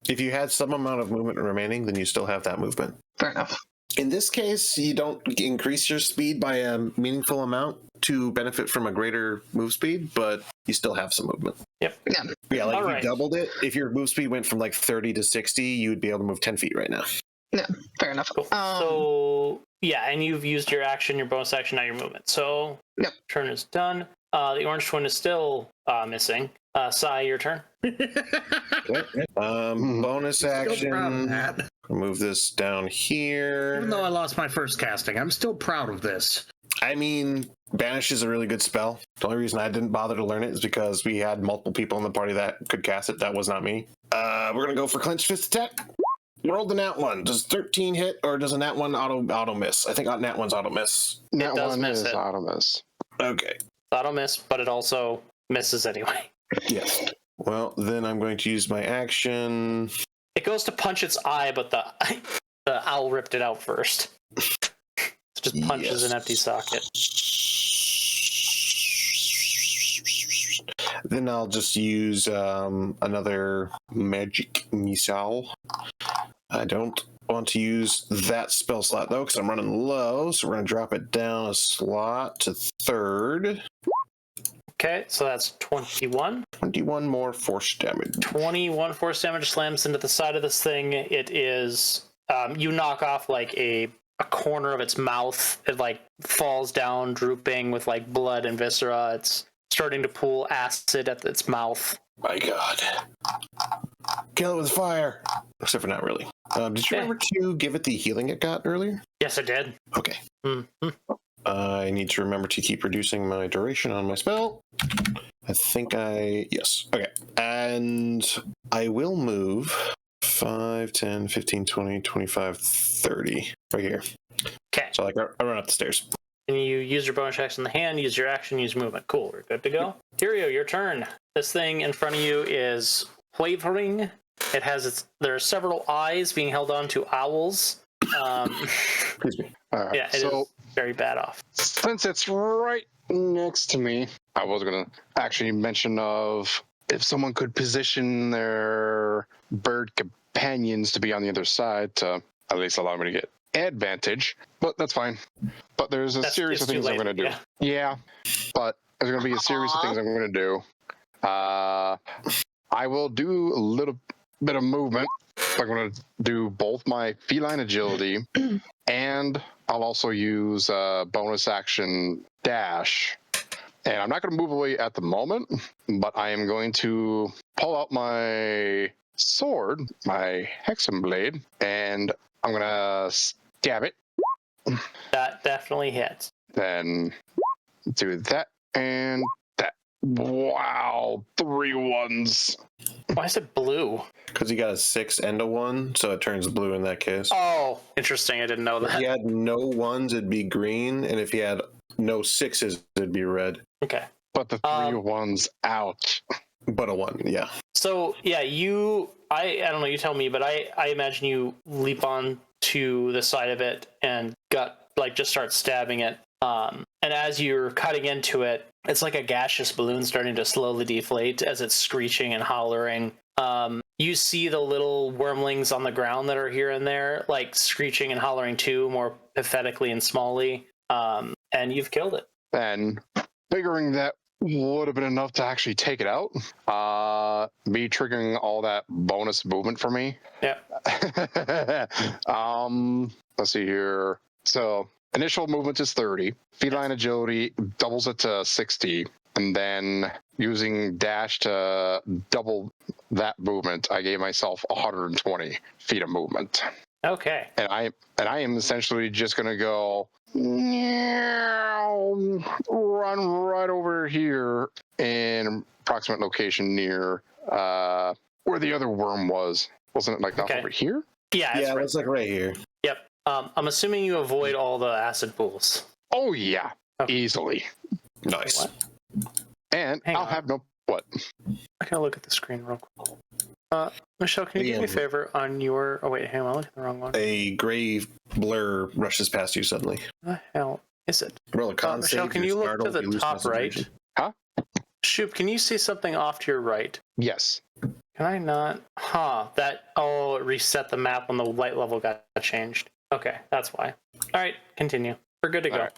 If you had some amount of movement remaining, then you still have that movement. Fair enough. In this case, you don't increase your speed by a meaningful amount to benefit from a greater move speed, but you still have some movement. Yep. Yeah. Yeah, like All if right. you doubled it, if your move speed went from like 30 to 60, you would be able to move 10 feet right now. Yeah. Fair enough. Cool. So yeah, and you've used your action, your bonus action, now your movement. So Yep. turn is done. The orange twin is still missing. Sai, your turn. Okay. Bonus Still proud of action. that. Move this down here. Even though I lost my first casting, I'm still proud of this. I mean, Banish is a really good spell. The only reason I didn't bother to learn it is because we had multiple people in the party that could cast it. That was not me. We're going to go for Clenched Fist attack. Roll the nat one. Does 13 hit, or does a nat one auto miss? I think nat one's auto miss. That does one miss is it. auto miss. Okay. Auto miss, but it also misses anyway. Yes. Well, then I'm going to use my action. It goes to punch its eye, but the owl ripped it out first. It just punches an empty socket. Then I'll just use another magic missile. I don't want to use that spell slot though, because I'm running low. So we're going to drop it down a slot to third. Okay, so that's 21. 21 more force damage. 21 force damage slams into the side of this thing. It is, you knock off like a corner of its mouth. It like falls down, drooping with like blood and viscera. It's starting to pool acid at its mouth. My God. Kill it with fire. Except for not really. Did you remember to give it the healing it got earlier? Yes, I did. Okay. Mm-hmm. I need to remember to keep reducing my duration on my spell. Yes. Okay. And I will move 5, 10, 15, 20, 25, 30. Right here. Okay. So like I run up the stairs. And you use your bonus action in the hand, use your action, use movement. Cool, we're good to go. Kirio, your turn. This thing in front of you is wavering. It has there are several eyes being held on to owls. Excuse me. All right. Yeah, it is very bad off. Since it's right next to me, I was going to actually mention of if someone could position their bird companions to be on the other side to at least allow me to get advantage, but that's fine. But there's a series of things I'm going to do. Yeah, but there's going to be a series of things I'm going to do. I will do a little bit of movement. I'm going to do both my feline agility and I'll also use bonus action dash. And I'm not going to move away at the moment, but I am going to pull out my sword, my hexam blade, and I'm going to stab it. That definitely hits. Then do that and that. Wow, 3 ones. Why is it blue? Because he got a 6 and a 1, so it turns blue in that case. Oh, interesting. I didn't know If that. he had no 1s, it'd be green, and if he had no 6s, it'd be red. Okay. But the 3 ones out. But a 1, yeah. So, yeah, I don't know, you tell me, but I imagine you leap on to the side of it and just start stabbing it. And as you're cutting into it, it's like a gaseous balloon starting to slowly deflate as it's screeching and hollering. You see the little wormlings on the ground that are here and there, like screeching and hollering too, more pathetically and smallly. And you've killed it. And figuring that would have been enough to actually take it out, me triggering all that bonus movement for me. Yeah. Let's see here. So initial movement is 30. Feline agility doubles it to 60. And then using dash to double that movement, I gave myself 120 feet of movement. Okay. And I am essentially just going to go run right over here in approximate location near where the other worm was. Wasn't it like off over here? Yeah, Yeah, it's like right here. Yep. I'm assuming you avoid all the acid pools. Oh yeah, easily. Nice. What? And Hang I'll on. have no what? I gotta look at the screen real quick. Michelle, can you do me a favor on your... Oh, wait, hang on, I'm looking at the wrong one. A gray blur rushes past you suddenly. What the hell is it? Roll a con Michelle, save, can you're you look to startled, the you lose top right? concentration. Huh? Shoop, can you see something off to your right? Yes. Can I not? It reset the map when the light level got changed. Okay, that's why. All right, continue. We're good to go.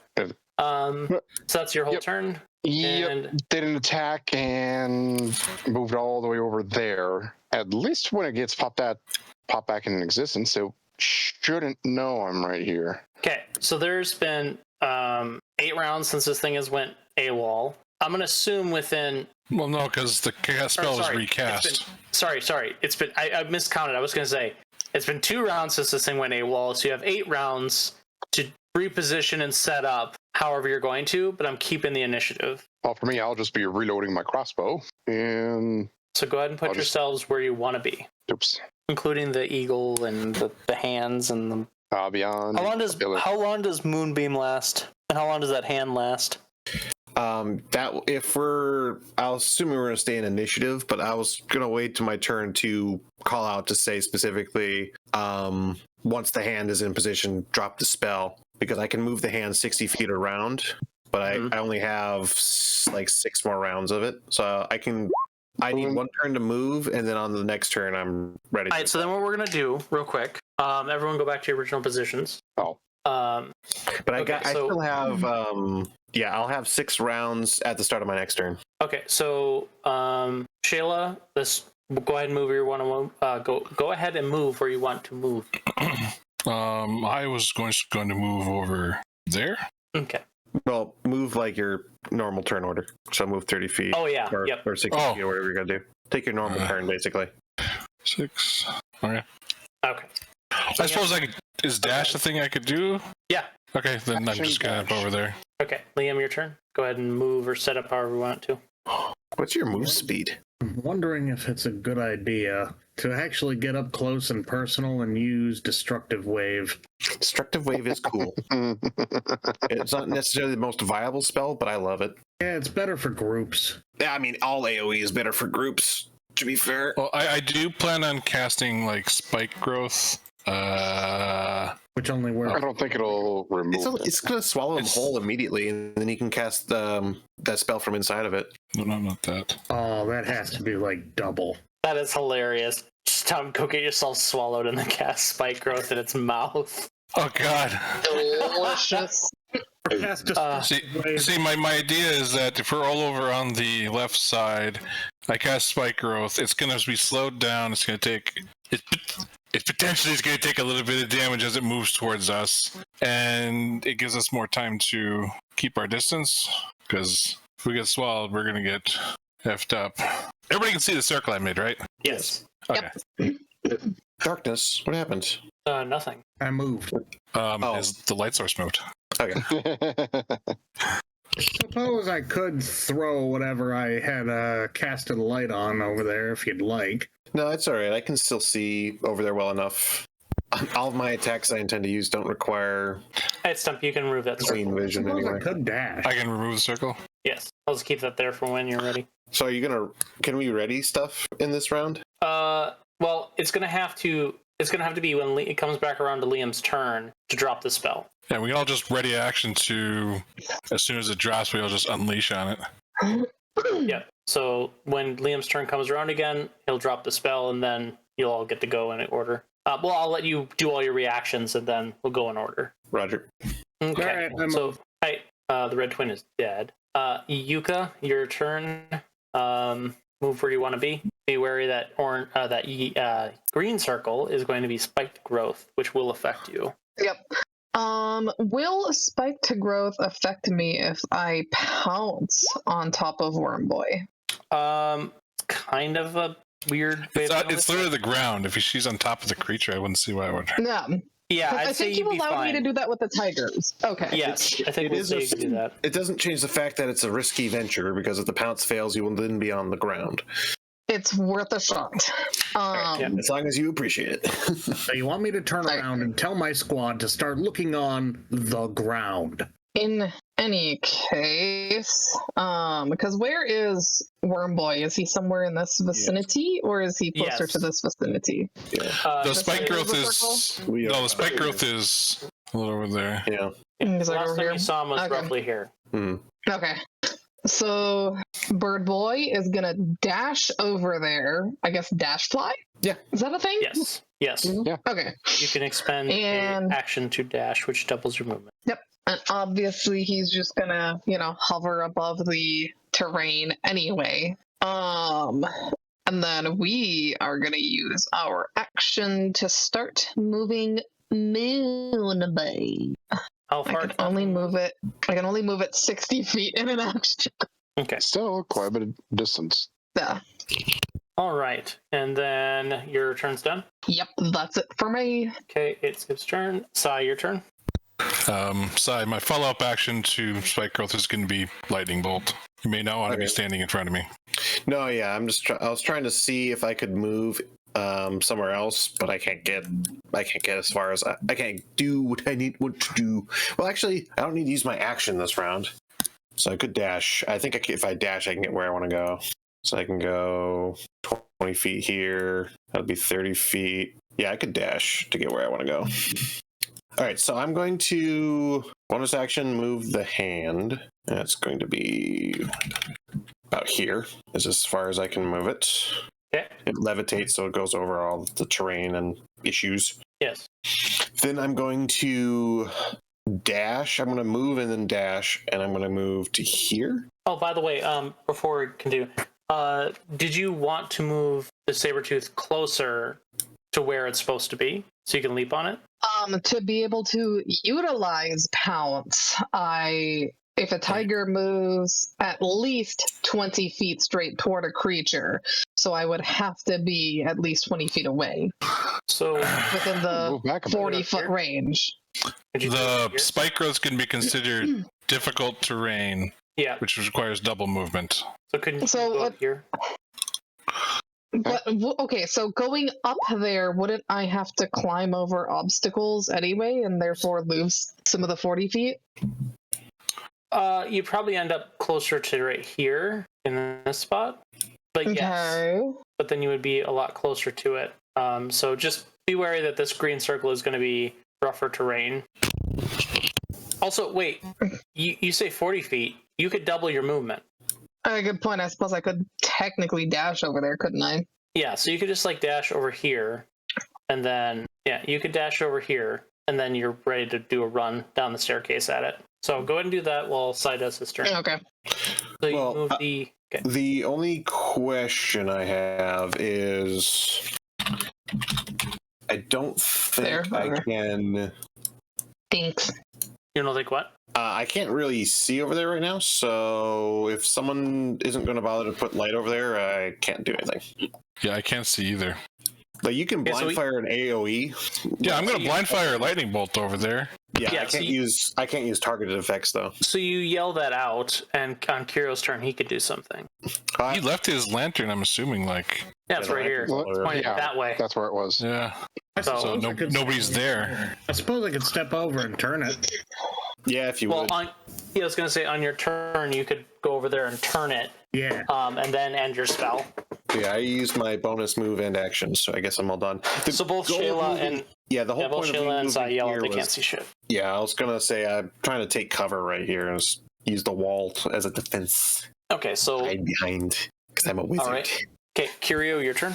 So that's your whole turn. Yep. And Did an attack and moved all the way over there. At least when it gets popped back in existence, it shouldn't know I'm right here. okay, so there's been 8 rounds since this thing has went AWOL. I'm gonna assume within. Well, no, because the spell was recast. Sorry. It's been. I miscounted. I was gonna say it's been 2 rounds since this thing went AWOL, so you have 8 rounds to reposition and set up however you're going to. But I'm keeping the initiative. Well, for me, I'll just be reloading my crossbow, and so go ahead and put yourselves where you want to be. Oops. Including the eagle and the hands and the. Beyond. How long does Moonbeam last? And how long does that hand last? I'll assume we're gonna stay in initiative, but I was gonna wait to my turn to call out to say specifically, once the hand is in position, drop the spell, because I can move the hand 60 feet around, but I only have like 6 more rounds of it, so I need 1 turn to move, and then on the next turn I'm ready. All right, so then what we're gonna do real quick, everyone go back to your original positions. But I still have I'll have 6 rounds at the start of my next turn. Okay, so Shayla, go ahead and move where you want to move. Go ahead and move where you want to move. I was going to move over there. Okay. Well, move like your normal turn order. So move 30 feet. Oh yeah. Or 60 feet or whatever you're gonna do. Take your normal turn basically. 6. Okay. Okay. I suppose I could. Is dash a thing I could do? Yeah. Okay, then I'm just gonna head over there. Okay, Liam, your turn. Go ahead and move or set up however you want to. What's your move speed? I'm wondering if it's a good idea to actually get up close and personal and use Destructive Wave. Destructive Wave is cool. It's not necessarily the most viable spell, but I love it. Yeah, it's better for groups. Yeah, I mean, all AoE is better for groups, to be fair. Well, I do plan on casting like Spike Growth. Which only works. I don't think it'll remove It's going to swallow him whole immediately, and then he can cast that spell from inside of it. No, not that. Oh, that has to be like double. That is hilarious. Just go get yourself swallowed and then cast Spike Growth in its mouth. Oh God. Delicious. See, my idea is that if we're all over on the left side, I cast Spike Growth. It's going to be slowed down. It's going to take. It potentially is going to take a little bit of damage as it moves towards us, and it gives us more time to keep our distance. Because if we get swallowed, we're going to get effed up. Everybody can see the circle I made, right? Yes. Okay. Yep. Darkness, what happened? Nothing. I moved. Is the light source moved? Okay. Suppose I could throw whatever I had casted a light on over there if you'd like. No, it's all right. I can still see over there well enough. All of my attacks I intend to use don't require Hey, Stump, you can remove that clean circle. vision Suppose anyway. I could dash. I can remove the circle. Yes. I'll just keep that there for when you're ready. So are you gonna? Can we ready stuff in this round? Well, it's gonna have to be when it comes back around to Liam's turn to drop the spell. Yeah, we can all just ready action to, as soon as it drops, we'll just unleash on it. Yep. So when Liam's turn comes around again, he'll drop the spell, and then you'll all get to go in order. Well, I'll let you do all your reactions, and then we'll go in order. Roger. Okay. All right, So, the red twin is dead. Yuka, your turn. Move where you want to be. Be wary that green circle is going to be spiked growth, which will affect you. Yep. Will spiked growth affect me if I pounce on top of Wormboy? Kind of a weird. It's literally the ground. If she's on top of the creature, I wouldn't see why I would. Yeah. Yeah, I think you allowed me to do that with the tigers. Okay. Yes, I think we'll say you can do that. It doesn't change the fact that it's a risky venture because if the pounce fails, you will then be on the ground. It's worth a shot. As long as you appreciate it. So you want me to turn around and tell my squad to start looking on the ground? In any case, because where is Wormboy? Is he somewhere in this vicinity, or is he closer to this vicinity? The spike growth is the spike growth is is a little over there. Yeah. He's like Last over time here. you saw him was roughly here. Okay. So Bird Boy is gonna dash over there. I guess dash fly? Yeah. Is that a thing? Yes. Yes. Yeah. Okay. You can expend And- an action to dash, which doubles your movement. Yep. And obviously he's just gonna, hover above the terrain anyway. And then we are gonna use our action to start moving Moonbay. How I far? can only move it 60 feet in an action. Okay. Still quite a bit of distance. Yeah. All right. And then your turn's done. Yep, that's it for me. Okay, it skips turn. Sai, your turn. Sai, my follow-up action to Spike Growth is going to be Lightning Bolt. You may not want to be Okay. standing in front of me. No, yeah, I was trying to see if I could move somewhere else, but I can't get as far as I can't do what I need to do. Well, actually, I don't need to use my action this round, so I could dash. I think if I dash, I can get where I want to go. So I can go 20 feet here. That'd be 30 feet. Yeah, I could dash to get where I want to go. All right, so I'm going to bonus action move the hand. That's going to be about here. Is as far as I can move it. Okay. It levitates, so it goes over all the terrain and issues. Yes. Then I'm going to dash. I'm going to move and then dash, and I'm going to move to here. Oh, by the way, before we continue, did you want to move the Sabretooth closer to where it's supposed to be so you can leap on it? To be able to utilize Pounce, if a tiger moves at least 20 feet straight toward a creature, so I would have to be at least 20 feet away So within the Move back a bit. 40-foot range. could you do The it here? Spike Growth can be considered difficult terrain, Yeah. which requires double movement. So couldn't you So go what- up here? But okay, so going up there, wouldn't I have to climb over obstacles anyway, and therefore lose some of the 40 feet? You probably end up closer to right here in this spot. But yes, Okay. but then you would be a lot closer to it. So just be wary that this green circle is going to be rougher terrain. Also, wait, you say 40 feet. You could double your movement. Good point. I suppose I could technically dash over there, couldn't I? Yeah, so you could just like dash over here, and then you could dash over here, and then you're ready to do a run down the staircase at it. So go ahead and do that while Sai does his turn. Okay. So you Well, move the. Okay. The only question I have is I don't think There. I can. Thanks. You don't think what? I can't really see over there right now, so if someone isn't going to bother to put light over there, I can't do anything. Yeah, I can't see either. Like you can Okay, so blind we- fire an AOE. Yeah, I'm going to blind fire a Lightning Bolt over there. Yeah, Yeah, I so can't use targeted effects though. So you yell that out, and on Kirio's turn, he could do something. He left his lantern, I'm assuming, like... Yeah, it's right here. Well, It's pointed yeah, that way. That's where it was. Yeah. So- So nobody's there. I suppose I could step over and turn it. Yeah, if you Well, would. I was going to say on your turn, you could go over there and turn it, Yeah. and then end your spell. Yeah, I used my bonus move and action, so I guess I'm all done. So both goal of Shayla moving- and the whole both point of me Shayla and Sai moving yell, here they can't was, see shit. yeah, I was gonna say I'm trying to take cover right here and just use the wall as a defense. Okay, so Hide behind because I'm a wizard. all right. Okay, Kirio, your turn.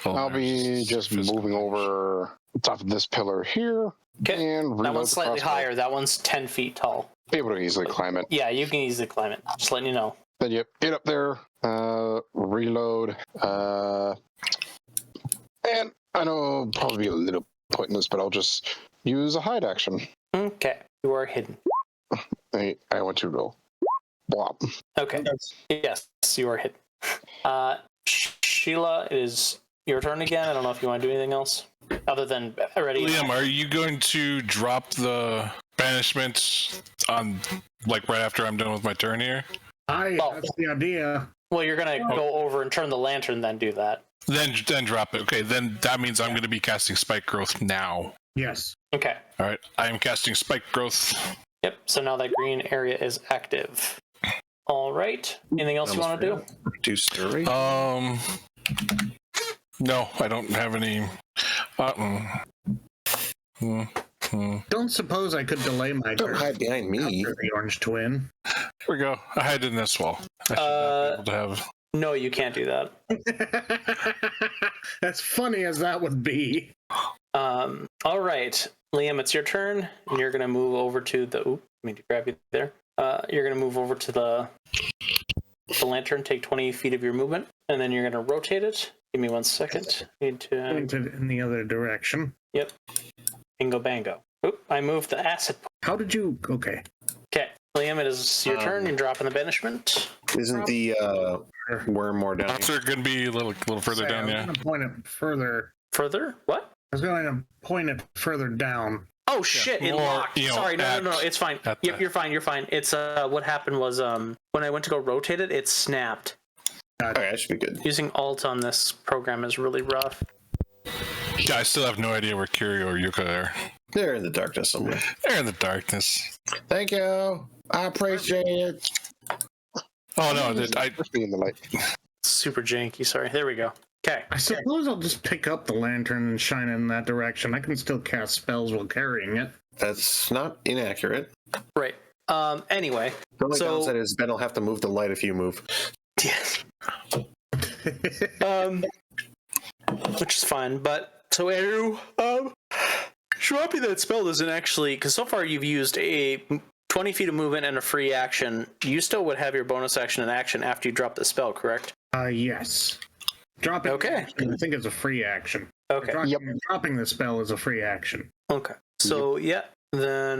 I'll be just moving over the top of this pillar here. Okay, And that reload one's the slightly crossbow. higher. That one's 10 feet tall. Be able to easily climb it. Yeah, you can easily climb it. Just letting you know. Then you get up there, reload, and I know it'll probably be a little pointless, but I'll just use a hide action. Okay, you are hidden. I want to go. Blop. Okay, yes, you are hidden. Sheila, it is your turn again. I don't know if you want to do anything else other than already. Liam, are you going to drop the banishment on, like, right after I'm done with my turn here? That's the idea. Well, you're gonna go over and turn the lantern, then do that. Then drop it. Okay, then that means I'm going to be casting Spike Growth now. Yes. Okay. All right, I am casting Spike Growth. Yep. So now that green area is active. All right. Anything else you want to do? Reduce the rate. No, I don't have any. Don't suppose I could delay my Don't turn hide behind me. after the orange twin. Here we go. I hide in this wall. I should not be able to have. No, you can't do that. As funny as that would be. All right, Liam, it's your turn, and you're gonna move over to the. Oop, I mean to grab you there. You're gonna move over to the lantern. Take 20 feet of your movement, and then you're gonna rotate it. Give me 1 second. Need to Pointed in the other direction. Yep. Bingo bango. Oop, I moved the acid. How did you? Okay. Okay, Liam, it is your turn. You're dropping the banishment. Isn't the worm more down That's here? going to be a little further down, I yeah. was going to point it further. Further? What? I was going to point it further down. Oh shit! It More, locked. you know, Sorry, no. It's fine. at Yep, the- you're fine. You're fine. It's what happened was when I went to go rotate it, it snapped. Okay, that should be good. Using Alt on this program is really rough. Yeah, I still have no idea where Kiryu or Yuka are. They're in the darkness somewhere. They're in the darkness. Thank you. I appreciate it. Oh no, I Just be in the light. Super janky. Sorry. There we go. Okay. I suppose I'll just pick up the lantern and shine it in that direction. I can still cast spells while carrying it. That's not inaccurate. Right. Anyway. The only So- downside is Ben will have to move the light if you move. Yes. Which is fine. But so Andrew, Shwapi, that spell doesn't actually, because so far you've used a 20 feet of movement and a free action. You still would have your bonus action and action after you drop the spell, correct? Yes. Dropping Okay. action, I think it's a free action. Okay. Dropping the spell is a free action. Okay. So yeah, then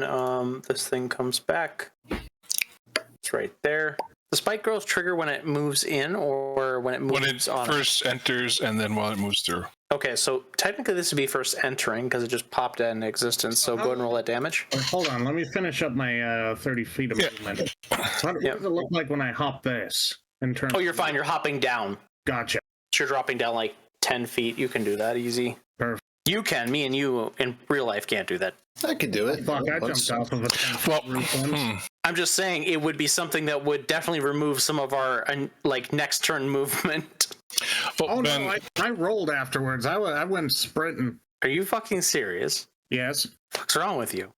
this thing comes back. It's right there. The spike growth trigger when it moves in or when it moves when it on. first enters and then while it moves through. Okay, so technically this would be first entering because it just popped into existence. So go ahead and roll that damage. Hold on, let me finish up my 30 feet of movement. What Yeah. does it look like when I hop this? In terms Oh, you're fine. You're hopping down. Gotcha. So you're dropping down like 10 feet. You can do that easy. Perfect. You can. Me and you in real life can't do that. I could do it. Fuck, I Once. jumped off of a 10 Well, roof once. I'm just saying it would be something that would definitely remove some of our like next turn movement. Well, Oh Ben, no, I rolled afterwards. I went sprinting. Are you fucking serious? Yes. What's wrong with you?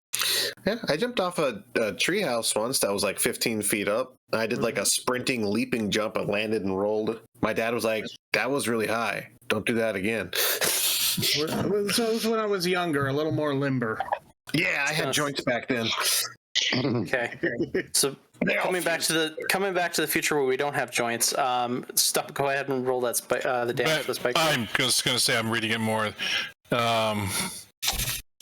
Yeah, I jumped off a treehouse once that was like 15 feet up. I did like a sprinting, leaping jump and landed and rolled. My dad was like, "That was really high. Don't do that again." So it was when I was younger, a little more limber. Yeah, I had joints back then. Okay. So coming back to the future where we don't have joints. Stop. Go ahead and roll that the damage to the spike. I'm just going to say I'm reading it more.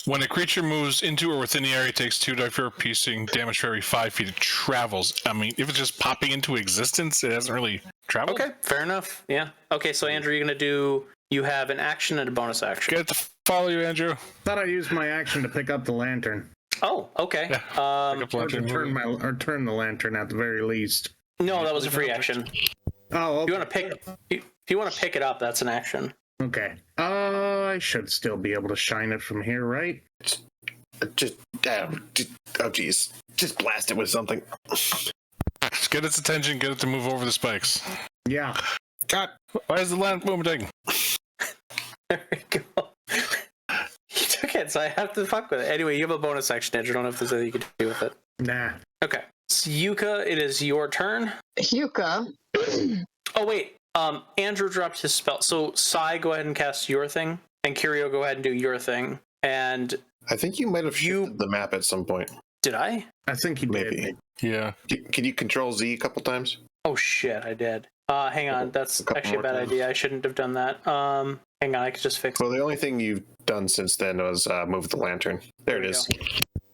When a creature moves into or within the area, it takes 2 die for piercing damage for every 5 feet it travels. I mean, if it's just popping into existence, it hasn't really traveled. Okay, fair enough. Yeah. Okay, so Andrew, you're gonna do. You have an action and a bonus action. Get to follow you, Andrew. Thought I used my action to pick up the lantern. Oh, okay. Yeah. Pick up Or lantern. to turn the lantern at the very least. No, that was a free action. Oh, If okay. you want to pick it up, that's an action. Okay. I should still be able to shine it from here, right? Just, oh geez, just blast it with something. Just get its attention, get it to move over the spikes. Yeah. God, Why is the lamp moving? There we go. You took it, so I have to fuck with it. Anyway, you have a bonus action, Andrew. I don't know if there's anything you can do with it. Nah. Okay. So Yuka, it is your turn. Yuka. Oh wait. Andrew dropped his spell. So Sai, go ahead and cast your thing, and Curio, go ahead and do your thing. And I think you might have shifted the map at some point. did I? I think he did. Maybe. Yeah. Can you control Z a couple times? Oh shit, I did. Hang on, that's couple actually a more bad times. idea. I shouldn't have done that. Hang on, I could just fix it. Well, the only thing you've done since then was move the lantern. There it we is.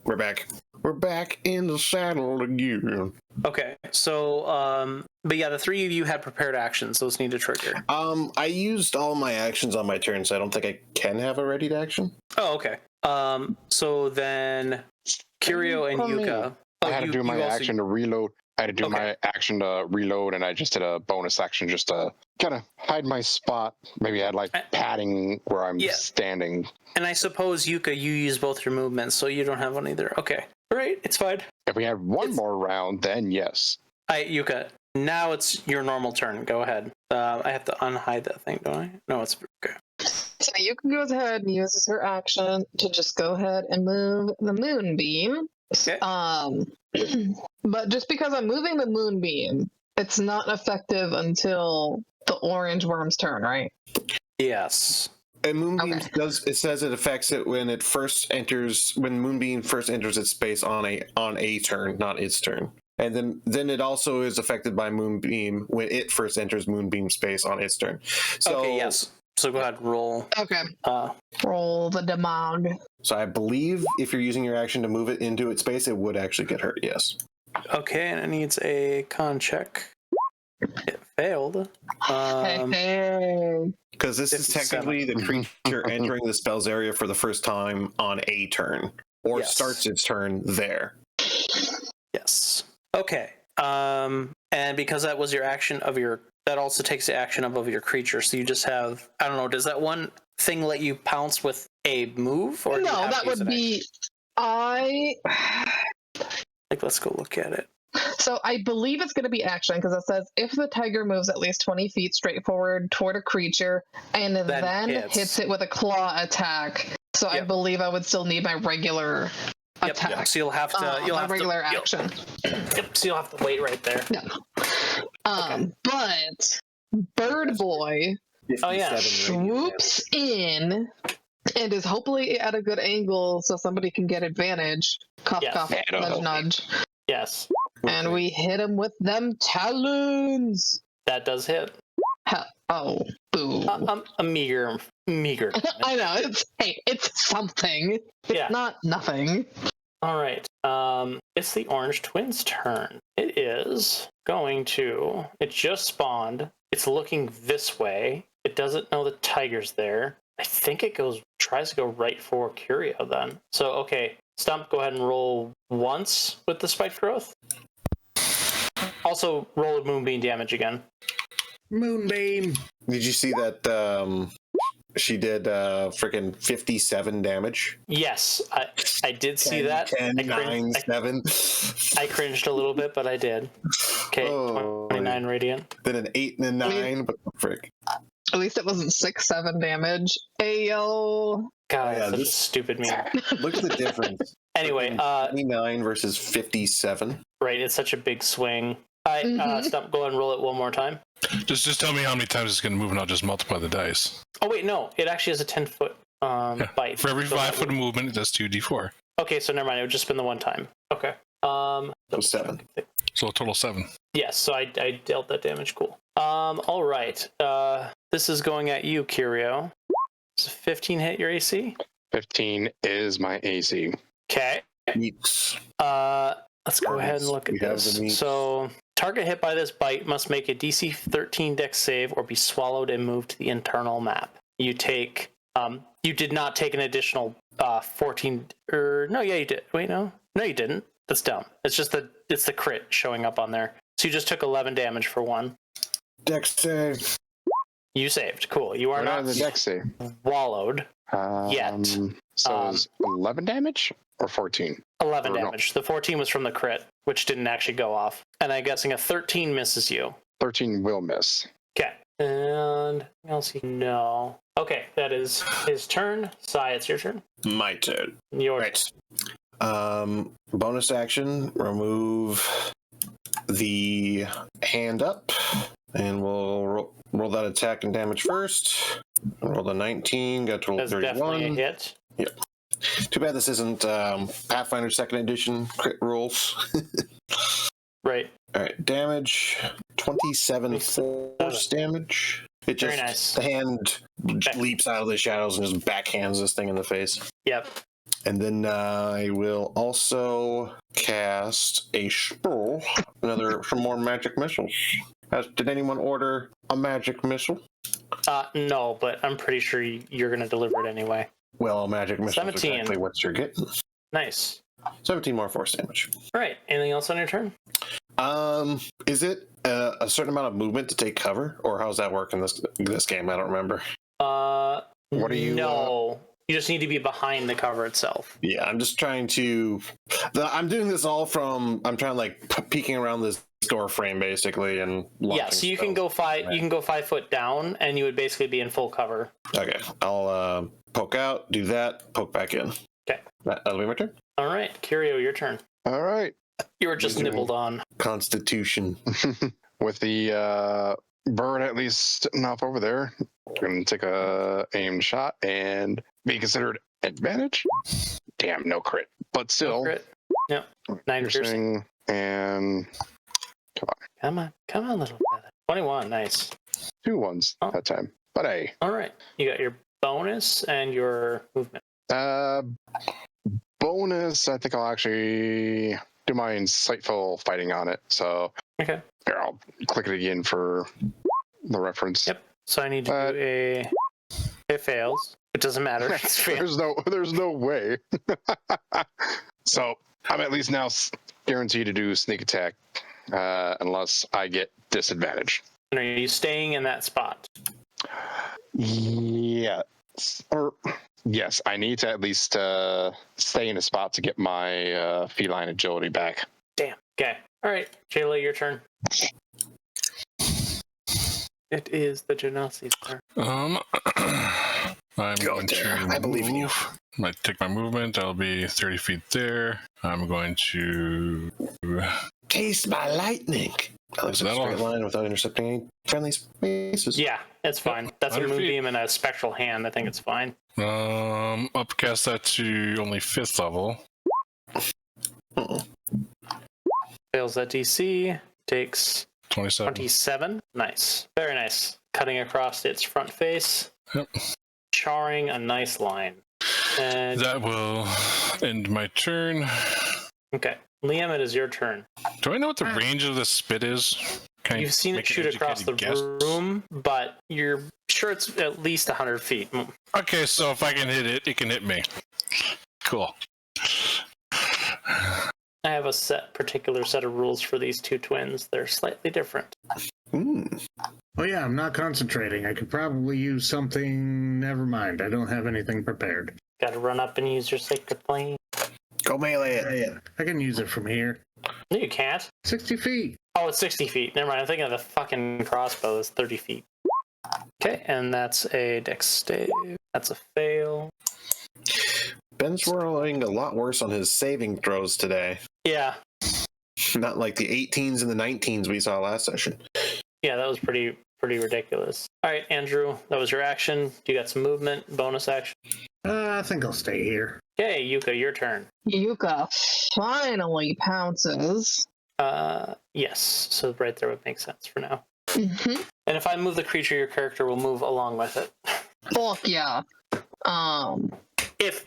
We're back. We're back in the saddle again. Okay, so but yeah, the three of you had prepared actions. Those need to trigger. I used all my actions on my turn, so I don't think I can have a readied action. Oh, okay. So then Curio and For me. Yuka. I had to do my action to reload. I had to do Okay. my action to reload, and I just did a bonus action just to kind of hide my spot. Maybe I had like padding where I'm Yeah. standing. And I suppose Yuka, you use both your movements, so you don't have one either. Okay, all right, it's fine. If we had one It's- more round, then yes. Yuka, now it's your normal turn. Go ahead. I have to unhide that thing, don't I? No, it's okay. So you can go ahead and use her action to just go ahead and move the moonbeam. Okay. But just because I'm moving the moonbeam, it's not effective until the orange worm's turn, right? Yes. And Moonbeam Okay. it says it affects it when Moonbeam first enters its space on a turn, not its turn. And then it also is affected by Moonbeam when it first enters Moonbeam space on its turn. So, Okay, yes. So go ahead and roll. Okay. Roll the demog. So I believe if you're using your action to move it into its space, it would actually get hurt, yes. Okay, and it needs a con check. It failed. Hey. Because this is 57. technically the creature entering the spell's area for the first time on a turn, or Yes. starts its turn there. Yes. Okay. And because that was your action of that also takes the action of your creature. So you just have, I don't know, does that one thing let you pounce with a move? Or do you No, have to that use would an be. Like, let's go look at it. So I believe it's going to be action because it says if the tiger moves at least 20 feet straight forward toward a creature and then hits it with a claw attack. So I Yep. believe I would still need my regular attack. Yep. So you'll have to. My regular action. Yep. So you'll have to wait right there. Yeah. But Bird Boy Oh, yeah. swoops in and is hopefully at a good angle so somebody can get advantage. Cough, Yes. cough, nudge, nudge. Yes. And we hit him with them talons. That does hit. Oh, boo. A meager. I know, it's something. It's Yeah. not nothing. All right. It's the Orange Twins' turn. It is going to. It just spawned. It's looking this way. It doesn't know the tiger's there. I think it tries to go right for Curio then. So, okay. Stump, go ahead and roll once with the spike growth. Also, roll a moonbeam damage again. Moonbeam. Did you see that she did freaking 57 damage? Yes, I did see that. 10, 9, 7. I cringed a little bit, but I did. Okay, 29 radiant. Then an 8 and a 9. What the frick? At least it wasn't 6, 7 damage. Ayo. God, yeah, that's such a stupid meme. Look at the difference. Anyway, 29 versus 57. Right, it's such a big swing. Stump, go ahead and roll it one more time. Just tell me how many times it's going to move, and I'll just multiply the dice. Oh wait, no, it actually has a 10-foot bite. For every So 5 foot of movement, it does 2d4. Okay, so never mind. It would just been the one time. Okay. So 7. So a total 7. Yes, so I dealt that damage. Cool. All right. This is going at you, Curio. Does 15 hit your AC? 15 is my AC. Okay. Meats. Let's go ahead and look at this. So, target hit by this bite must make a DC 13 Dex save or be swallowed and moved to the internal map. You take. You did not take an additional 14. No, yeah, you did. Wait, no, you didn't. That's dumb. It's just it's the crit showing up on there. So you just took 11 damage for one. Dex save. You saved. Cool. You are not the Dex save. swallowed yet. So is 11 damage or 14? 11 Or no. damage. The 14 was from the crit, which didn't actually go off. And I'm guessing a 13 misses you. 13 will miss. Okay. And anything else you know? Okay, that is his turn. Sai, it's your turn. My turn. Your Right. Bonus action, remove the hand up, and we'll roll that attack and damage first. Roll the 19, got total That's definitely a 31. hit. Yep. Too bad this isn't Pathfinder 2nd Edition crit rules. Right. All right, damage 27 force damage. It just Very nice. the hand leaps out of the shadows and just backhands this thing in the face. Yep. And then I will also cast a spell, some more magic missiles. Did anyone order a magic missile? No, but I'm pretty sure you're going to deliver it anyway. Well, a magic missile is 17. exactly what you're getting. Nice. 17 more force damage. All right. Anything else on your turn? Is it a certain amount of movement to take cover, or how's that work in this game? I don't remember. What are you? No. You just need to be behind the cover itself. Yeah, I'm just trying to. I'm doing this all from. I'm trying peeking around this door frame basically, and Yeah, so you can go 5 foot down, and you would basically be in full cover. Okay, I'll poke out, do that, poke back in. Okay, that'll be my turn. All right, Curio, your turn. All right. You were just nibbled on. Constitution. With the bird at least sitting off over there, I'm going to take a aimed shot and be considered advantage. Damn, no crit. But still. No crit. Yep. 9 piercing. And Come on, little feather. 21, nice. 2 ones that time. But hey. All right, you got your bonus and your movement. Bonus, I think I'll actually do my insightful fighting on it. So okay, here, I'll click it again for the reference. Yep. So I need to do it fails. It doesn't matter. There's no way. So I'm at least now guaranteed to do sneak attack unless I get disadvantage. And are you staying in that spot? Yeah. Yes, I need to at least stay in a spot to get my feline agility back. Damn. Okay. All right, Jayla, your turn. It is the Genasi's turn. I'm going to I believe in you. I take my movement. I'll be 30 feet there. I'm going to Taste my lightning. That looks like a straight line without intercepting any friendly spaces. Yeah, it's fine. That's a 100 feet. moonbeam and a spectral hand. I think it's fine. Upcast that to only 5th level. Fails that DC. Takes 27. Nice. Very nice. Cutting across its front face. Yep. Charring a nice line. And That will end my turn. okay. Liam, it is your turn. Do I know what the range of the spit is? Can I You've seen it make an shoot across the educated guess? room, but you're sure it's at least 100 feet. Okay, so if I can hit it, it can hit me. Cool. I have a particular set of rules for these two twins. They're slightly different. Oh yeah, I'm not concentrating. I could probably use something. Never mind. I don't have anything prepared. Got to run up and use your sacred flame. Go melee it. I can use it from here. No, you can't. 60 feet. Oh, it's 60 feet. Never mind. I'm thinking of the fucking crossbow is 30 feet. Okay, and that's a dex save. That's a fail. Ben's rolling a lot worse on his saving throws today. Yeah. Not like the 18s and the 19s we saw last session. Yeah, that was pretty ridiculous. All right, Andrew, that was your action. You got some movement, bonus action. I think I'll stay here. Okay, Yuka, your turn. Yuka finally pounces. Yes. So right there would make sense for now. Mm-hmm. And if I move the creature, your character will move along with it. Fuck yeah. If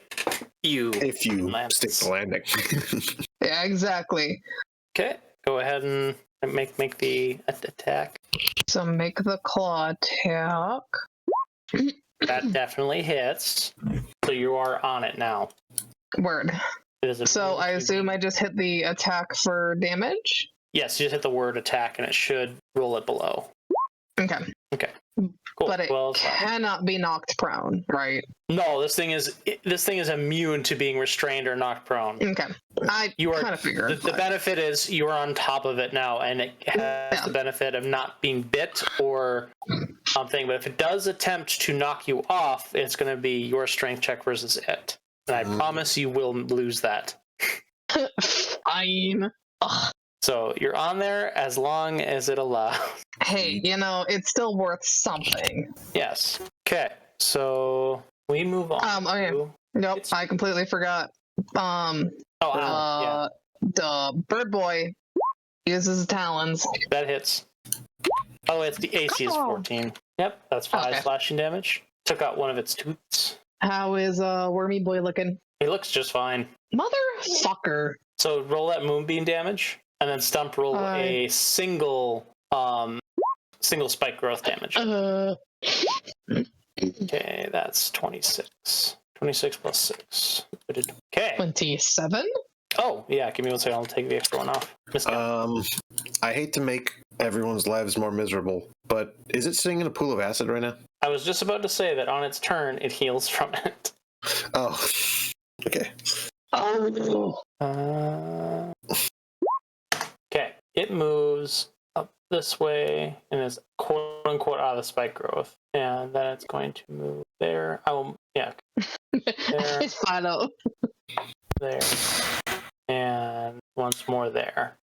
you stick the landing. Yeah, exactly. Okay, go ahead and make the attack. So make the claw attack. That definitely hits. So you are on it now. Word. It is So I assume I just hit the attack for damage? Yes, you just hit the word attack and it should roll it below. Okay. Okay. Cool. But it 12. cannot be knocked prone, right? No, this thing is immune to being restrained or knocked prone. Okay. I kind of figured. The benefit is you are on top of it now, and it has the benefit of not being bit or something. But if it does attempt to knock you off, it's going to be your strength check versus it. And I promise you will lose that. Fine. Ugh. So you're on there as long as it allows. Hey, it's still worth something. Yes. Okay. So we move on. Okay. Nope, I completely forgot. The bird boy uses talons. That hits. Oh, it's the AC is 14. Yep, that's 5 slashing damage. Took out one of its tooths. How is Wormy boy looking? He looks just fine. Motherfucker. So roll that moonbeam damage, and then Stump roll a single spike growth damage. Okay, that's 26. 26 plus 6. Okay. 27? Oh, yeah, give me 1 second. I'll take the extra one off. I hate to make everyone's lives more miserable, but is it sitting in a pool of acid right now? I was just about to say that on its turn, it heals from it. Oh, okay. Oh. Okay, it moves up this way and is quote unquote out of the spike growth. And then it's going to move there. There, It's final. there, and once more there.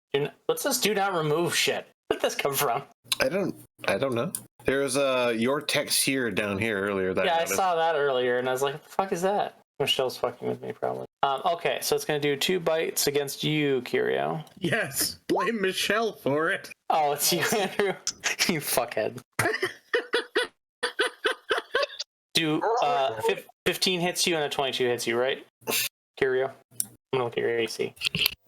What's this do not remove shit? Where did this come from? I don't know. There's your text here down here earlier. That I saw that earlier, and I was like, what the fuck is that? Michelle's fucking with me, probably. Okay, so it's going to do 2 bites against you, Curio. Yes, blame Michelle for it. Oh, it's you, Andrew. You fuckhead. Do 15 hits you and a 22 hits you, right? Curio? I'm gonna look at your AC.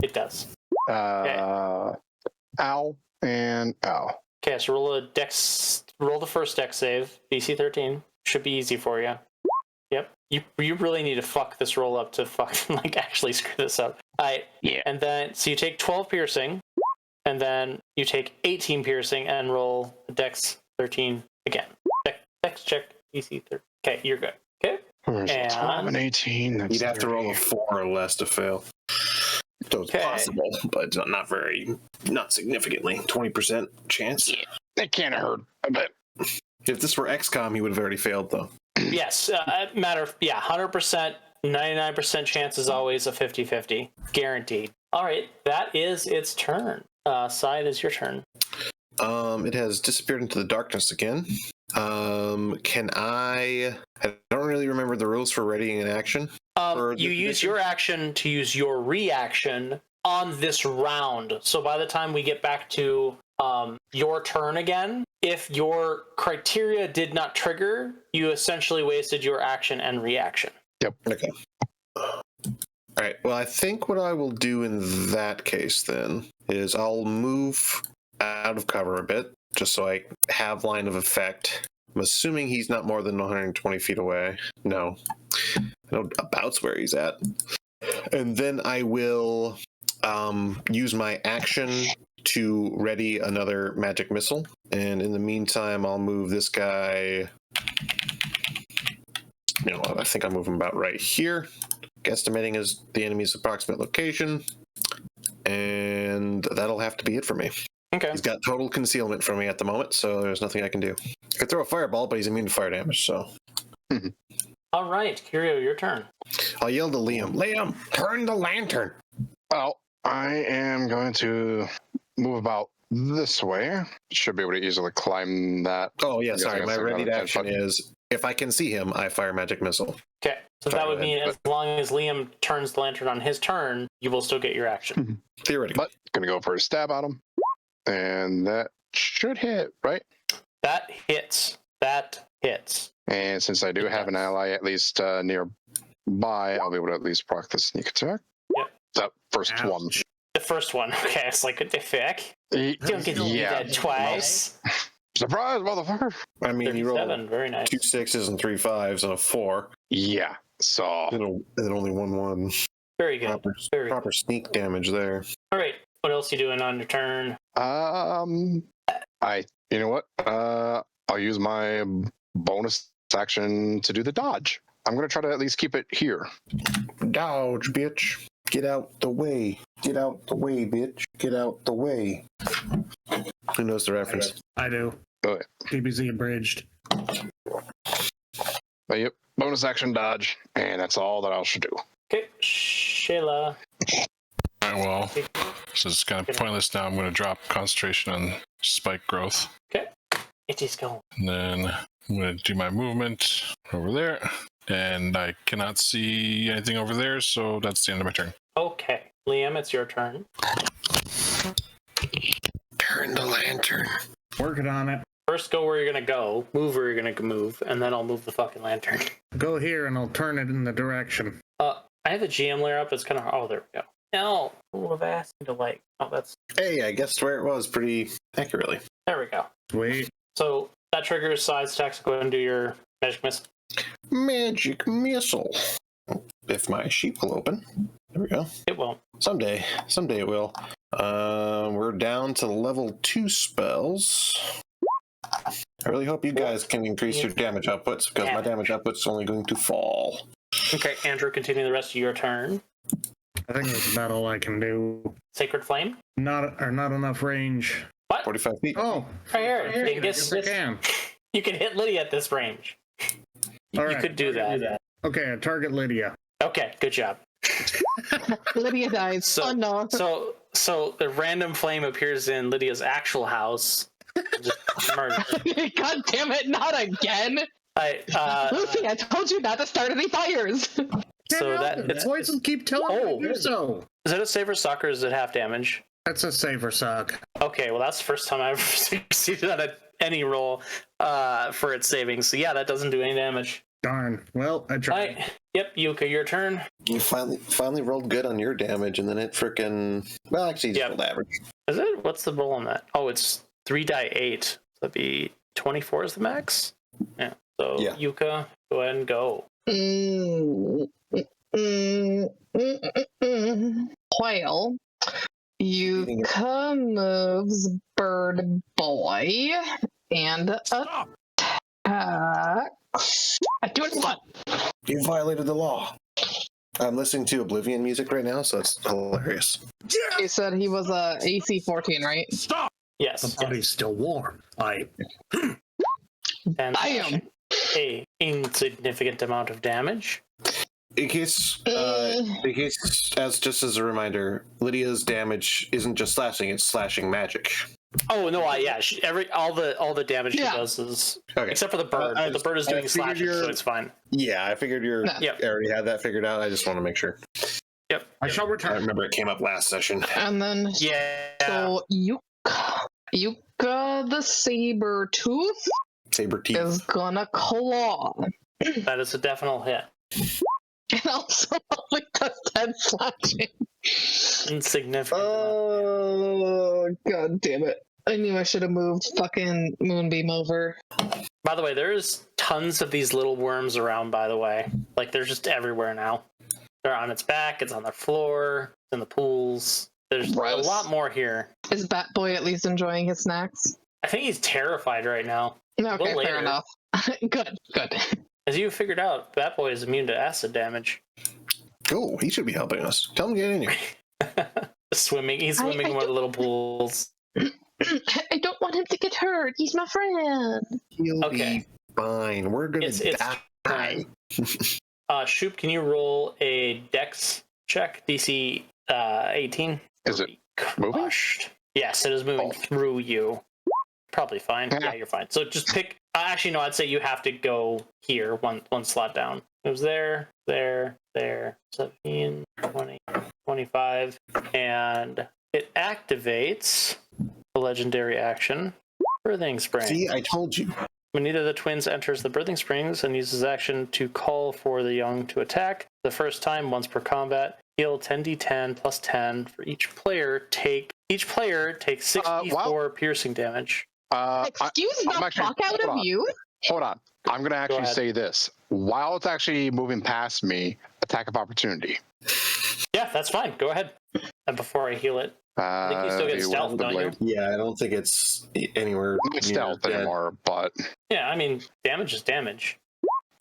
It does. Ow and ow. Okay, so roll the first dex save. DC 13. Should be easy for you. Yep. You really need to fuck this roll up to fucking like actually screw this up. Alright. Yeah. And then so you take 12 piercing, and then you take 18 piercing and roll dex 13 again. Dex check DC 13. Okay, you're good. Okay. And 12 and 18. That's You'd have to roll a 4 or less to fail. So it's possible, but it's not significantly. 20% chance. Yeah, it can't hurt a bit. If this were XCOM, he would have already failed, though. Yes, 100%, 99% chance is always a 50-50. Guaranteed. All right, that is its turn. Side is your turn. It has disappeared into the darkness again. Can I don't really remember the rules for readying an action. You use your action to use your reaction on this round. So by the time we get back to your turn again, if your criteria did not trigger, you essentially wasted your action and reaction. Yep. Okay. All right. Well, I think what I will do in that case then is I'll move out of cover a bit, just so I have line of effect. I'm assuming he's not more than 120 feet away. No. I know about's where he's at. And then I will use my action to ready another magic missile. And in the meantime, I'll move this guy. You know, I think I'll move him about right here. Guesstimating is the enemy's approximate location. And that'll have to be it for me. Okay. He's got total concealment from me at the moment, so there's nothing I can do. I could throw a fireball, but he's immune to fire damage, so. All right, Curio, your turn. I'll yell to Liam. Liam, turn the lantern. Well, I am going to move about this way. Should be able to easily climb that. Oh, yeah, sorry. My ready action is, if I can see him, I fire magic missile. Okay, so that would mean as long as Liam turns the lantern on his turn, you will still get your action. Theoretically. But going to go for a stab at him. And that should hit, right? That hits. And since I do have an ally at least nearby, I'll be able to at least proc the sneak attack. Yep. That first one. The first one. Okay, it's like, what the fuck? You don't get to do that twice. Surprise, motherfucker! I mean, you rolled very nice. 2 6s and 3 5s and a 4. Yeah, so... And only 1 1. Very good. Proper sneak damage there. All right, what else are you doing on your turn? You know what? I'll use my bonus action to do the dodge. I'm going to try to at least keep it here. Dodge, bitch. Get out the way. Get out the way, bitch. Get out the way. Who knows the reference? I do. Oh, yeah. DBZ abridged. But yep, bonus action dodge, and that's all that I should do. Okay, Shayla. All right, well, this is kind of pointless now. I'm going to drop concentration on spike growth. Okay, it is going. And then I'm going to do my movement over there. And I cannot see anything over there, so that's the end of my turn. Okay, Liam, it's your turn. Turn the lantern. Working on it. First, go where you're going to go, move where you're going to move, and then I'll move the fucking lantern. Go here and I'll turn it in the direction. I have the GM layer up. It's kind of... Oh, there we go. No, I would have asked me to like... Oh, that's... Hey, I guessed where it was pretty accurately. There we go. Sweet. So that triggers side stacks. Go ahead and do your magic missile. Magic missile. If my sheet will open. There we go. It won't. Someday it will. We're down to level 2 spells. I really hope you guys can increase your damage outputs, because my damage output's only going to fall. Okay, Andrew, continue the rest of your turn. I think that's about all I can do. Sacred Flame? Not enough range. What? 45 feet. Oh, Right here. I guess I can. You can hit Lydia at this range. All You right. could do that. Okay, I target Lydia. Okay, good job. Lydia dies. So, oh no. So the random flame appears in Lydia's actual house. Just murder. God damn it, not again. Lucy, I told you not to start any fires. So the voices keep telling me to do so. Is it a save or suck or is it half damage? That's a save or suck. Okay, well that's the first time I've succeeded on any roll for its saving. So yeah, that doesn't do any damage. Darn. Well, I tried. Right. Yep, Yuka, your turn. You finally rolled good on your damage, and then it frickin'... Well, actually, you just rolled average. Is it? What's the roll on that? Oh, it's 3 die 8. So that'd be 24 is the max? Yeah. So, yeah. Yuka, go ahead and go. Whale. Yuka moves Bird Boy and attacks. I do it what? You violated the law. I'm listening to Oblivion music right now, so it's hilarious. You said he was a AC 14, right? Stop! Yes. The body's still warm. And I am. A insignificant amount of damage. In case, just as a reminder, Lydia's damage isn't just slashing; it's slashing magic. Oh no! All the damage she does is except for the bird. The bird is doing slashing, so it's fine. Yeah, I figured you already had that figured out. I just want to make sure. Yep. I shall return. I remember it came up last session. And then so Yuka the saber tooth is gonna claw. That is a definite hit. And also only does 10 slashing. Insignificant. Oh, god damn it. I knew I should have moved fucking Moonbeam over. By the way, there's tons of these little worms around, by the way. Like, they're just everywhere now. They're on its back, it's on the floor, it's in the pools. There's a lot more here. Is Bat Boy at least enjoying his snacks? I think he's terrified right now. Okay, fair enough. Good. As you figured out, Bat Boy is immune to acid damage. Oh, he should be helping us. Tell him to get in here. He's swimming in one of the little pools. I don't want him to get hurt. He's my friend. He'll be fine. We're gonna die. Shoop, can you roll a Dex check? DC 18. Is it moving? Yes, it is moving through you. Probably fine. Yeah, you're fine. So just pick. Actually, no. I'd say you have to go here, one slot down. It was there, 17, 20, 25, and it activates the legendary action, Birthing Spring. See, I told you. When either of the twins enters the birthing springs and uses action to call for the young to attack, the first time, once per combat, heal 10d10 plus 10 for each player. Each player takes 64 piercing damage. Excuse the fuck out of you? Hold on. I'm going to actually say this. While it's actually moving past me, attack of opportunity. Yeah, that's fine. Go ahead. And before I heal it. I think you still get stealth, don't you? Yeah, I don't think it's anywhere not stealth anymore, but... Yeah, I mean, damage is damage.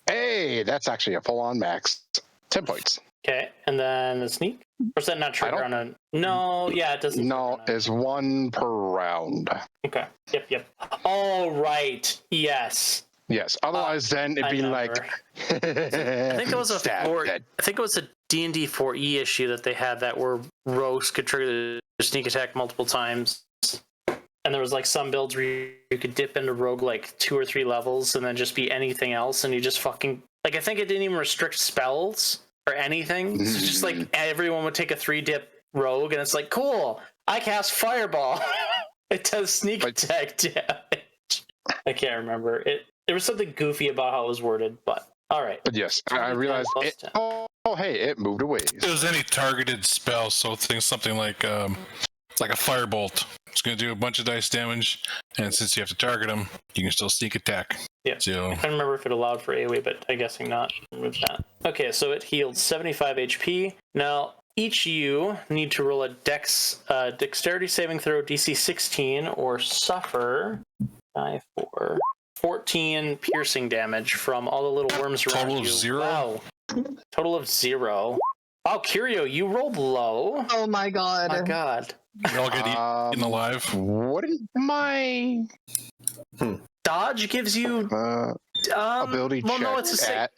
Hey, that's actually a full-on max. 10 points. Okay, and then the sneak? Or is that not trigger on a... No, yeah, it doesn't. No, it's 1 per round. Okay, yep. All right, yes. Yes, otherwise then it'd be like... I think it was a D&D 4E issue that they had that where rogues could trigger the sneak attack multiple times. And there was like some builds where you could dip into rogue like 2 or 3 levels and then just be anything else and you just fucking... Like, I think it didn't even restrict spells or anything. It's just like everyone would take a 3-dip rogue and it's like, cool, I cast Fireball. It does sneak attack damage. I can't remember. There was something goofy about how it was worded, but all right. But yes, I realized it. Oh, hey, it moved away. It was any targeted spell, so think something like a firebolt. It's going to do a bunch of dice damage, and since you have to target them, you can still sneak attack. Yeah. So I don't remember if it allowed for AoE, but I'm guessing not. Remove that. Okay, so it healed 75 HP. Now, each of you need to roll a dexterity saving throw DC 16 or suffer 14 piercing damage from all the little worms around you. Total of 0? Wow. Total of 0. Oh, Curio, you rolled low. Oh my god. Oh, God. We all get eaten alive. What is my Dodge gives you... ability well, check no, it's a at...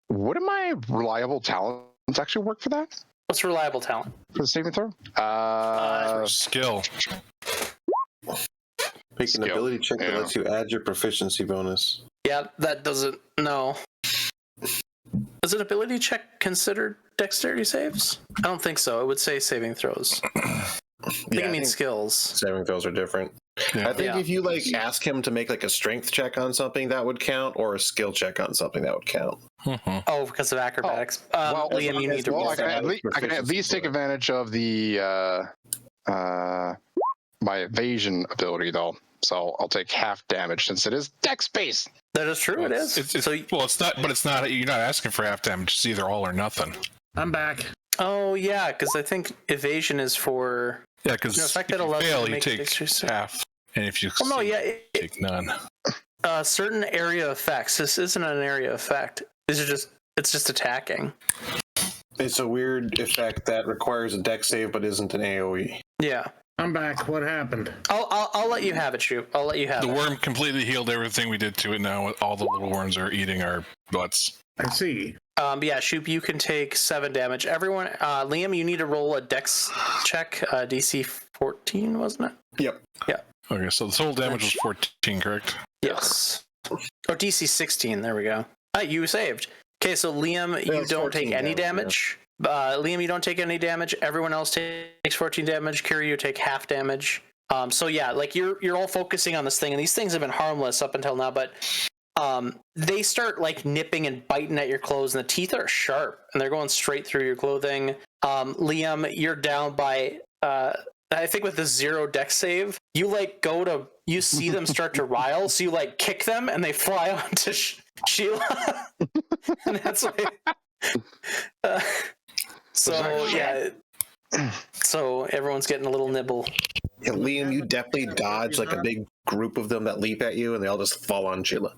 What do my reliable talents actually work for that? What's reliable talent? For the saving throw? For skill. Make an Skill. ability check that Yeah. lets you add your proficiency bonus. Yeah, that doesn't... No. Is an ability check considered dexterity saves? I don't think so. It would say saving throws. I think it means skills. Saving throws are different. Yeah. I think Yeah. if you like ask him to make like a strength check on something, that would count, or a skill check on something, that would count. Mhm. Oh, because of acrobatics. well, Liam, you need to roll. I can at least take advantage of the my evasion ability though. So I'll take half damage since it is dex based. That is true. It is. It's not. But it's not. You're not asking for half damage. It's either all or nothing. I'm back. Oh yeah, because I think evasion is for. Yeah, because No, if fact that you allows you fail, to you make take dexterity save. half, and if you Well, no, succeed, yeah. you take none. Certain area effects. This isn't an area effect. These are just. It's just attacking. It's a weird effect that requires a dex save but isn't an AoE. Yeah. I'm back. What happened? I'll let you have it, Shoop. I'll let you have The it. worm completely healed everything we did to it. Now all the little worms are eating our butts. I see. Yeah, Shoop, you can take 7 damage. Everyone, Liam, you need to roll a dex check, DC 14, wasn't it? Yep. Yeah. Okay, so the total damage was 14, correct? Yes. Or DC 16, there we go. You saved. Okay, so Liam, you it's don't take 14 any damage, damage. Liam, you don't take any damage. Everyone else takes 14 damage. Kiri, you take half damage. So yeah, like you're all focusing on this thing, and these things have been harmless up until now, but they start like nipping and biting at your clothes, and the teeth are sharp, and they're going straight through your clothing. Liam, you're down by I think with the 0 dex save, you like you see them start to rile, so you like kick them, and they fly onto Sheila, and that's like. So yeah, so everyone's getting a little nibble. Yeah, Liam, you definitely dodge like a big group of them that leap at you, and they all just fall on Sheila.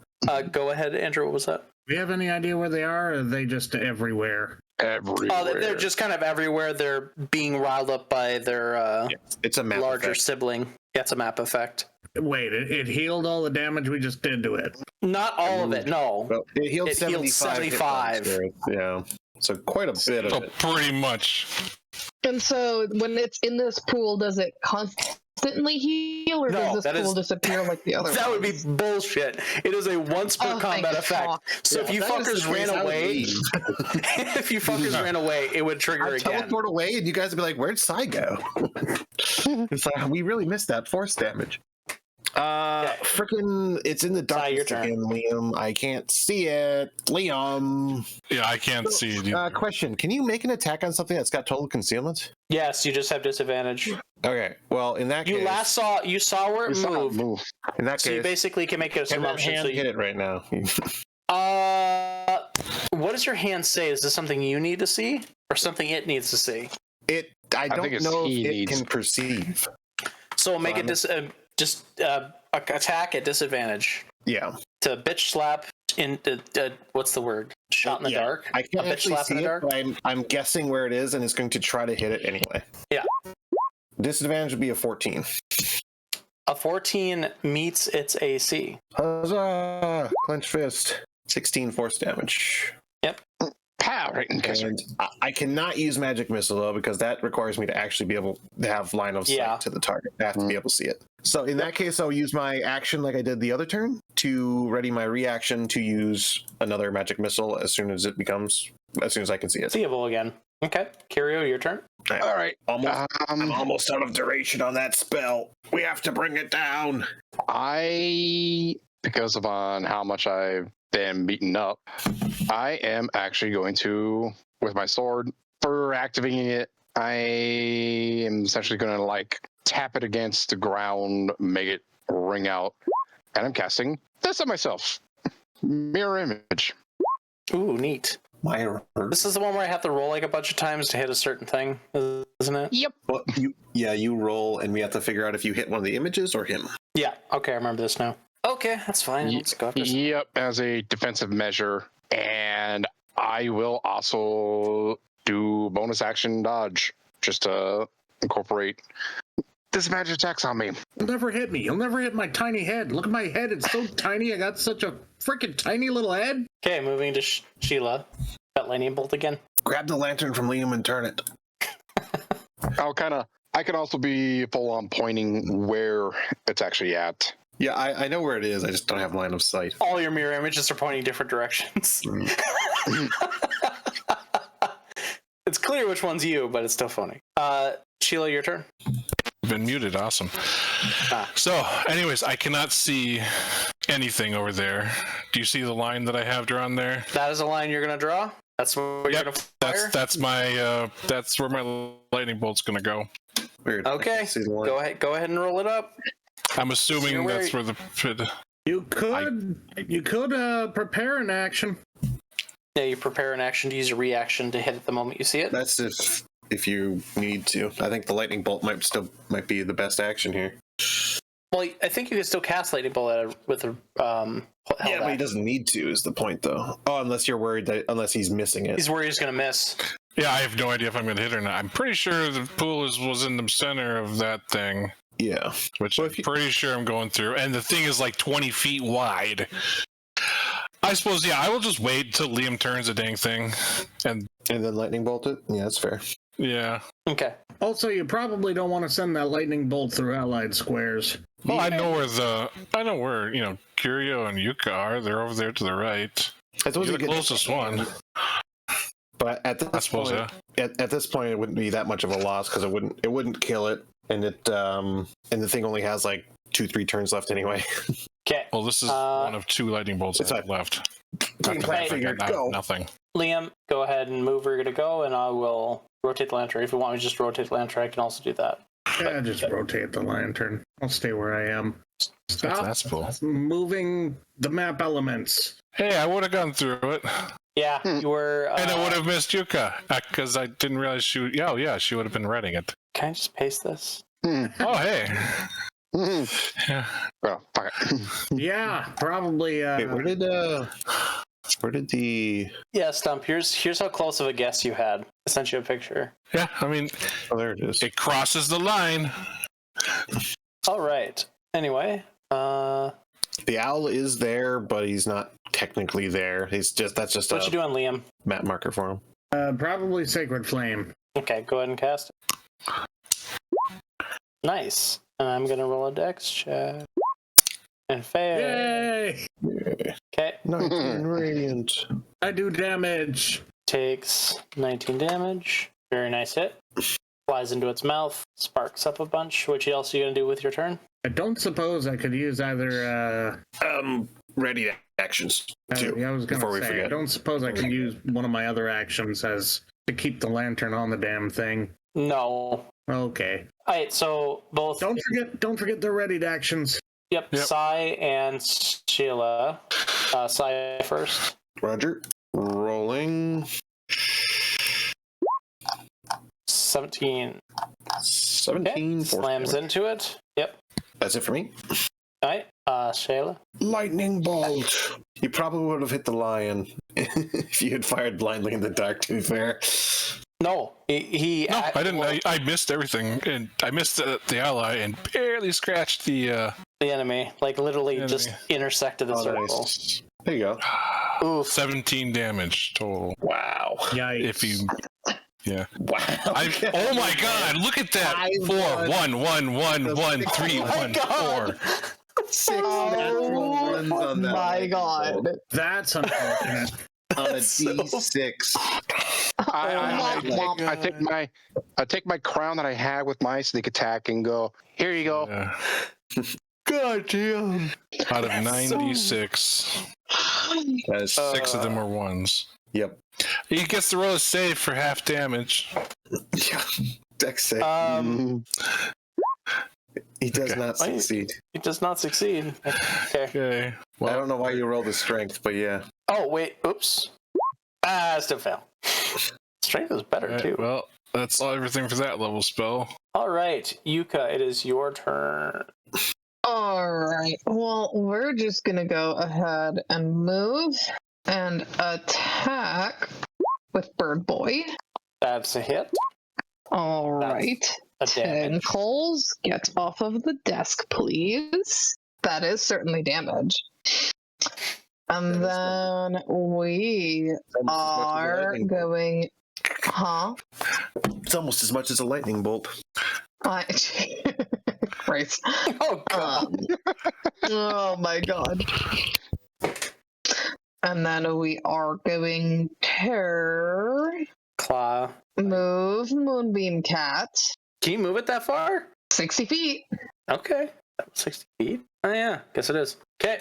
Go ahead, Andrew. What was that? Do you have any idea where they are, or are they just everywhere? Everywhere. They're just kind of everywhere. They're being riled up by their It's a map larger effect. sibling. Yeah, it's a map effect. Wait, it healed all the damage we just did to it. Not all of it, no. Well, it healed It healed 75. hit points there. Yeah. So quite a bit of So it. pretty much. And so when it's in this pool, does it constantly heal, or No, does that this pool is- disappear like the other That would be bullshit. It is a once per Oh, combat thank effect. fuck. So if you That is the fuckers phrase ran I would away, leave. if you fuckers ran away, it would trigger I'd again. teleport away, and you guys would be like, "Where'd Sai go?" It's like we really missed that force damage. Freaking! It's in the Sai, your darkness turn. again, Liam. I can't see it, Liam. Yeah, I can't see it either. Question: Can you make an attack on something that's got total concealment? Yes, you just have disadvantage. Okay. Well, in that You case, you saw where it moved. in that So you case, basically can make it a can that assumption. hand So hit it right now? what does your hand say? Is this something you need to see, or something it needs to see? I don't think it's know if he it needs- can perceive. So make I'm- it attack at disadvantage Yeah. to bitch slap in what's the word? Shot in the Yeah. dark. I can't A bitch actually slap in see the it, dark? but I'm guessing where it is, and it's going to try to hit it anyway. Yeah. Disadvantage would be a 14. A 14 meets its AC. Huzzah! Clench fist. 16 force damage. Pow! Right in the And I cannot use magic missile though, because that requires me to actually be able to have line of sight Yeah. to the target. I have to be able to see it. So in that case, I'll use my action like I did the other turn to ready my reaction to use another magic missile as soon as I can see it. Seeable again. Okay. Kirio, your turn. All right. I'm almost out of duration on that spell. We have to bring it down. Because of how much I've been beaten up, I am actually going to, with my sword, for activating it, I am essentially going to tap it against the ground, make it ring out, and I'm casting this on myself. Mirror image. Ooh, neat. My This is the one where I have to roll a bunch of times to hit a certain thing, isn't it? Yep. Well, you roll, and we have to figure out if you hit one of the images or him. Yeah. Okay, I remember this now. Okay, that's fine. Let's go after this. Yep, as a defensive measure. And I will also do bonus action dodge just to incorporate disadvantage attacks on me. He'll never hit me. He'll never hit my tiny head. Look at my head. It's so tiny. I got such a freaking tiny little head. Okay, moving to Sheila. Got lightning bolt again. Grab the lantern from Liam and turn it. I can also be full on pointing where it's actually at. Yeah, I know where it is. I just don't have line of sight. All your mirror images are pointing different directions. It's clear which one's you, but it's still funny. Sheila, your turn. Been muted. Awesome. So, anyways, I cannot see anything over there. Do you see the line that I have drawn there? That is a line you're going to draw? That's where you're going to fire? That's my that's where my lightning bolt's going to go. Weird. Okay. Go ahead and roll it up. I'm assuming that's where the You could prepare an action. Yeah, you prepare an action to use a reaction to hit at the moment you see it. That's if you need to. I think the lightning bolt might be the best action here. Well, I think you can still cast lightning bolt with a yeah, but he doesn't need to. Is the point though? Oh, unless you're worried unless he's missing it. He's worried he's going to miss. Yeah, I have no idea if I'm going to hit or not. I'm pretty sure the pool was in the center of that thing. Yeah, which I'm pretty sure I'm going through. And the thing is like 20 feet wide. I suppose, yeah, I will just wait until Liam turns the dang thing. And then lightning bolt it? Yeah, that's fair. Yeah. Okay. Also, you probably don't want to send that lightning bolt through allied squares. Well, I know where Curio and Yuka are. They're over there to the right. I suppose you're the closest one. But at this point, at this point, it wouldn't be that much of a loss because it wouldn't kill it, and the thing only has like 2-3 turns left anyway. Okay. Well, this is one of 2 lightning bolts I have left. Nothing. Liam, go ahead and move where you're going to go, and I will rotate the lantern. If you want me to just rotate the lantern, I can also do that. Yeah, just rotate the lantern. I'll stay where I am. Stop that's cool. Moving the map elements. Hey, I would have gone through it. Yeah, you were... and I would have missed Yuka, because I didn't realize she would have been writing it. Can I just paste this? Oh, hey. Yeah. Well, fuck it. Yeah, probably. Wait, where did the... Yeah, Stump, here's how close of a guess you had. I sent you a picture. Yeah, I mean... Oh, there it is. It crosses the line. All right. Anyway, the owl is there, but he's not technically there. That's just what you doing, Liam? map marker for him. Probably Sacred Flame. Okay, go ahead and cast it. Nice. And I'm gonna roll a dex check. And fail. Yay! Okay. 19 radiant. I do damage. Takes 19 damage. Very nice hit. Flies into its mouth. Sparks up a bunch. What else are you gonna do with your turn? I don't suppose I could use either. Ready actions too. I was gonna before we say, forget. I don't suppose I can use one of my other actions as to keep the lantern on the damn thing. No. Okay. All right. So both. Don't forget the readied actions. Yep. Sai and Sheila. Sai first. Roger. Rolling. 17. 17. Okay. Slams into it. Yep. That's it for me. All right. Sheila. Lightning bolt. You probably would have hit the lion if you had fired blindly in the dark, to be fair. No, he No, I didn't. I missed everything, and I missed the ally and barely scratched the enemy. Like literally just intersected the circle. Nice. There you go. Oof. 17 damage total. Wow. Yikes. If you, yeah. Wow. Oh my God! Look at that. 4 1 1 1 1 3 1 4. 6 natural ones on that. My God. That's unfortunate. On a D6. I take my crown that I had with my sneak attack and go, here you go. Yeah. God damn. Out of 96, That's 6 of them were ones. Yep. He gets to roll a save for half damage. Yeah. Dex save. He does not succeed. He does not succeed. Okay. Okay. I don't know why you rolled the strength, but yeah. Oh wait. Oops. Still fail. Strength is better Right, too. well, that's everything for that level spell. All right, Yuka, it is your turn. All right. Well, we're just gonna go ahead and move and attack with Bird Boy. That's a hit. All right. A damage. Tentacles, get off of the desk, please. That is certainly damage. And then we are going. Huh? It's almost as much as a lightning bolt. Christ. Oh god. Oh my god. And then we are going to Claw. move Moonbeam Cat Can you move it that far? 60 feet. Okay. 60 feet? Oh yeah, guess it is. Okay.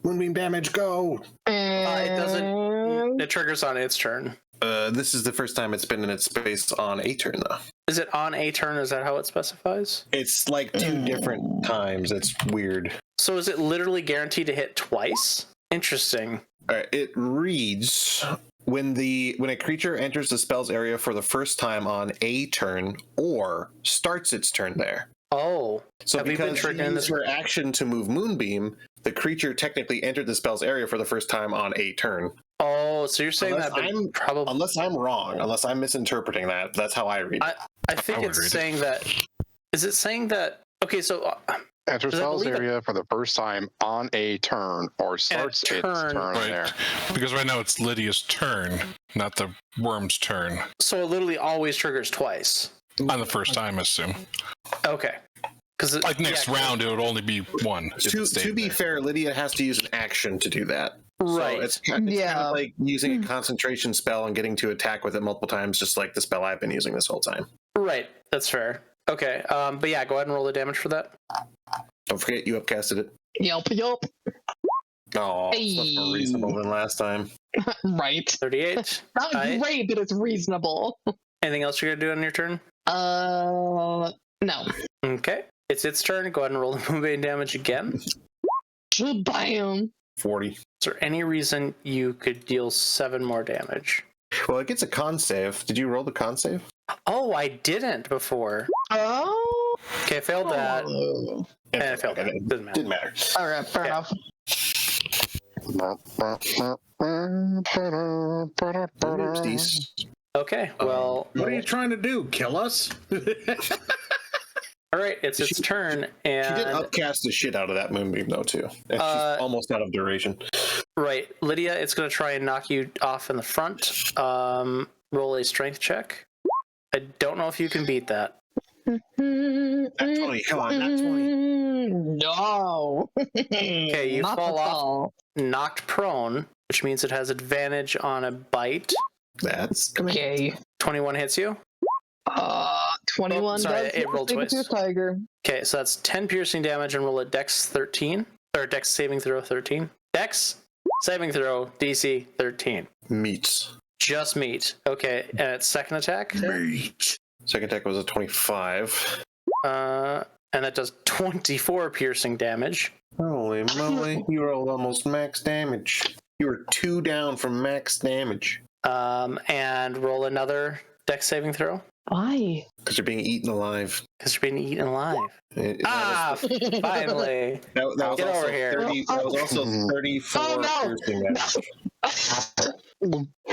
Moonbeam damage, go! And It doesn't. It triggers on its turn. This is the first time it's been in its space on a turn, though. Is it on a turn? Is that how it specifies? It's like 2 different times. It's weird. So is it literally guaranteed to hit twice? Interesting. All right, it reads when a creature enters the spell's area for the first time on a turn or starts its turn there. Oh. So have we been because you triggering use your action to move Moonbeam, the creature technically entered the spell's area for the first time on a turn. Oh, so you're saying Unless that probably. Unless I'm wrong, unless I'm misinterpreting that, that's how I read it. I think it's saying that. Is it saying that? Okay, so. Enter spell's area for the first time on a turn or starts its turn Right. there. Because right now it's Lydia's turn, not the worm's turn. So it literally always triggers twice. On the first time, I assume. Okay. Because Like next round, it would only be one. if it To stayed be there. fair, Lydia has to use an action to do that. Right. So it's kind Yeah. of like using a concentration spell and getting to attack with it multiple times, just like the spell I've been using this whole time. Right. That's fair. Okay. But yeah, go ahead and roll the damage for that. Don't forget you upcasted it. Yup. Oh, it's much more Hey. reasonable than last time. Right. 38. Not Alright. great, but it's reasonable. Anything else you're going to do on your turn? No. Okay. It's its turn. Go ahead and roll the Moonbane damage again. Bam. 40. Is there any reason you could deal 7 more damage? Well, it gets a con save. Did you roll the con save? Oh, I didn't before. Oh. Okay, I failed that. And I failed that. Doesn't matter. Didn't matter. All right, fair enough. Oopsies. Okay, well, What are you trying to do? Kill us? all right, it's its turn, and She did upcast the shit out of that moonbeam, though, too. And she's almost out of duration. right, Lydia, it's going to try and knock you off in the front. Roll a strength check. I don't know if you can beat that. Not 20, come on, not 20. No. Okay, you Not fall at off, all. knocked prone, which means it has advantage on a bite. That's Okay. 21 hits you. 21 sorry, does it rolled save twice. your tiger. Okay, so that's 10 piercing damage and roll a dex 13. Or dex saving throw 13. Dex saving throw DC 13. meats. Just meat. Okay, and its second attack. Second attack was a 25. And that does 24 piercing damage. Holy moly, you rolled almost max damage. You were 2 down from max damage. And roll another dex saving throw. Why? Because you're being eaten alive. Because you're being eaten alive. That was- Finally. that was Get also over here. 30, that was also 34 Oh, no. piercing damage.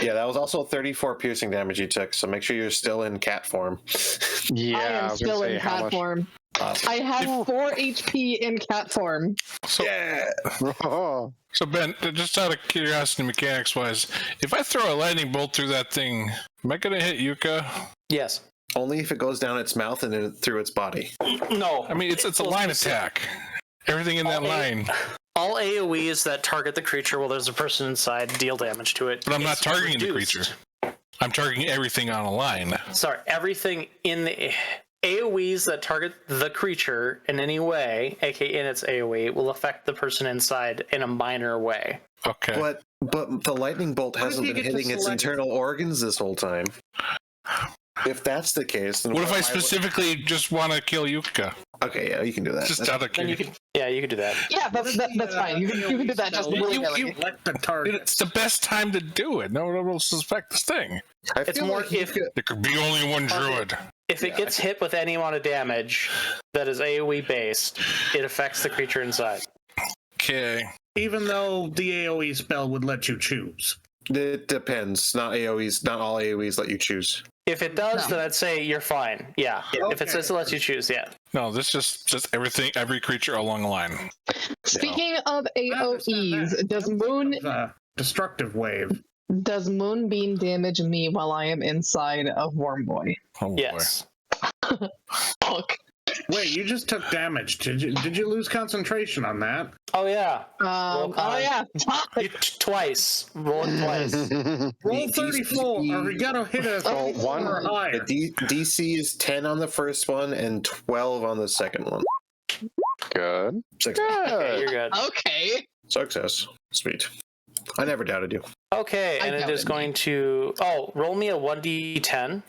Yeah, that was also 34 piercing damage you took, so make sure you're still in cat form. Yeah, I am was gonna still say in how cat much. form. Awesome. I have 4 HP in cat form. So, Yeah. Oh, so Ben, just out of curiosity, mechanics-wise, if I throw a lightning bolt through that thing, am I going to hit Yuka? Yes. Only if it goes down its mouth and then through its body. No. I mean, it's a line attack. Everything in that line. All AoEs that target the creature while there's a person inside deal damage to it. But I'm not It's targeting the reduced. creature. I'm targeting everything on a line. Sorry, everything in the AoEs that target the creature in any way, aka in its AoE, will affect the person inside in a minor way. Okay. But the lightning bolt hasn't you been get to hitting its select- internal organs this whole time. If that's the case, then What if I why would- specifically just want to kill Yuka? Okay, yeah, you can do that. Just That's- out of Then you curiosity. could, you could do that. Yeah, that's fine. You can do that just willy nilly. Select the Dude, target. it's the best time to do it. No one will suspect this thing. I It's feel more like you if could- There could be only one druid. if it gets hit with any amount of damage that is AoE based, it affects the creature inside. Okay. Even though the AoE spell would let you choose. It depends. Not AoEs. Not all AoEs let you choose. If it does, No. then I'd say you're fine. Yeah. If it says it lets you choose, yeah. No, this just everything, every creature along the line. Speaking of I understand AoEs, that. does I'm thinking Moon of, destructive wave. does Moonbeam damage me while I am inside of Wormboy? Oh Yes. Fuck. Wait, you just took damage. Did you lose concentration on that? Oh yeah. Roll Oh con. yeah. Fuck. You twice. Roll it twice. Roll The 34, or we gotta hit a Oh, 34 one. or higher. The DC is 10 on the first one and 12 on the second one. Good. Success. Okay, you're Good. good. Okay. Success. Sweet. I never doubted you. Okay, I and it is doubted going to. Oh, roll me a 1d10.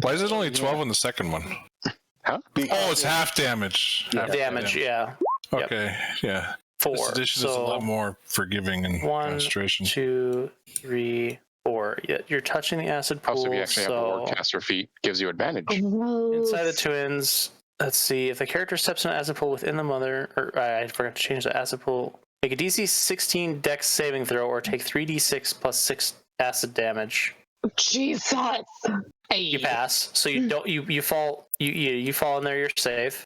Why is it only 12 on the second one? Huh? Oh, it's half damage. Yeah. Half Damage, yeah. Yep. Okay, yeah. 4. This edition is a lot more forgiving and 1, concentration. 2, 3, 4. Yeah, you're touching the acid pool. Also, if you actually have the so Wardcaster feat, gives you advantage. inside the Gross. twins. Let's see. If the character steps in an acid pool within the mother, or I forgot to change the acid pool. Make a DC 16 Dex saving throw, or take 3d6 plus 6 acid damage. Jesus. Hey. You pass, so you don't. You fall. You fall in there. You're safe.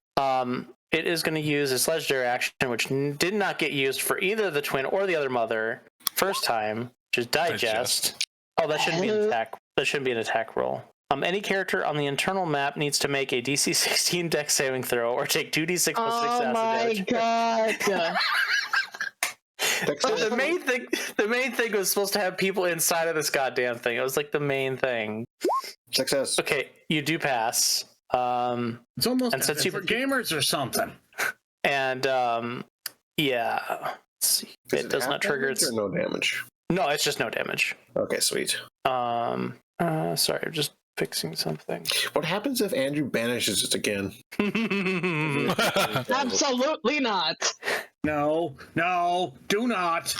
It is going to use its legendary action, which did not get used for either the twin or the other mother first time, which is digest. Oh, that shouldn't be an attack. That shouldn't be an attack roll. Any character on the internal map needs to make a DC 16 Dex saving throw or take 2d6 plus 6 Oh acid my damage. god. But the main thing was supposed to have people inside of this goddamn thing. It was like the main thing. Success. Okay, you do pass. It's almost And as since if you- for gamers or something. And yeah, let's see. Is It does half not trigger damage its. or no damage. No, it's just no damage. Okay, sweet. Sorry, I'm just fixing something. What happens if Andrew banishes it again? Absolutely not. No, do not.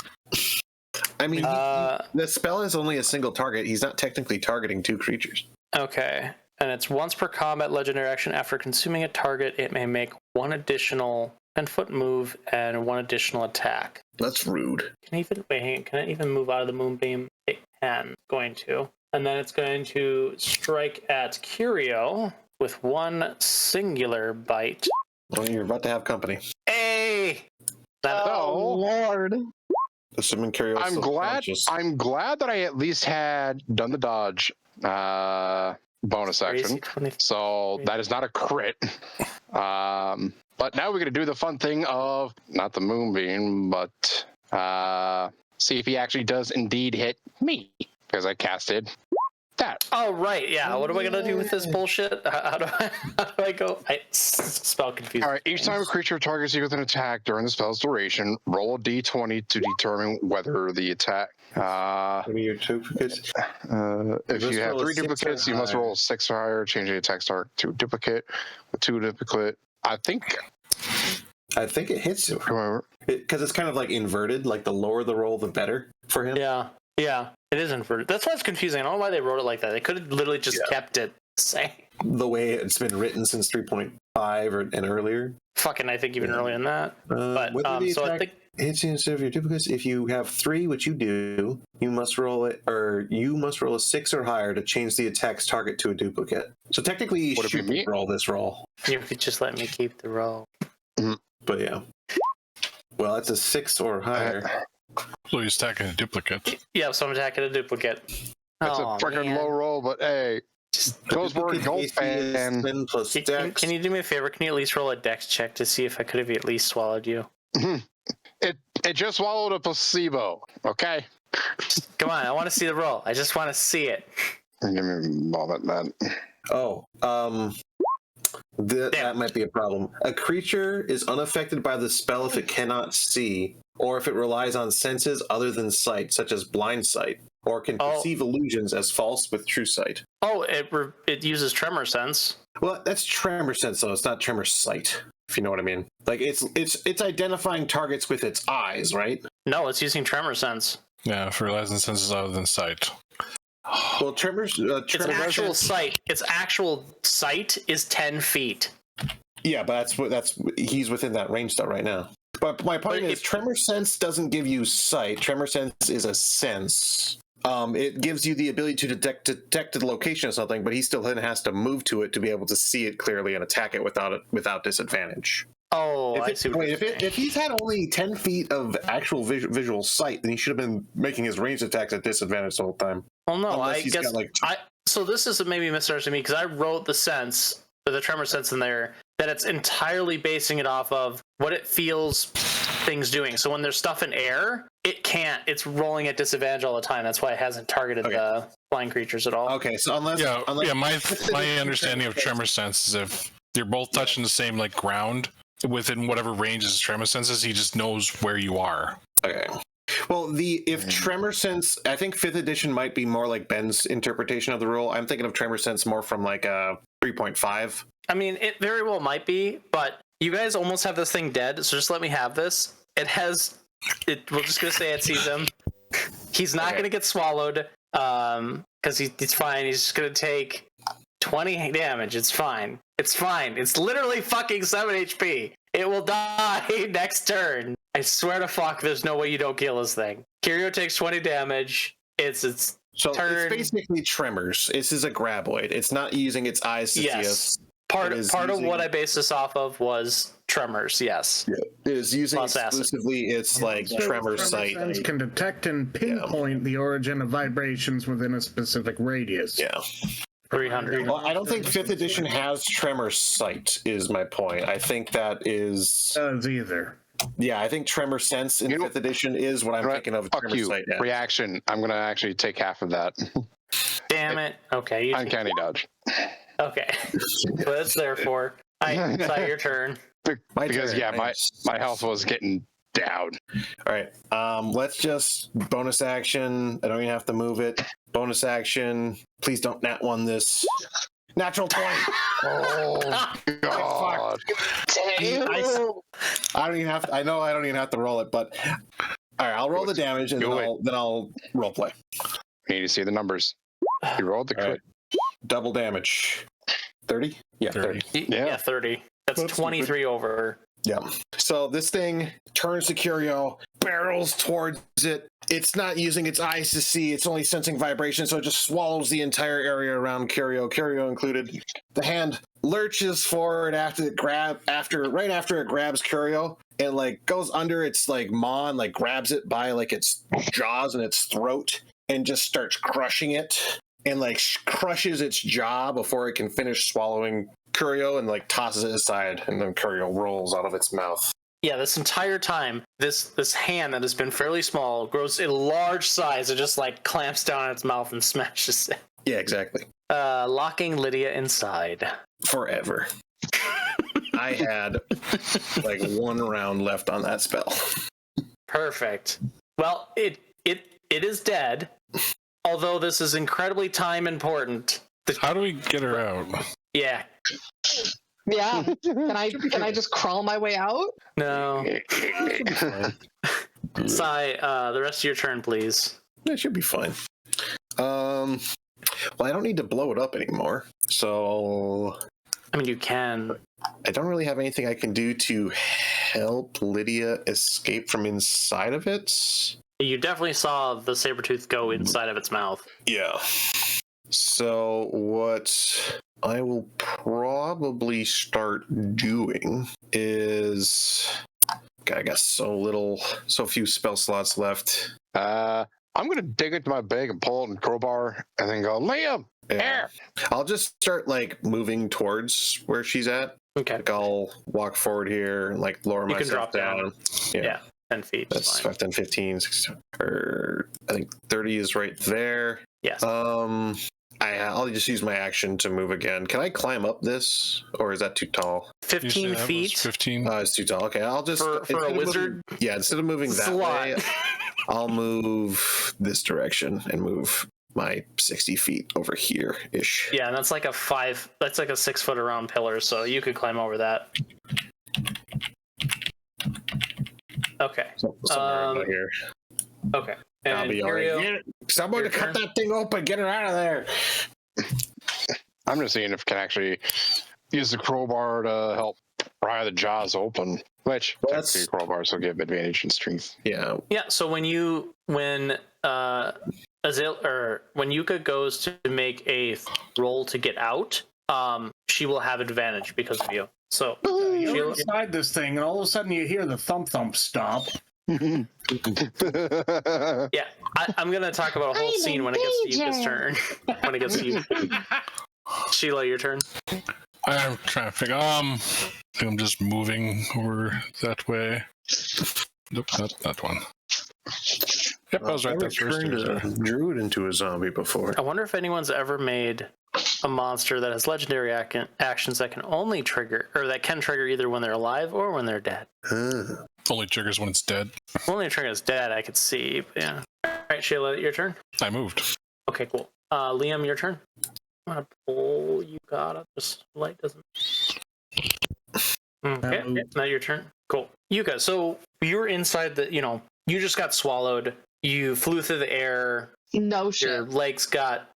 I mean, Uh, the spell is only a single target. He's not technically targeting two creatures. Okay, and it's once per combat legendary action. After consuming a target, it may make one additional 10-foot move and one additional attack. That's rude. Can it even move out of the moonbeam? It can. It's going to. And then it's going to strike at Curio with one singular bite. Well, you're about to have company. Hey! That, Oh, Lord. Assuming Curios I'm glad that I at least had done the dodge bonus action. So that is not a crit. But now we're gonna do the fun thing of not the moonbeam, but see if he actually does indeed hit me because I casted that. Oh, right, yeah. What am I going to do with this bullshit? How do I go? Spell confused. All right. Each time a creature targets you with an attack during the spell's duration, roll a d20 to determine whether the attack. Maybe your duplicates. If you have roll a 3 6 or duplicates, you must higher. roll a 6 or higher, change the attack start to duplicate. With 2 duplicate, I think. I think it hits you. Whoever. Because it's kind of like inverted. Like the lower the roll, the better for him. Yeah, it is inverted. That's why it's confusing. I don't know why they wrote it like that. They could have literally just kept it the same. The way it's been written since 3.5 and earlier. Fucking, I think even earlier than that. But Whether the so I attack think hits you instead of your duplicates. If you have 3, which you do, you must roll it, or you must roll a 6 or higher to change the attack's target to a duplicate. So technically, you Would it be should me? roll this roll. you could just let me keep the roll. But yeah. Well, that's a 6 or higher. So he's attacking a duplicate. Yeah, so I'm attacking a duplicate. That's a Oh, freaking man. low roll, but hey, goes word gold AC is fan. 10 plus dex. Can you do me a favor? Can you at least roll a dex check to see if I could have at least swallowed you? It just swallowed a placebo. Okay. Come on, I want to see the roll. I just want to see it. Give me a moment, man. Oh, that might be a problem. A creature is unaffected by the spell if it cannot see, or if it relies on senses other than sight, such as blind sight, or can perceive illusions as false with true sight. Oh, it uses tremor sense. Well, that's tremor sense, though. It's not tremor sight, if you know what I mean. Like it's identifying targets with its eyes, right? No, it's using tremor sense. Yeah, for license senses other than sight. Well, tremors. It's actual sense- sight. Its actual sight is 10 feet. Yeah, but that's he's within that range though right now. But my point But is, Tremor Sense doesn't give you sight. Tremor Sense is a sense. It gives you the ability to detect the location of something, but he still then has to move to it to be able to see it clearly and attack it without disadvantage. Oh, I see. If he's had only 10 feet of actual visual sight, then he should have been making his ranged attacks at disadvantage the whole time. Well, no, Unless I he's guess got, like, so this is maybe misunderstanding me because I wrote the tremor sense in there that it's entirely basing it off of what it feels things doing. So when there's stuff in air, it can't. It's rolling at disadvantage all the time. That's why it hasn't targeted the flying creatures at all. Okay, so unless my understanding of tremor sense is if you're both touching the same like ground within whatever range his tremor sense is, he just knows where you are. Okay. Well, if Tremor Sense, I think 5th edition might be more like Ben's interpretation of the rule. I'm thinking of Tremor Sense more from like a 3.5. I mean, it very well might be, but you guys almost have this thing dead, so just let me have this. We're just gonna say it sees him. He's not gonna get swallowed, because he's fine. He's just gonna take 20 damage. It's fine. It's fine. It's literally fucking 7 HP. It will die next turn. I swear to fuck, there's no way you don't kill this thing. Kirio takes 20 damage. It's turn. It's basically tremors. This is a graboid. It's not using its eyes to see us. Part of what I based this off of was tremors. Yes. Yeah. It is using Plus exclusively its like tremor sight. Sense can detect and pinpoint the origin of vibrations within a specific radius. Yeah. 300. Well, I don't think 5th edition has tremor sight. Is my point. I think that is. Does either. Yeah, I think Tremor Sense in 5th edition is what I'm thinking of. Fuck Tremor you. Sight. Yeah. Reaction. I'm going to actually take half of that. Damn it. Okay. Uncanny dodge. Okay. What it's there for. It's not your turn. Because, turn. yeah, my health was getting down. All right. Let's just bonus action. I don't even have to move it. Bonus action. Please don't nat one this. Natural 20. Oh, God. I don't even have to, I know I don't even have to roll it, but all right, I'll roll the damage and then I'll role play. We need to see the numbers. You rolled the crit. Right. Double damage. 30? Yeah, 30. Yeah, 30. That's 23 over. Yeah. So this thing turns to Curio, barrels towards it. It's not using its eyes to see. It's only sensing vibration, so it just swallows the entire area around Curio included. The hand lurches forward right after it grabs Curio and like goes under its like maw and like grabs it by like its jaws and its throat and just starts crushing it and like crushes its jaw before it can finish swallowing Curio and like tosses it aside, and then Curio rolls out of its mouth. Yeah, this entire time, this hand that has been fairly small grows a large size and just like clamps down on its mouth and smashes it. Yeah, exactly. Locking Lydia inside. Forever. I had like one round left on that spell. Perfect. Well, it is dead. Although this is incredibly time important. How do we get her out? Yeah. Yeah. Can I just crawl my way out? No. Sai, the rest of your turn, please. That should be fine. Well, I don't need to blow it up anymore, so I mean, you can. I don't really have anything I can do to help Lydia escape from inside of it. You definitely saw the saber-tooth go inside of its mouth. Yeah. So what I will probably start doing is, I got so few spell slots left. I'm going to dig into my bag and pull out a crowbar and then go, Liam, air. I'll just start like moving towards where she's at. Okay. Like I'll walk forward here and like lower myself drop down. Yeah. 10 feet. That's 5, 10, 15, 16, or I think 30 is right there. Yes. I'll just use my action to move again. Can I climb up this, or is that too tall? 15 feet. 15. It's too tall. Okay, I'll just for a wizard. Instead of moving that way, I'll move this direction and move my 60 feet over here ish. Yeah, and that's like a 6 foot around pillar, so you could climb over that. Okay. Somewhere right here. Okay. And I'll be all right. Someone to cut that thing open. Get her out of there. I'm just seeing if I can actually use the crowbar to help pry the jaws open, which That's- technically crowbars will give advantage in strength. Yeah. Yeah. So when Yuka goes to make a roll to get out, she will have advantage because of you. So You're inside this thing, and all of a sudden you hear the thump thump stop. yeah, I'm gonna talk about a whole I'm scene in when it gets to danger. Yuka's turn. When it gets to you, Sheila, your turn. I'm trying to figure. I'm just moving over that way. Nope, not that one. Yep, I was right. That's where turned stairs a are. druid into a zombie before. I wonder if anyone's ever made a monster that has legendary actions that can only trigger, or that can trigger either when they're alive or when they're dead. Only triggers when it's dead. Only trigger is dead, I could see. But yeah. All right, Sheila, your turn. I moved. Okay, cool. Liam, your turn. I'm gonna pull you got up. This light doesn't. Okay, now your turn. Cool. Yuka, so you're inside the. You just got swallowed. You flew through the air. No Your shit. legs got,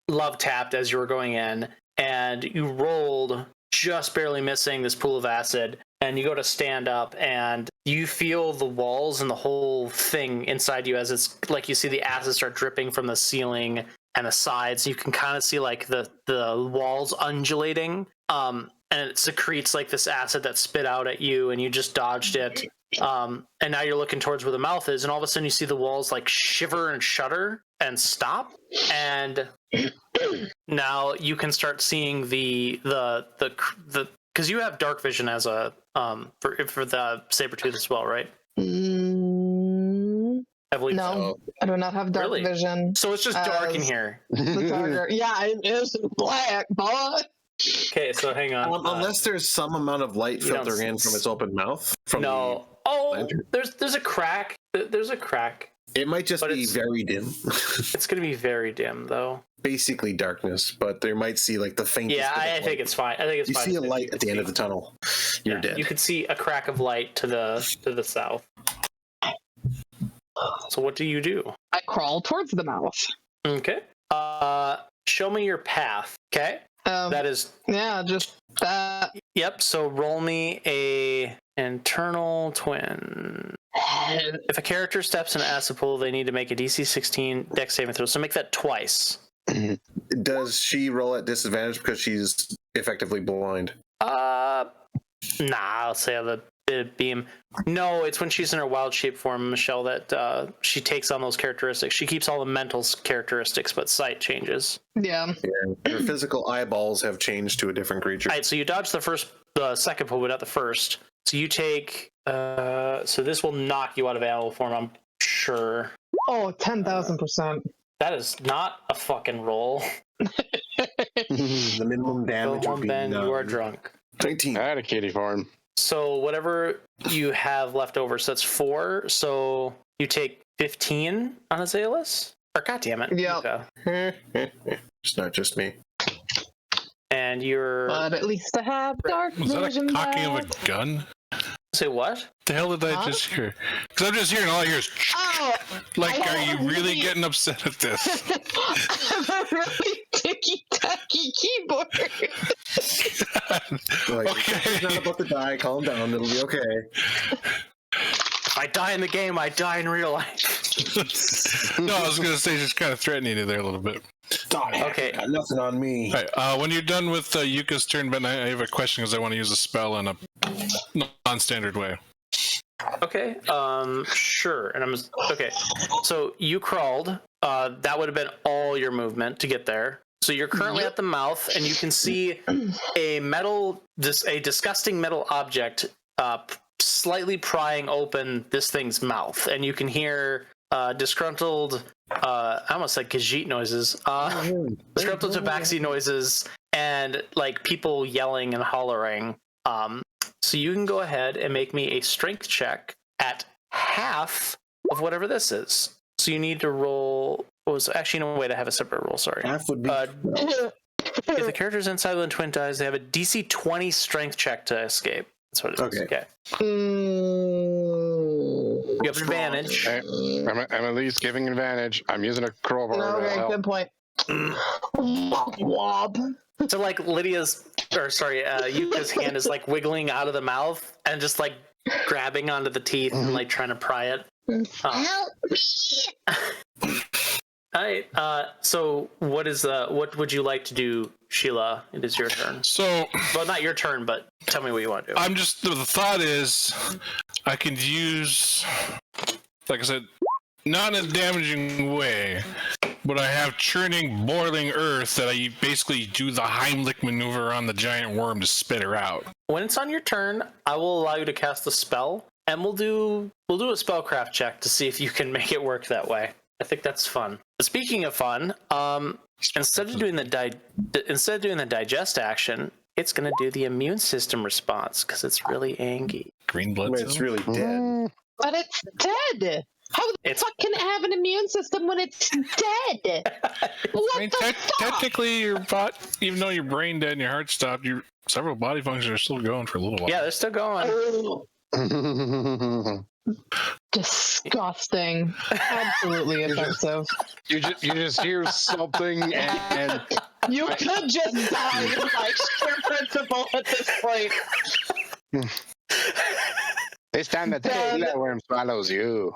love tapped as you were going in, and you rolled just barely missing this pool of acid. And you go to stand up, and you feel the walls and the whole thing inside you as it's like you see the acid start dripping from the ceiling and the sides. You can kind of see like the walls undulating, and it secretes like this acid that spit out at you, and you just dodged it. And now you're looking towards where the mouth is, and all of a sudden you see the walls like shiver and shudder and stop, and now you can start seeing the because you have dark vision as a for the saber-tooth as well, right? I believe No, so. I do not have dark Really? vision. So it's just dark in here. The darker, yeah, it is black, but Okay, so hang on. Unless there's some amount of light you don't filtering in from its open mouth. From no. Oh, lantern. there's a crack. There's a crack. It might just But be it's- very dim. It's gonna be very dim though. Basically darkness, but there might see like the faintest. Yeah, bit of I light. think it's fine. I think it's You fine. see a if light you at the end of the see- tunnel. You're yeah, dead. You could see a crack of light to the south. So what do you do? I crawl towards the mouth. Okay. Show me your path. Okay. That is. Yeah, just that. Yep. So roll me a internal twin. If a character steps in an acid pool, they need to make a DC 16 Dex saving throw. So make that twice. Does she roll at disadvantage because she's effectively blind? Nah, I'll say the beam. No, it's when she's in her wild shape form, Michelle, that she takes on those characteristics. She keeps all the mental characteristics, but sight changes. Yeah. Her physical eyeballs have changed to a different creature. All right, so you dodge the second pool, but not the first. So you take. So this will knock you out of animal form, I'm sure. Oh, 10,000%. That is not a fucking roll. The minimum damage Go would home, be Ben. You 9. are drunk. 19. I had a kitty farm. So whatever you have left over, so that's 4. So you take 15 on Azaelis? Or goddammit. Yep. Yuka. It's not just me. And you're But at least I have dark Was that a vision. cocking of back. a gun? say what? The hell did I Huh? just hear? Because I'm just hearing all I hear is Oh, like, I are you have really really- getting upset at this? I have a really ticky-tacky keyboard. Like, Okay. It's not about to die. Calm down. It'll be okay. If I die in the game, I die in real life. No, I was gonna say just kind of threatening you there a little bit. Okay. Got nothing on me. All right, when you're done with Yuka's turn, Ben, I have a question because I want to use a spell in a non-standard way. Okay. Sure. And okay. So you crawled. That would have been all your movement to get there. So you're currently at the mouth, and you can see a disgusting metal object, slightly prying open this thing's mouth, and you can hear disgruntled. I almost said Khajiit noises. Disgruntled tabaxi noises, and like people yelling and hollering. So you can go ahead and make me a strength check at half of whatever this is. So you need to roll. Was actually no way to have a separate roll. Sorry. Half would be. If the character's inside when twin dies, they have a DC 20 strength check to escape. That's what it is. Okay. You have advantage. I'm at least giving advantage. I'm using a crowbar. Okay, to help. good point. Wob. So like Yuka's hand is like wiggling out of the mouth and just like grabbing onto the teeth and like trying to pry it. Help me! All right. So what would you like to do, Sheila? It is your turn. So, Well, not your turn, but tell me what you want to do. the thought is, I could use, like I said, not in a damaging way, but I have churning, boiling earth that I basically do the Heimlich maneuver on the giant worm to spit her out. When it's on your turn, I will allow you to cast a spell, and we'll do a spellcraft check to see if you can make it work that way. I think that's fun. Speaking of fun, instead of doing the digest action, it's going to do the immune system response because it's really angry. Green blood It's cell? really dead. But it's dead. How the fuck can it have an immune system when it's dead? What I mean, the fuck? technically, your even though your brain dead and your heart stopped, your several body functions are still going for a little while. Yeah, they're still going. Disgusting. Absolutely offensive. You just hear something and You could just die by sheer principle at this point. it's time that the worm swallows you.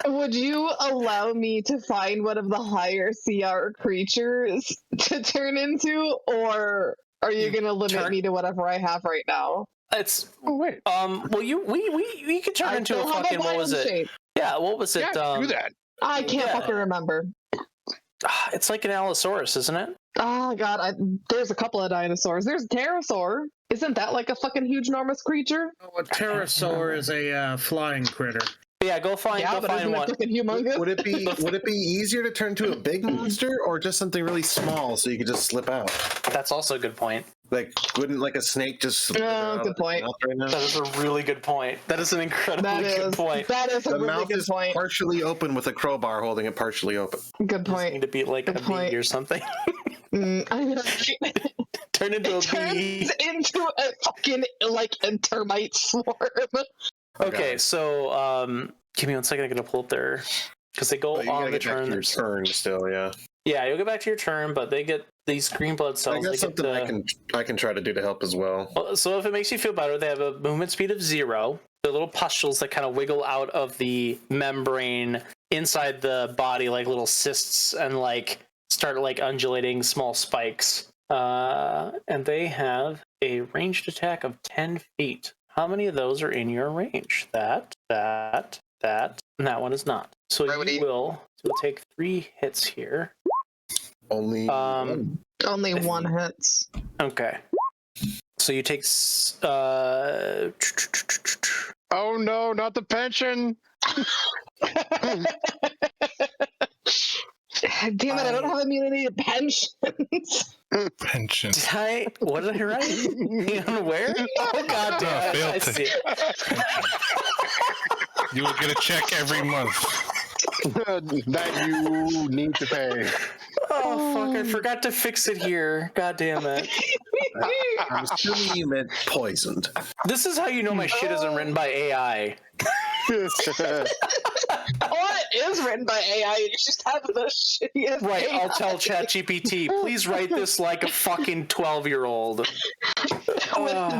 Would you allow me to find one of the higher CR creatures to turn into, or are you going to limit me to whatever I have right now? It's Oh wait. well, we could turn into a still have fucking what was wild it? shape. Yeah, what was it? Yeah, do that. I can't Yeah. fucking remember. It's like an Allosaurus, isn't it? Oh god, there's a couple of dinosaurs. There's a pterosaur. Isn't that like a fucking huge, enormous creature? Oh, a pterosaur is a flying critter. Yeah, go find But one. isn't it fucking humongous? Would it be easier to turn to a big monster or just something really small so you could just slip out? That's also a good point. Like, wouldn't like a snake just slip out of good the point. mouth right now? That is a really good point. That is an incredibly good point. That is a The really mouth good is point. partially open with a crowbar holding it partially open. Good Need point. to be like Good a point. bee or something. I mean, Turn into a it bee. turns into a fucking like a termite swarm. Okay, so give me 1 second. I'm gonna pull up their because they go But you on gotta the get back to turn. your turn still, yeah. Yeah, you'll get back to your turn, but they get these green blood I cells. got They get something the, I can try to do to help as well. So if it makes you feel better, they have a movement speed of 0. They're little pustules that kind of wiggle out of the membrane inside the body like little cysts and like start like undulating small spikes. And they have a ranged attack of 10 feet. How many of those are in your range? That, and that one is not. So you will take 3 hits here. Only Only one hits. Okay. So you take Oh no, not the pension. Damn it, I don't have immunity to pensions. Pension. what did I write? Hang on, where? Oh god damn it. I failed to- see it. You will get a check every month. that you need to pay. Oh fuck, I forgot to fix it here. God damn it. I'm assuming you meant poisoned. This is how you know my shit isn't written by AI. What is written by AI? You just have the shittiest Right, AI. I'll tell ChatGPT, please write this like a fucking 12-year-old. With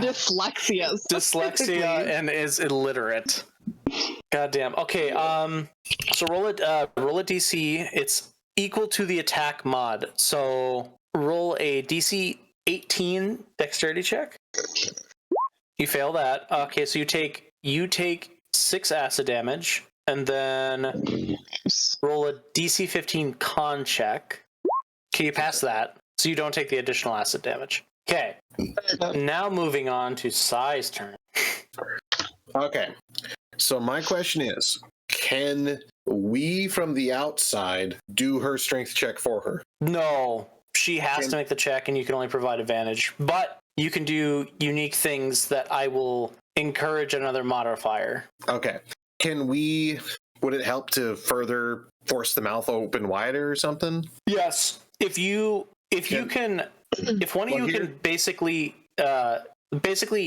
dyslexia. Dyslexia and is illiterate. Goddamn. Okay, so roll a DC. It's equal to the attack mod. So roll a DC 18 dexterity check. You fail that. Okay, so you take 6 acid damage, and then roll a DC 15 con check. Okay, you pass that, so you don't take the additional acid damage. Okay, now moving on to Sai's turn. Okay. So my question is, can we from the outside do her strength check for her? No, she has to make the check, and you can only provide advantage. But you can do unique things that I will encourage another modifier. Okay. Would it help to further force the mouth open wider or something? Yes, if one of you can basically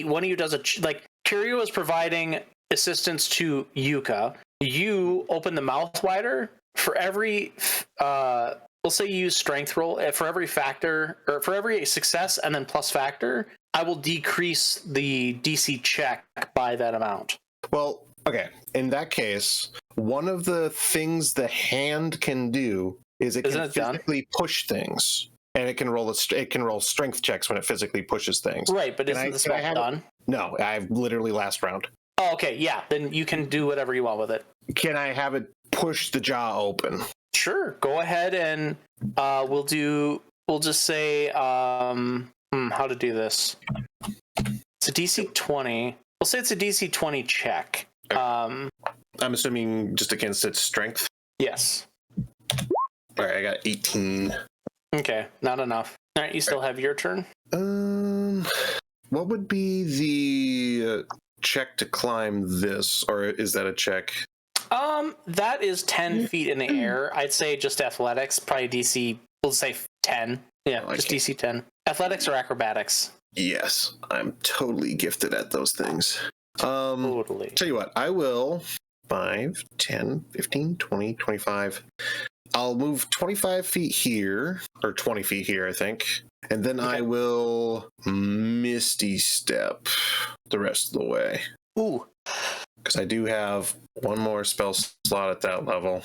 one of you does like Kiryu is providing assistance to Yuka. You open the mouth wider. For every we'll say you use strength roll for every factor, or for every success and then plus factor, I will decrease the DC check by that amount. Well, okay. In that case, one of the things the hand can do is it Isn't can it done? physically push things, and it can roll strength checks when it physically pushes things. Right, but isn't the spell done? No, I've literally last round. Oh, okay, yeah. Then you can do whatever you want with it. Can I have it push the jaw open? Sure. Go ahead and we'll just say how to do this. It's a DC 20. We'll say it's a DC 20 check. I'm assuming just against its strength. Yes. All right, I got 18. Okay, not enough. All right, you still have your turn. What would be the check to climb this, or is that a check? That is 10 feet in the air. I'd say just athletics, probably DC. We'll say 10. Yeah, just DC 10. Athletics or acrobatics? Yes, I'm totally gifted at those things. Totally. Tell you what, I will 5, 10, 15, 20, 25. I'll move 25 feet here, or 20 feet here, I think. And then I will Misty Step the rest of the way. Ooh. Because I do have one more spell slot at that level.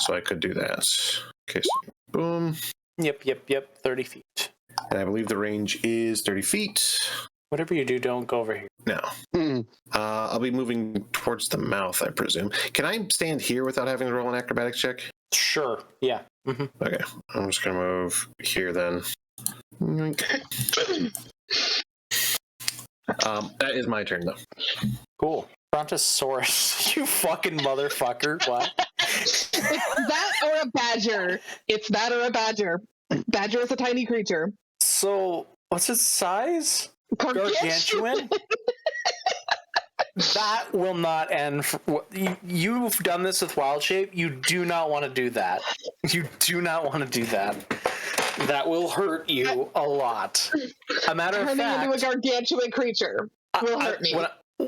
So I could do that. Okay, so boom. Yep. 30 feet. And I believe the range is 30 feet. Whatever you do, don't go over here. No. I'll be moving towards the mouth, I presume. Can I stand here without having to roll an acrobatics check? Sure. Yeah. Mm-hmm. Okay. I'm just going to move here then. That is my turn, though. Cool. Brontosaurus, you fucking motherfucker. What? It's that or a badger. It's that or a badger. Badger is a tiny creature. So, what's its size? Gargantuan? That will not end. You've done this with Wild Shape. You do not want to do that. You do not want to do that. That will hurt you a lot. A matter of fact, turning into a gargantuan creature will hurt me.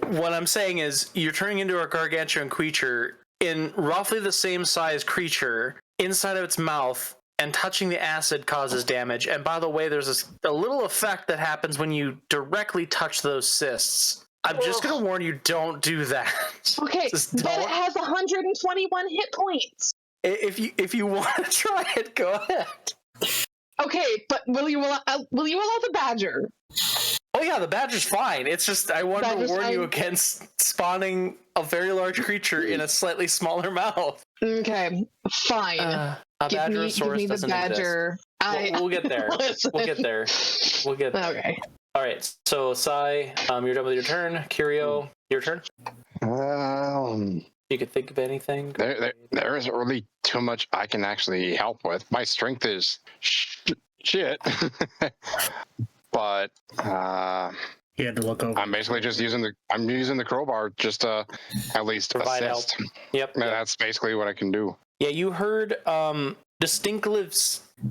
What I'm saying is, you're turning into a gargantuan creature in roughly the same size creature inside of its mouth, and touching the acid causes damage. And by the way, there's a little effect that happens when you directly touch those cysts. I'm just going to warn you, don't do that. Okay, but it has 121 hit points. If you want to try it, go ahead. Okay, but will you allow the badger? Oh yeah, the badger's fine. It's just I wanted to warn you against spawning a very large creature in a slightly smaller mouth. Okay, fine. A Badgerosaurus doesn't badger. Exist. We'll get there. We'll get there. Okay. All right. So Sai, you're done with your turn. Curio, your turn. You could think of anything. There isn't really too much I can actually help with. My strength is shit. But he had to look over. I'm basically just using the crowbar just to at least provide assist. help. Yep. That's basically what I can do. Yeah, you heard distinctive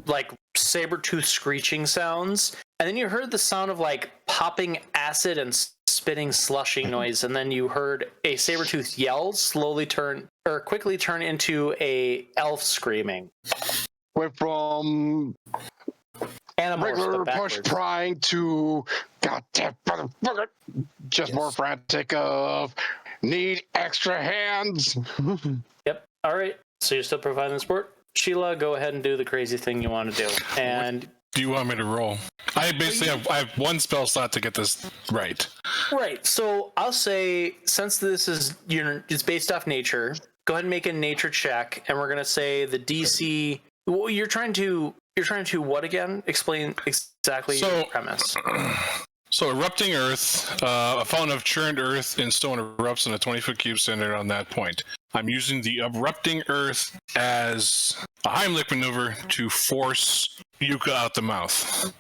like saber-tooth screeching sounds, and then you heard the sound of like popping acid and spitting slushy noise, and then you heard a saber-tooth yell quickly turn into a elf screaming. Went from regular push prying to goddamn motherfucker, just more frantic of need extra hands. Yep. All right. So you're still providing the support. Sheila, go ahead and do the crazy thing you want to do. And do you want me to roll? I have one spell slot to get this right. Right. So I'll say, since this is it's based off nature, go ahead and make a nature check, and we're gonna say the DC. Well, you're trying to what again? Explain exactly your premise. So erupting earth, a fountain of churned earth and stone erupts in a 20-foot cube centered on that point. I'm using the erupting earth as a Heimlich maneuver to force Yuka out the mouth.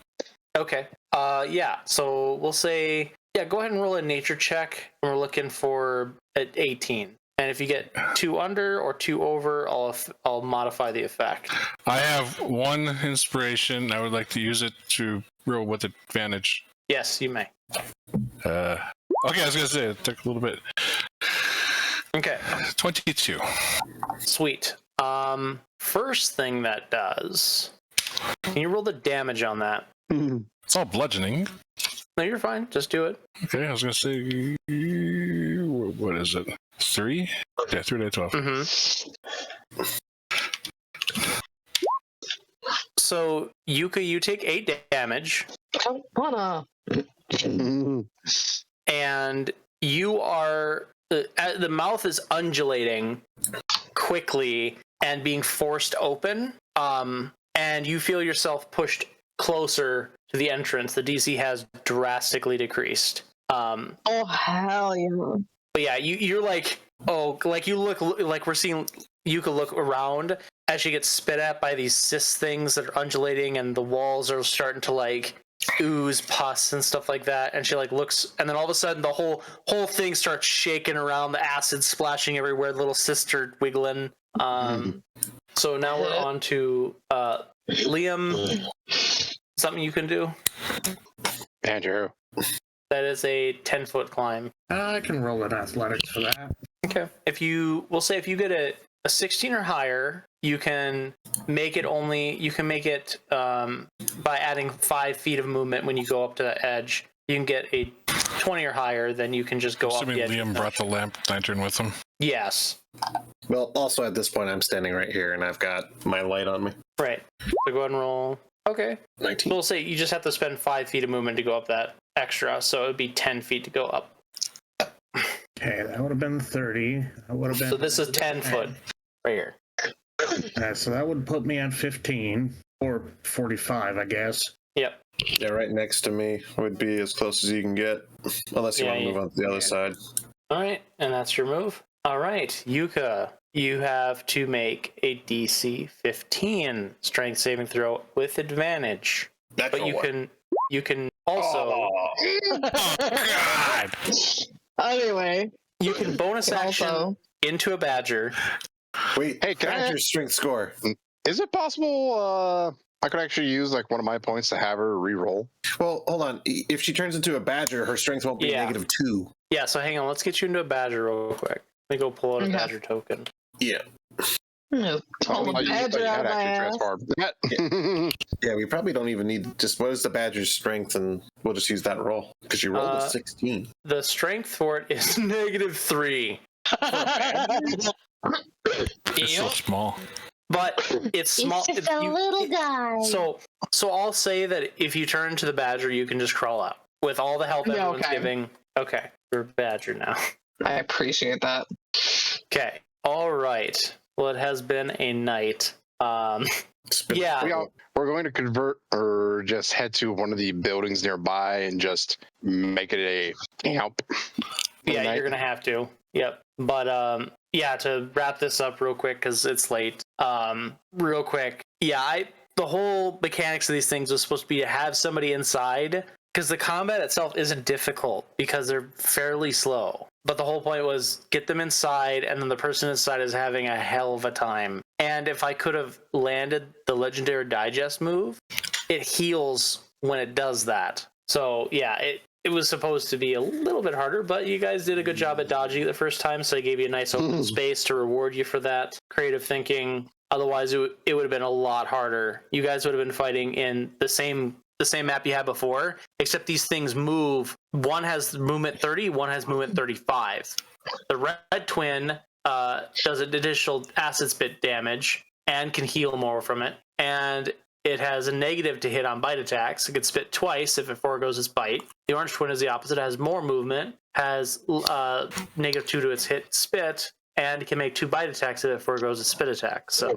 Okay. Yeah. So we'll say, go ahead and roll a nature check. We're looking for at 18. And if you get 2 under or 2 over, I'll modify the effect. I have 1 inspiration. I would like to use it to roll with advantage. Yes, you may. Okay, I was gonna say it took a little bit. Okay. 22. Sweet. first thing that does, can you roll the damage on that? It's all bludgeoning. No, you're fine. Just do it. Okay, I was gonna say, what is it? 3? Yeah, 3 to 12. Mm-hmm. So, Yuka, you take 8 damage. I wanna. And you are... the mouth is undulating quickly and being forced open. And you feel yourself pushed closer to the entrance. The DC has drastically decreased. Oh, hell yeah. But yeah, you're like, like you look, like we're seeing Yuka look around as she gets spit at by these cyst things that are undulating, and the walls are starting to like ooze pus and stuff like that. And she like looks, and then all of a sudden the whole thing starts shaking around, the acid splashing everywhere, the little cysts are wiggling. So now we're on to Liam. Something you can do? Andrew. That is a 10-foot climb. I can roll an athletics for that. Okay. We'll say if you get a 16 or higher, you can make it by adding 5 feet of movement when you go up to the edge. You can get a 20 or higher, then you can just go up the edge. Liam brought the lantern with him. Yes. Well, also at this point, I'm standing right here, and I've got my light on me. Right. So go ahead and roll. Okay. 19. So we'll say you just have to spend 5 feet of movement to go up that extra, so it would be 10 feet to go up. Okay, that would have been 30. That would have been. So this is 10 foot right here. So that would put me at 15 or 45, I guess. Yep. Yeah, right next to me would be as close as you can get, unless you want to move on to the other side. All right, and that's your move. All right, Yuka, you have to make a DC 15 strength saving throw with advantage. But you can also God! Anyway. you can bonus action into a badger. Wait, Hey, can I badger strength score? Is it possible I could actually use like one of my points to have her re-roll? Well, hold on. If she turns into a badger, her strength won't be -2. Yeah, so hang on. Let's get you into a badger real quick. Let me go pull out a badger token. Yeah. Pull the badger out of my ass. Yeah, we probably don't even need what is the badger's strength, and we'll just use that roll because you rolled a 16. The strength for it is -3. It's so small. But it's small. It's just a little guy. So I'll say that if you turn into the badger, you can just crawl out with all the help everyone's giving. Okay, you're a badger now. I appreciate that. Okay. All right. Well, it has been a night. Yeah. We're going to convert or just head to one of the buildings nearby and just make it a camp. Yeah, you're gonna have to. Yep. But yeah, to wrap this up real quick because it's late. Real quick. Yeah, the whole mechanics of these things was supposed to be to have somebody inside because the combat itself isn't difficult because they're fairly slow. But the whole point was get them inside, and then the person inside is having a hell of a time. And if I could have landed the Legendary Digest move, it heals when it does that. So yeah, it was supposed to be a little bit harder, but you guys did a good job at dodging it the first time, so I gave you a nice open space to reward you for that creative thinking. Otherwise, it would have been a lot harder. You guys would have been fighting in the same map you had before, except these things move. One has movement 30, one has movement 35. The red twin does an additional acid spit damage and can heal more from it, and it has a negative to hit on bite attacks. It can spit twice if it forgoes its bite. The orange twin is the opposite. It has more movement, has -2 to its hit spit, and can make 2 bite attacks if it forgoes its spit attack. So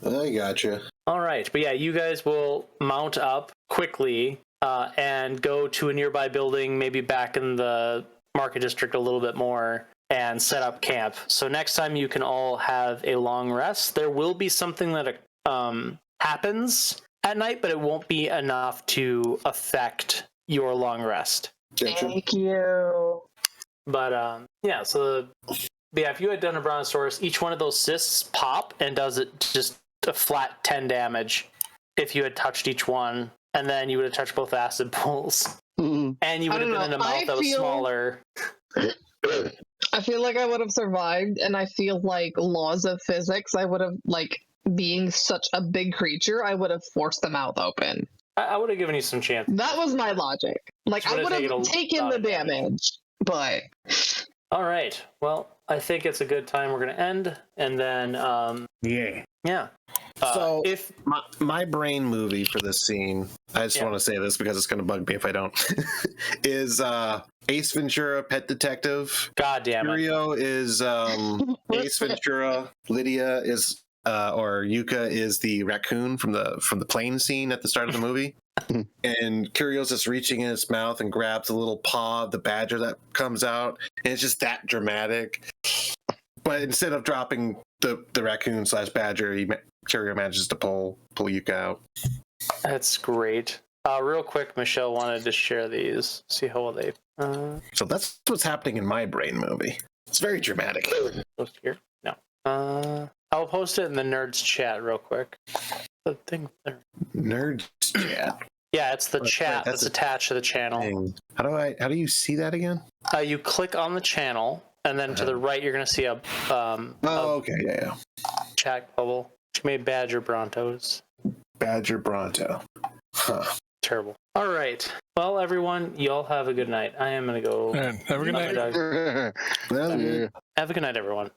I gotcha. all right, but yeah, you guys will mount up quickly and go to a nearby building, maybe back in the market district a little bit more, and set up camp. So next time you can all have a long rest. There will be something that happens at night, but it won't be enough to affect your long rest. Thank you. But yeah, so if you had done a Brontosaurus, each one of those cysts pop and does it just a flat 10 damage if you had touched each one, and then you would have touched both acid pools. And you would have been in a mouth that was smaller. I feel like I would have survived, and I feel like laws of physics, I would have, like, being such a big creature, I would have forced the mouth open. I would have given you some chance. That was my logic. Like, I would have taken the damage, but... All right. Well, I think it's a good time we're going to end, and then... Yeah. So, if my brain movie for this scene, I just want to say this because it's going to bug me if I don't, is Ace Ventura, Pet Detective. God damn it. Curio is Ace Ventura. Lydia is, or Yuka is the raccoon from the plane scene at the start of the movie. And Curio's just reaching in his mouth and grabs a little paw of the badger that comes out. And it's just that dramatic. But instead of dropping the raccoon / badger, Curio manages to pull Yuka out. That's great. Real quick, Michelle wanted to share these. See how well they... So that's what's happening in my brain movie. It's very dramatic. Post here? No. I'll post it in the nerds chat real quick. The thing there. Nerds chat. Yeah, it's the chat that's attached to the channel. Thing. How do you see that again? You click on the channel, and then to the right, you're going to see a okay, yeah. chat bubble. She made Badger Brontos. Badger Bronto. Huh. Terrible. All right. Well, everyone, y'all have a good night. I am going to go. Have a good night. Have a good night, everyone.